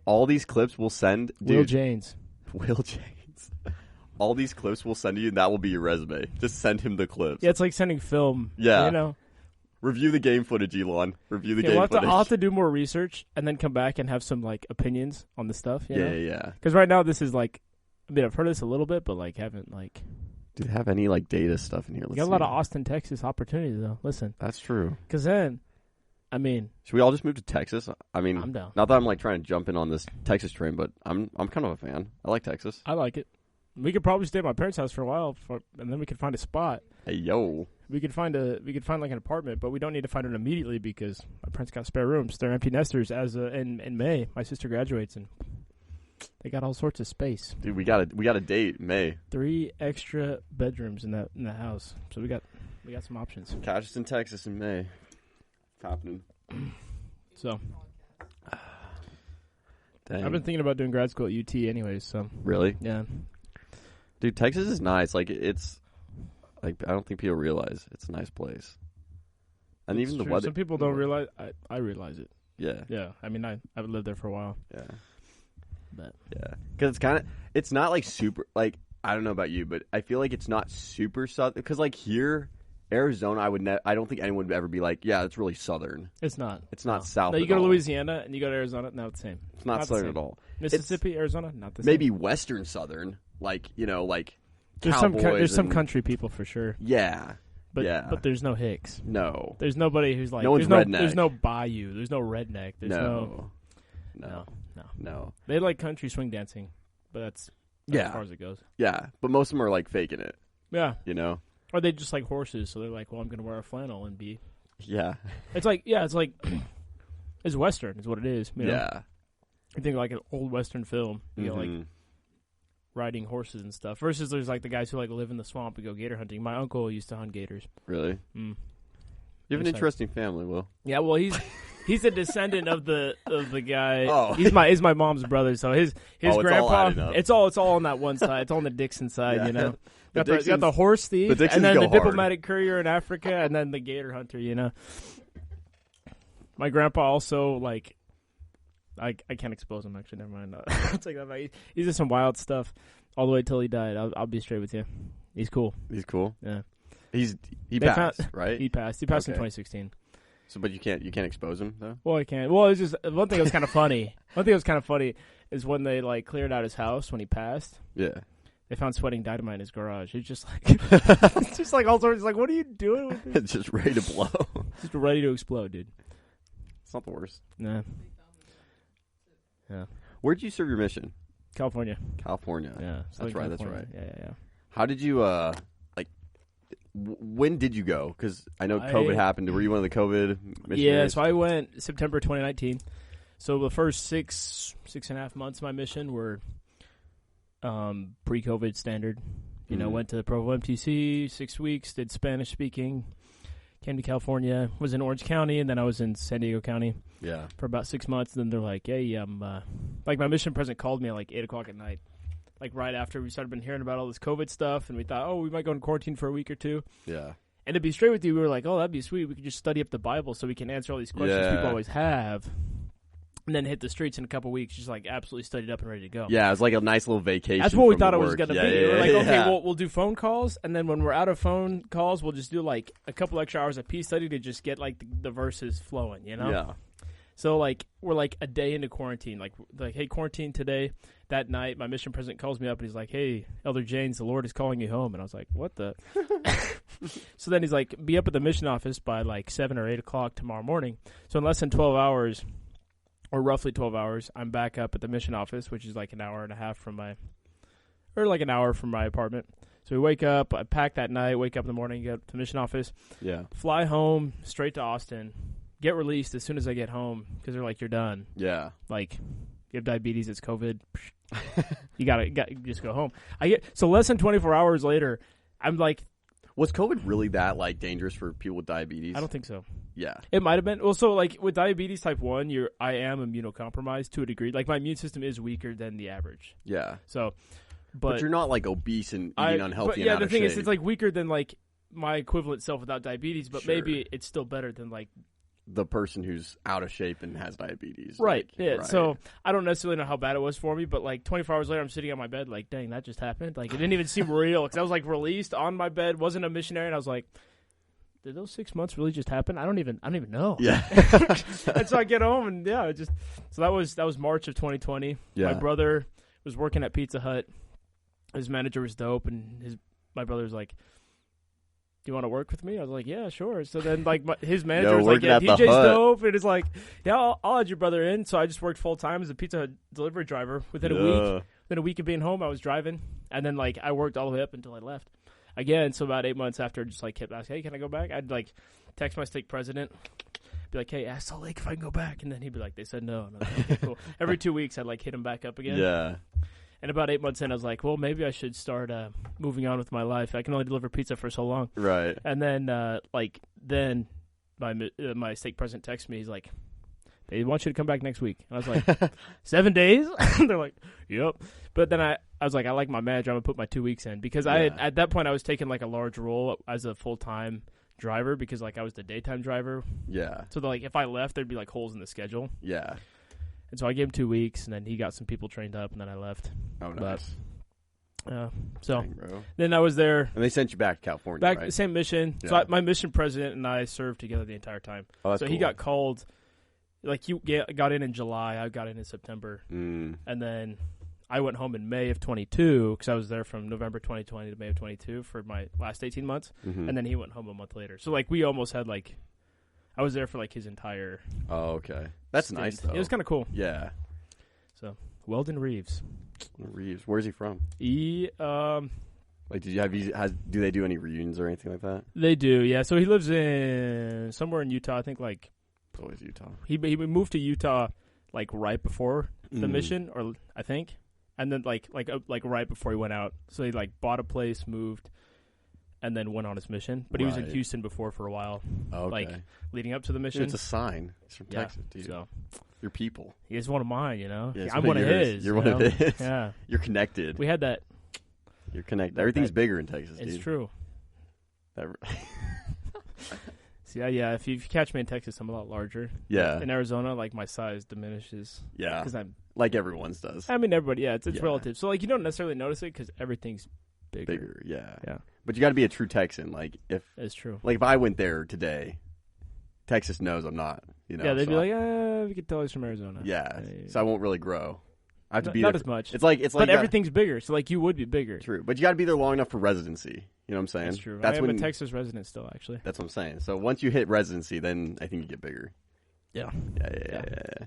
[SPEAKER 7] All these clips we'll send, dude.
[SPEAKER 6] Will James.
[SPEAKER 7] Will James. All these clips we'll send you, and that will be your resume. Just send him the clips.
[SPEAKER 6] Yeah, it's like sending film.
[SPEAKER 7] Yeah.
[SPEAKER 6] You know.
[SPEAKER 7] Review the game footage, Elon. Review the
[SPEAKER 6] Okay,
[SPEAKER 7] game
[SPEAKER 6] I'll
[SPEAKER 7] footage.
[SPEAKER 6] have to do more research and then come back and have some like opinions on the stuff. You know?
[SPEAKER 7] Yeah.
[SPEAKER 6] Because right now this is like, I mean, I've heard this a little bit, but like haven't like.
[SPEAKER 7] Do they have any like data stuff in here?
[SPEAKER 6] You
[SPEAKER 7] Let's
[SPEAKER 6] got a lot
[SPEAKER 7] see.
[SPEAKER 6] of Austin, Texas opportunities though. Listen,
[SPEAKER 7] That's true.
[SPEAKER 6] because then, I mean,
[SPEAKER 7] Should we all just move to Texas? I mean,
[SPEAKER 6] I'm down.
[SPEAKER 7] not that I'm like trying to jump in on this Texas train, but I'm kind of a fan. I like Texas.
[SPEAKER 6] I like it. We could probably stay at my parents' house for a while, and then we could find a spot.
[SPEAKER 7] Hey yo.
[SPEAKER 6] We could find like an apartment, but we don't need to find it immediately because my parents got spare rooms. They're empty nesters as in May. My sister graduates and they got all sorts of space.
[SPEAKER 7] Dude, we got a date May.
[SPEAKER 6] 3 extra bedrooms in that house, so we got some options.
[SPEAKER 7] Catch us in Texas in May. It's happening.
[SPEAKER 6] So
[SPEAKER 7] Dang.
[SPEAKER 6] I've been thinking about doing grad school at UT anyways. So
[SPEAKER 7] Really?
[SPEAKER 6] yeah,
[SPEAKER 7] Dude, Texas is nice. Like it's like I don't think people realize it's a nice place. And
[SPEAKER 6] it's
[SPEAKER 7] even the
[SPEAKER 6] true.
[SPEAKER 7] weather.
[SPEAKER 6] Some people don't realize. I realize it.
[SPEAKER 7] Yeah.
[SPEAKER 6] Yeah, I mean I've lived there for a while,
[SPEAKER 7] Yeah.
[SPEAKER 6] but
[SPEAKER 7] Yeah. Because it's not like super, like, I don't know about you, but I feel like it's not super southern. Because like here, Arizona, I don't think anyone would ever be like, yeah, it's really southern.
[SPEAKER 6] it's not.
[SPEAKER 7] It's not south
[SPEAKER 6] No, you
[SPEAKER 7] at
[SPEAKER 6] go to
[SPEAKER 7] all.
[SPEAKER 6] Louisiana and you go to Arizona, not the same.
[SPEAKER 7] It's not
[SPEAKER 6] the
[SPEAKER 7] southern
[SPEAKER 6] same.
[SPEAKER 7] at all.
[SPEAKER 6] Mississippi, Arizona, not the same.
[SPEAKER 7] Maybe western southern, like, you know, like
[SPEAKER 6] There's
[SPEAKER 7] cowboys
[SPEAKER 6] some
[SPEAKER 7] and-
[SPEAKER 6] country people for sure,
[SPEAKER 7] Yeah.
[SPEAKER 6] but
[SPEAKER 7] Yeah.
[SPEAKER 6] but there's no Hicks.
[SPEAKER 7] No.
[SPEAKER 6] There's nobody who's like
[SPEAKER 7] No one's
[SPEAKER 6] there's
[SPEAKER 7] redneck.
[SPEAKER 6] There's no bayou. There's no redneck. There's
[SPEAKER 7] No.
[SPEAKER 6] no. They like country swing dancing, but that's
[SPEAKER 7] Yeah.
[SPEAKER 6] as far as it goes.
[SPEAKER 7] Yeah. But most of them are like faking it,
[SPEAKER 6] Yeah,
[SPEAKER 7] you know?
[SPEAKER 6] or they just like horses, so they're like, well, I'm gonna wear a flannel and be.
[SPEAKER 7] Yeah.
[SPEAKER 6] It's like it's Western is what it is. You know?
[SPEAKER 7] Yeah.
[SPEAKER 6] You think like an old Western film, you know, like
[SPEAKER 7] Mhm.
[SPEAKER 6] riding horses and stuff. Versus there's like the guys who like live in the swamp and go gator hunting. My uncle used to hunt gators.
[SPEAKER 7] Really?
[SPEAKER 6] Mm.
[SPEAKER 7] You have an
[SPEAKER 6] Yes, I-
[SPEAKER 7] interesting family, Will.
[SPEAKER 6] Yeah, well, he's a descendant of the guy.
[SPEAKER 7] Oh.
[SPEAKER 6] He's my mom's brother. So his
[SPEAKER 7] Oh, it's all
[SPEAKER 6] grandpa.
[SPEAKER 7] adding up.
[SPEAKER 6] It's all on that one side. It's all on the Dixon side.
[SPEAKER 7] Yeah.
[SPEAKER 6] You know,
[SPEAKER 7] The
[SPEAKER 6] got the
[SPEAKER 7] Dixons-
[SPEAKER 6] horse thief,
[SPEAKER 7] the Dixons
[SPEAKER 6] and then
[SPEAKER 7] go
[SPEAKER 6] the
[SPEAKER 7] hard.
[SPEAKER 6] diplomatic courier in Africa, and then the gator hunter. You know, my grandpa also like. I can't expose him. Actually, never mind. I'll take that back. He did some wild stuff all the way till he died. I'll be straight with you. He's cool.
[SPEAKER 7] He's cool.
[SPEAKER 6] Yeah.
[SPEAKER 7] He
[SPEAKER 6] They
[SPEAKER 7] passed,
[SPEAKER 6] found-
[SPEAKER 7] right?
[SPEAKER 6] He passed. He passed in
[SPEAKER 7] Okay.
[SPEAKER 6] 2016.
[SPEAKER 7] So, but you can't expose him though.
[SPEAKER 6] Well, I can't. Well, it's just one thing that was kind of funny. One thing that was kind of funny is when they like cleared out his house when he passed.
[SPEAKER 7] Yeah.
[SPEAKER 6] They found sweating dynamite in his garage. It's just like, it's just like all sorts. It's like, what are you doing with this?
[SPEAKER 7] It's just ready to blow.
[SPEAKER 6] Just ready to explode, dude.
[SPEAKER 7] It's not the worst.
[SPEAKER 6] Nah. Yeah.
[SPEAKER 7] Where'd you serve your mission?
[SPEAKER 6] California.
[SPEAKER 7] California.
[SPEAKER 6] Yeah.
[SPEAKER 7] That's right. That's right.
[SPEAKER 6] Yeah.
[SPEAKER 7] How did you when did you go? Because I know COVID happened. Were you one of the COVID missionaries?
[SPEAKER 6] Yeah, so I went September 2019. So the first 6.5 months of my mission were pre-COVID standard. You know, went to Provo MTC 6 weeks, did Spanish speaking, came to California, was in Orange County, and then I was in San Diego County.
[SPEAKER 7] Yeah.
[SPEAKER 6] For about 6 months. And then they're like, hey, like my mission president called me at like 8 o'clock at night. Like right after we started been hearing about all this COVID stuff, and we thought, oh, we might go in quarantine for a week or two.
[SPEAKER 7] Yeah.
[SPEAKER 6] And to be straight with you, we were like, oh, that'd be sweet. We could just study up the Bible so we can answer all these questions people always have. And then hit the streets in a couple weeks, just like absolutely studied up and ready to go.
[SPEAKER 7] Yeah, it was like a nice little vacation.
[SPEAKER 6] That's what we
[SPEAKER 7] from
[SPEAKER 6] thought
[SPEAKER 7] the
[SPEAKER 6] it was
[SPEAKER 7] work.
[SPEAKER 6] going to
[SPEAKER 7] Yeah,
[SPEAKER 6] be.
[SPEAKER 7] yeah,
[SPEAKER 6] We were like,
[SPEAKER 7] yeah.
[SPEAKER 6] okay, we'll do phone calls, and then when we're out of phone calls, we'll just do like a couple extra hours of peace study to just get like the verses flowing, you know?
[SPEAKER 7] Yeah.
[SPEAKER 6] So like we're like a day into quarantine, like hey, quarantine today. That night, my mission president calls me up and he's like, hey, Elder James, the Lord is calling you home. And I was like, what the? So then he's like, be up at the mission office by like 7 or 8 o'clock tomorrow morning. So in less than 12 hours, or roughly 12 hours, I'm back up at the mission office, which is like an hour and a half from an hour from my apartment. So we wake up, I pack that night, wake up in the morning, get up to the mission office, fly home, straight to Austin, get released as soon as I get home, because they're like, you're done.
[SPEAKER 7] Yeah.
[SPEAKER 6] Like, you have diabetes, it's COVID. You gotta just go home. So less than 24 hours later, I'm like,
[SPEAKER 7] was COVID really that like dangerous for people with diabetes?
[SPEAKER 6] I don't think so.
[SPEAKER 7] Yeah.
[SPEAKER 6] It might have been. Well, so like with diabetes type 1, I am immunocompromised to a degree. Like my immune system is weaker than the average.
[SPEAKER 7] Yeah.
[SPEAKER 6] So,
[SPEAKER 7] but you're not like obese and eating unhealthy.
[SPEAKER 6] But yeah,
[SPEAKER 7] and
[SPEAKER 6] the
[SPEAKER 7] out
[SPEAKER 6] thing
[SPEAKER 7] of
[SPEAKER 6] is,
[SPEAKER 7] shape.
[SPEAKER 6] it's like weaker than like my equivalent self without diabetes, but
[SPEAKER 7] Sure.
[SPEAKER 6] maybe it's still better than like
[SPEAKER 7] the person who's out of shape and has diabetes.
[SPEAKER 6] Right.
[SPEAKER 7] Like,
[SPEAKER 6] Yeah.
[SPEAKER 7] right.
[SPEAKER 6] So I don't necessarily know how bad it was for me, but like 24 hours later, I'm sitting on my bed, like, dang, that just happened. Like it didn't even seem real because I was like released on my bed, wasn't a missionary, and I was like, did those 6 months really just happen? I don't even know.
[SPEAKER 7] Yeah.
[SPEAKER 6] And so I get home and so that was March of 2020.
[SPEAKER 7] Yeah.
[SPEAKER 6] My brother was working at Pizza Hut. His manager was dope, and my brother was like, do you want to work with me? I was like, yeah, sure. So then, like, his manager was like,
[SPEAKER 7] working
[SPEAKER 6] yeah,
[SPEAKER 7] at the
[SPEAKER 6] PJ's
[SPEAKER 7] Hut.
[SPEAKER 6] dope. And it's like, yeah, I'll add your brother in. So I just worked full time as a Pizza Hut delivery driver. Within a week of being home, I was driving. And then, like, I worked all the way up until I left. Again, so about 8 months after, just, like, kept asking, hey, can I go back? I'd, like, text my stake president, be like, hey, ask Salt Lake if I can go back. And then he'd be like, they said no. And I was like, okay, cool. Every 2 weeks, I'd, like, hit him back up again.
[SPEAKER 7] Yeah.
[SPEAKER 6] And about 8 months in, I was like, well, maybe I should start moving on with my life. I can only deliver pizza for so long.
[SPEAKER 7] Right.
[SPEAKER 6] And then, my stake president texted me. He's like, they want you to come back next week. And I was like, 7 days? They're like, yep. But then I was like, I like my manager. I'm going to put my 2 weeks in. Because at that point, I was taking, like, a large role as a full-time driver because, like, I was the daytime driver.
[SPEAKER 7] Yeah.
[SPEAKER 6] So, like, if I left, there'd be, like, holes in the schedule.
[SPEAKER 7] Yeah.
[SPEAKER 6] And so I gave him 2 weeks, and then he got some people trained up, and then I left.
[SPEAKER 7] Oh, nice.
[SPEAKER 6] So
[SPEAKER 7] Dang, bro.
[SPEAKER 6] then I was there.
[SPEAKER 7] And they sent you back to California,
[SPEAKER 6] Back
[SPEAKER 7] right?
[SPEAKER 6] same mission.
[SPEAKER 7] Yeah.
[SPEAKER 6] So my mission president and I served together the entire time.
[SPEAKER 7] Oh, that's
[SPEAKER 6] so
[SPEAKER 7] cool.
[SPEAKER 6] he got called, like he got in July. I got in September,
[SPEAKER 7] Mm.
[SPEAKER 6] and then I went home in May of 22 because I was there from November 2020 to May of 22 for my last 18 months,
[SPEAKER 7] Mm-hmm.
[SPEAKER 6] and then he went home a month later. So like we almost had like, I was there for like his entire.
[SPEAKER 7] Oh, okay. That's
[SPEAKER 6] stint.
[SPEAKER 7] nice though.
[SPEAKER 6] It was kind of cool.
[SPEAKER 7] Yeah.
[SPEAKER 6] So Weldon Reeves.
[SPEAKER 7] Reeves. Where's he from? Like, do they do any reunions or anything like that?
[SPEAKER 6] They do, yeah. So he lives in somewhere in Utah. I think like
[SPEAKER 7] It's always Utah.
[SPEAKER 6] he moved to Utah like right before the mission, or I think, and then like right before he went out. So he like bought a place, moved, and then went on his mission. But he was in
[SPEAKER 7] Right.
[SPEAKER 6] Houston before for a while,
[SPEAKER 7] Okay.
[SPEAKER 6] like leading up to the mission.
[SPEAKER 7] It's a sign. It's from
[SPEAKER 6] Yeah,
[SPEAKER 7] Texas, dude.
[SPEAKER 6] so
[SPEAKER 7] You're people.
[SPEAKER 6] he is one of mine, you know.
[SPEAKER 7] Yeah, it's
[SPEAKER 6] I'm one of
[SPEAKER 7] yours.
[SPEAKER 6] his.
[SPEAKER 7] You're
[SPEAKER 6] you
[SPEAKER 7] one of
[SPEAKER 6] know?
[SPEAKER 7] his.
[SPEAKER 6] Yeah,
[SPEAKER 7] You're connected.
[SPEAKER 6] we had that.
[SPEAKER 7] You're connected. Everything's bigger in Texas,
[SPEAKER 6] It's
[SPEAKER 7] dude.
[SPEAKER 6] true.
[SPEAKER 7] That-
[SPEAKER 6] So yeah. If you catch me in Texas, I'm a lot larger.
[SPEAKER 7] yeah.
[SPEAKER 6] In Arizona, like my size diminishes.
[SPEAKER 7] Yeah.
[SPEAKER 6] Because I'm.
[SPEAKER 7] Like everyone's does.
[SPEAKER 6] I mean, everybody. Yeah, it's
[SPEAKER 7] Yeah.
[SPEAKER 6] relative. So like, you don't necessarily notice it because everything's bigger.
[SPEAKER 7] Yeah.
[SPEAKER 6] Yeah.
[SPEAKER 7] But you got to be a true Texan. Like if
[SPEAKER 6] true.
[SPEAKER 7] Like if I went there today, Texas knows I'm not. You know.
[SPEAKER 6] Yeah, they'd
[SPEAKER 7] so
[SPEAKER 6] be like, we could tell he's from Arizona.
[SPEAKER 7] Yeah.
[SPEAKER 6] Hey.
[SPEAKER 7] So I won't really grow. I have to be
[SPEAKER 6] not
[SPEAKER 7] there
[SPEAKER 6] as much.
[SPEAKER 7] It's like
[SPEAKER 6] but everything's bigger, so like you would be bigger.
[SPEAKER 7] True, but you got to be there long enough for residency. You know what I'm saying?
[SPEAKER 6] That's true.
[SPEAKER 7] That's
[SPEAKER 6] I am
[SPEAKER 7] when
[SPEAKER 6] a Texas resident still, actually.
[SPEAKER 7] That's what I'm saying. So once you hit residency, then I think you get bigger.
[SPEAKER 6] Yeah.
[SPEAKER 7] Yeah.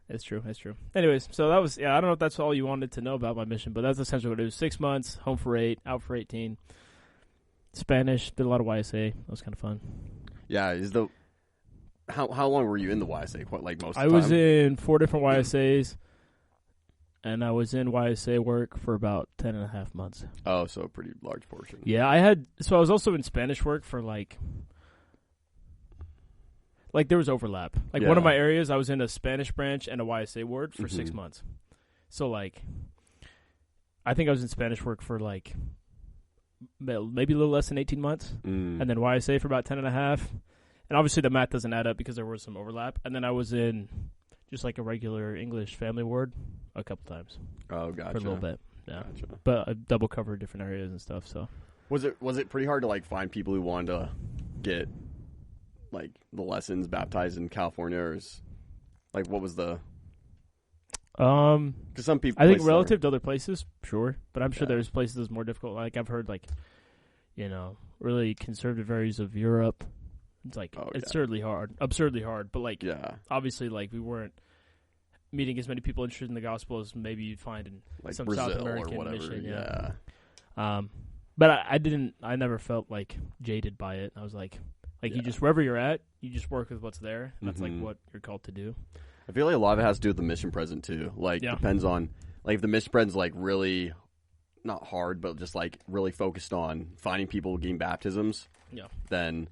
[SPEAKER 6] It's true. It's true. Anyways, so that was, I don't know if that's all you wanted to know about my mission, but that's essentially what it was. 6 months, home for 8, out for 18. Spanish, did a lot of YSA. That was kind of fun.
[SPEAKER 7] Yeah, how long were you in the YSA? Quite like most of the
[SPEAKER 6] I
[SPEAKER 7] time?
[SPEAKER 6] was in 4 different YSAs, and I was in YSA work for about 10 and a half months.
[SPEAKER 7] Oh, so a pretty large portion.
[SPEAKER 6] Yeah, I was also in Spanish work for like there was overlap. Like one of my areas, I was in a Spanish branch and a YSA ward for 6 months. So like, I think I was in Spanish work for like maybe a little less than 18 months, and then YSA for about 10 and a half. And obviously the math doesn't add up because there was some overlap. And then I was in just like a regular English family ward a couple times.
[SPEAKER 7] Oh, gotcha.
[SPEAKER 6] For a little bit. Yeah.
[SPEAKER 7] Gotcha.
[SPEAKER 6] But I double covered different areas and stuff. So
[SPEAKER 7] was it pretty hard to like find people who wanted to get like the lessons baptized in California, or like what was the? Because some people,
[SPEAKER 6] I think relative to other places, sure, but I'm sure there's places that's more difficult. Like I've heard, like, you know, really conservative areas of Europe. It's like absurdly hard. But like, obviously, like we weren't meeting as many people interested in the gospel as maybe you'd find in
[SPEAKER 7] like
[SPEAKER 6] some
[SPEAKER 7] Brazil
[SPEAKER 6] South American
[SPEAKER 7] or whatever.
[SPEAKER 6] mission. But I never felt like jaded by it. I was like you just wherever you're at, you just work with what's there. And that's like what you're called to do.
[SPEAKER 7] I feel like a lot of it has to do with the mission president too. Like depends on like if the mission president's like really not hard, but just like really focused on finding people getting baptisms. Yeah. Then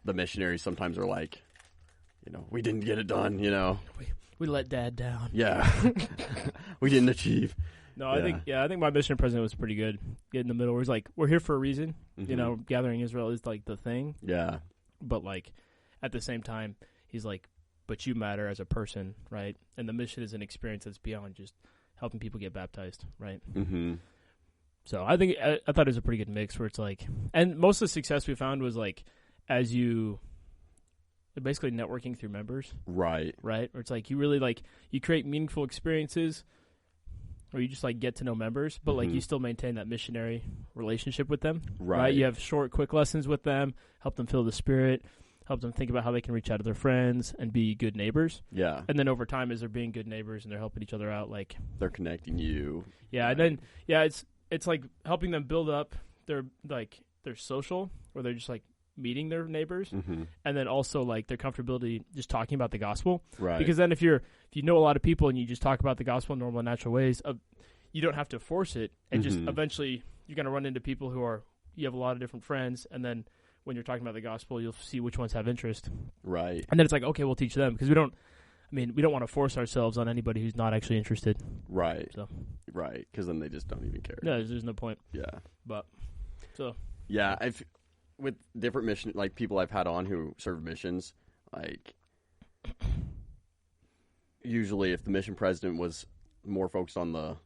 [SPEAKER 7] the missionaries sometimes are like, you know, we didn't get it done. You know,
[SPEAKER 6] we let Dad down.
[SPEAKER 7] Yeah. We didn't achieve.
[SPEAKER 6] No, I think my mission president was pretty good. Get in the middle. Where he's like, we're here for a reason. You know, gathering Israel is like the thing. Yeah. But like, at the same time, he's like, but you matter as a person, right? And the mission is an experience that's beyond just helping people get baptized, right? Mm-hmm. So I think I thought it was a pretty good mix where it's like, and most of the success we found was like, as you basically networking through members, right? Where it's like you really like you create meaningful experiences. Or you just like get to know members, but like you still maintain that missionary relationship with them, right? You have short, quick lessons with them, help them feel the Spirit, help them think about how they can reach out to their friends and be good neighbors. Yeah, and then over time, as they're being good neighbors and they're helping each other out, like
[SPEAKER 7] they're connecting you.
[SPEAKER 6] Yeah, and then it's like helping them build up their social, where they're just like meeting their neighbors, and then also like their comfortability just talking about the gospel, right? Because then if you know a lot of people and you just talk about the gospel in normal and natural ways, you don't have to force it, and just eventually you're going to run into people you have a lot of different friends, and then when you're talking about the gospel, you'll see which ones have interest, right? And then it's like, okay, we'll teach them, because we don't want to force ourselves on anybody who's not actually interested, right? So
[SPEAKER 7] right, because then they just don't even care.
[SPEAKER 6] No, there's no point.
[SPEAKER 7] Yeah,
[SPEAKER 6] but so
[SPEAKER 7] yeah, with different mission, like people I've had on who serve missions, like usually if the mission president was more focused on the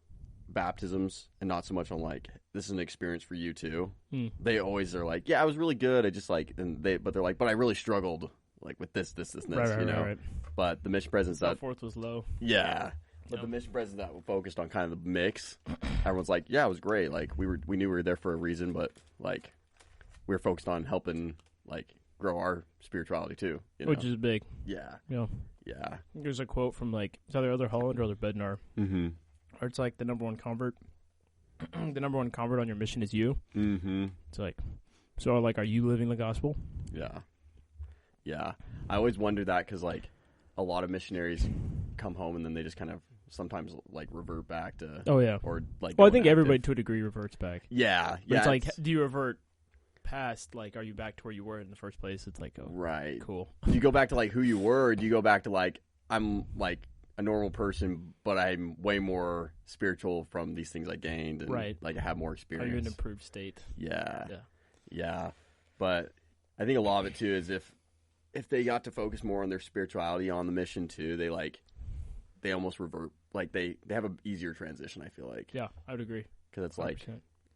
[SPEAKER 7] baptisms and not so much on like, this is an experience for you too. They always are like, yeah, I was really good. I just like, but they're like, but I really struggled like with this, right, you know? Right. But the mission president's that
[SPEAKER 6] fourth was low.
[SPEAKER 7] Yeah. But the mission president that focused on kind of the mix, everyone's like, yeah, it was great. Like we knew we were there for a reason, but like, we were focused on helping, like, grow our spirituality too, you know?
[SPEAKER 6] Which is big.
[SPEAKER 7] Yeah.
[SPEAKER 6] Yeah.
[SPEAKER 7] Yeah.
[SPEAKER 6] There's a quote from like it's either Holland or Elder Bednar, or it's like the number one convert. The number one convert on your mission is you. It's like, so like, are you living the gospel?
[SPEAKER 7] Yeah. Yeah. I always wonder that because like a lot of missionaries come home and then they just kind of sometimes like revert back to.
[SPEAKER 6] Oh yeah.
[SPEAKER 7] Or like.
[SPEAKER 6] Well, I think everybody to a degree reverts back.
[SPEAKER 7] Yeah.
[SPEAKER 6] But it's like, do you revert past, like, are you back to where you were in the first place? It's like, oh,
[SPEAKER 7] right,
[SPEAKER 6] cool.
[SPEAKER 7] Do you go back to like who you were, or do you go back to like, I'm like a normal person, but I'm way more spiritual from these things I gained, and like I have more experience.
[SPEAKER 6] Are you in an improved state?
[SPEAKER 7] Yeah. But I think a lot of it too is if they got to focus more on their spirituality on the mission too, they almost revert, like they have an easier transition. I feel like.
[SPEAKER 6] Yeah, I would agree.
[SPEAKER 7] Because it's 100%. Like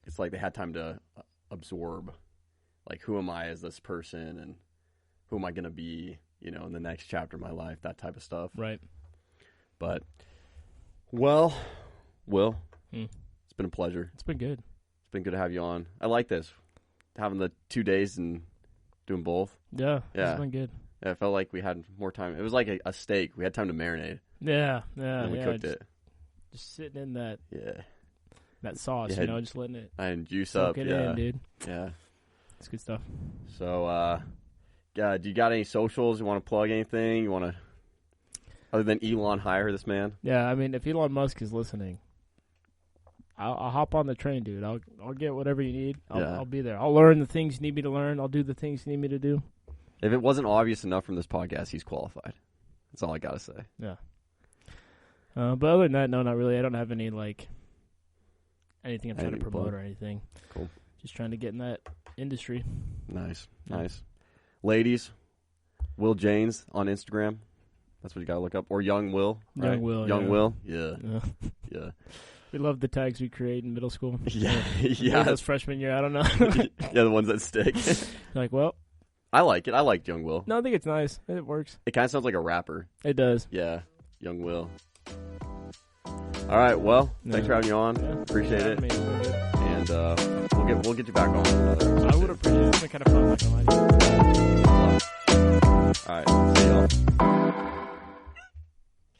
[SPEAKER 7] it's like they had time to absorb, like, who am I as this person and who am I going to be, you know, in the next chapter of my life, that type of stuff.
[SPEAKER 6] Right.
[SPEAKER 7] But, well, Will,
[SPEAKER 6] Hmm.
[SPEAKER 7] it's been a pleasure.
[SPEAKER 6] It's been good.
[SPEAKER 7] It's been good to have you on. I like this, having the 2 days and doing both.
[SPEAKER 6] Yeah.
[SPEAKER 7] Yeah.
[SPEAKER 6] It's been good.
[SPEAKER 7] Yeah, I felt like we had more time. It was like a steak. We had time to marinate.
[SPEAKER 6] Yeah. Yeah.
[SPEAKER 7] And we cooked it.
[SPEAKER 6] Just sitting in that sauce,
[SPEAKER 7] Yeah.
[SPEAKER 6] you know, just letting it
[SPEAKER 7] And juice
[SPEAKER 6] soak
[SPEAKER 7] up.
[SPEAKER 6] it
[SPEAKER 7] Yeah.
[SPEAKER 6] in, dude.
[SPEAKER 7] Yeah.
[SPEAKER 6] It's good stuff.
[SPEAKER 7] So, do you got any socials? You want to plug anything? You want to, other than Elon, hire this man?
[SPEAKER 6] Yeah, I mean, if Elon Musk is listening, I'll hop on the train, dude. I'll get whatever you need. I'll be there. I'll learn the things you need me to learn. I'll do the things you need me to do.
[SPEAKER 7] If it wasn't obvious enough from this podcast, he's qualified. That's all I got to say.
[SPEAKER 6] Yeah. But other than that, no, not really. I don't have any, like, anything I'm trying to promote or anything.
[SPEAKER 7] Cool.
[SPEAKER 6] Just trying to get in that industry.
[SPEAKER 7] Nice.
[SPEAKER 6] Yeah.
[SPEAKER 7] Nice. Ladies, Will Janes on Instagram. That's what you got to look up. Or Young Will. Right?
[SPEAKER 6] Young Will.
[SPEAKER 7] Young
[SPEAKER 6] yeah.
[SPEAKER 7] Will. Yeah.
[SPEAKER 6] Yeah.
[SPEAKER 7] Yeah.
[SPEAKER 6] We love the tags we create in middle school.
[SPEAKER 7] Yeah.
[SPEAKER 6] Maybe
[SPEAKER 7] Yeah.
[SPEAKER 6] those freshman year, I don't know.
[SPEAKER 7] Yeah, the ones that stick.
[SPEAKER 6] Like, well,
[SPEAKER 7] I like it. I like Young Will.
[SPEAKER 6] no, I think it's nice. It works.
[SPEAKER 7] It kind of sounds like a rapper.
[SPEAKER 6] It does.
[SPEAKER 7] Yeah. Young Will. All right. Well, thanks for having you on.
[SPEAKER 6] Yeah.
[SPEAKER 7] Appreciate
[SPEAKER 6] Yeah,
[SPEAKER 7] it.
[SPEAKER 6] I mean, it's been good.
[SPEAKER 7] And we'll get you back on another.
[SPEAKER 6] I would appreciate it. It's been kind of fun. Like,
[SPEAKER 7] All right. See y'all.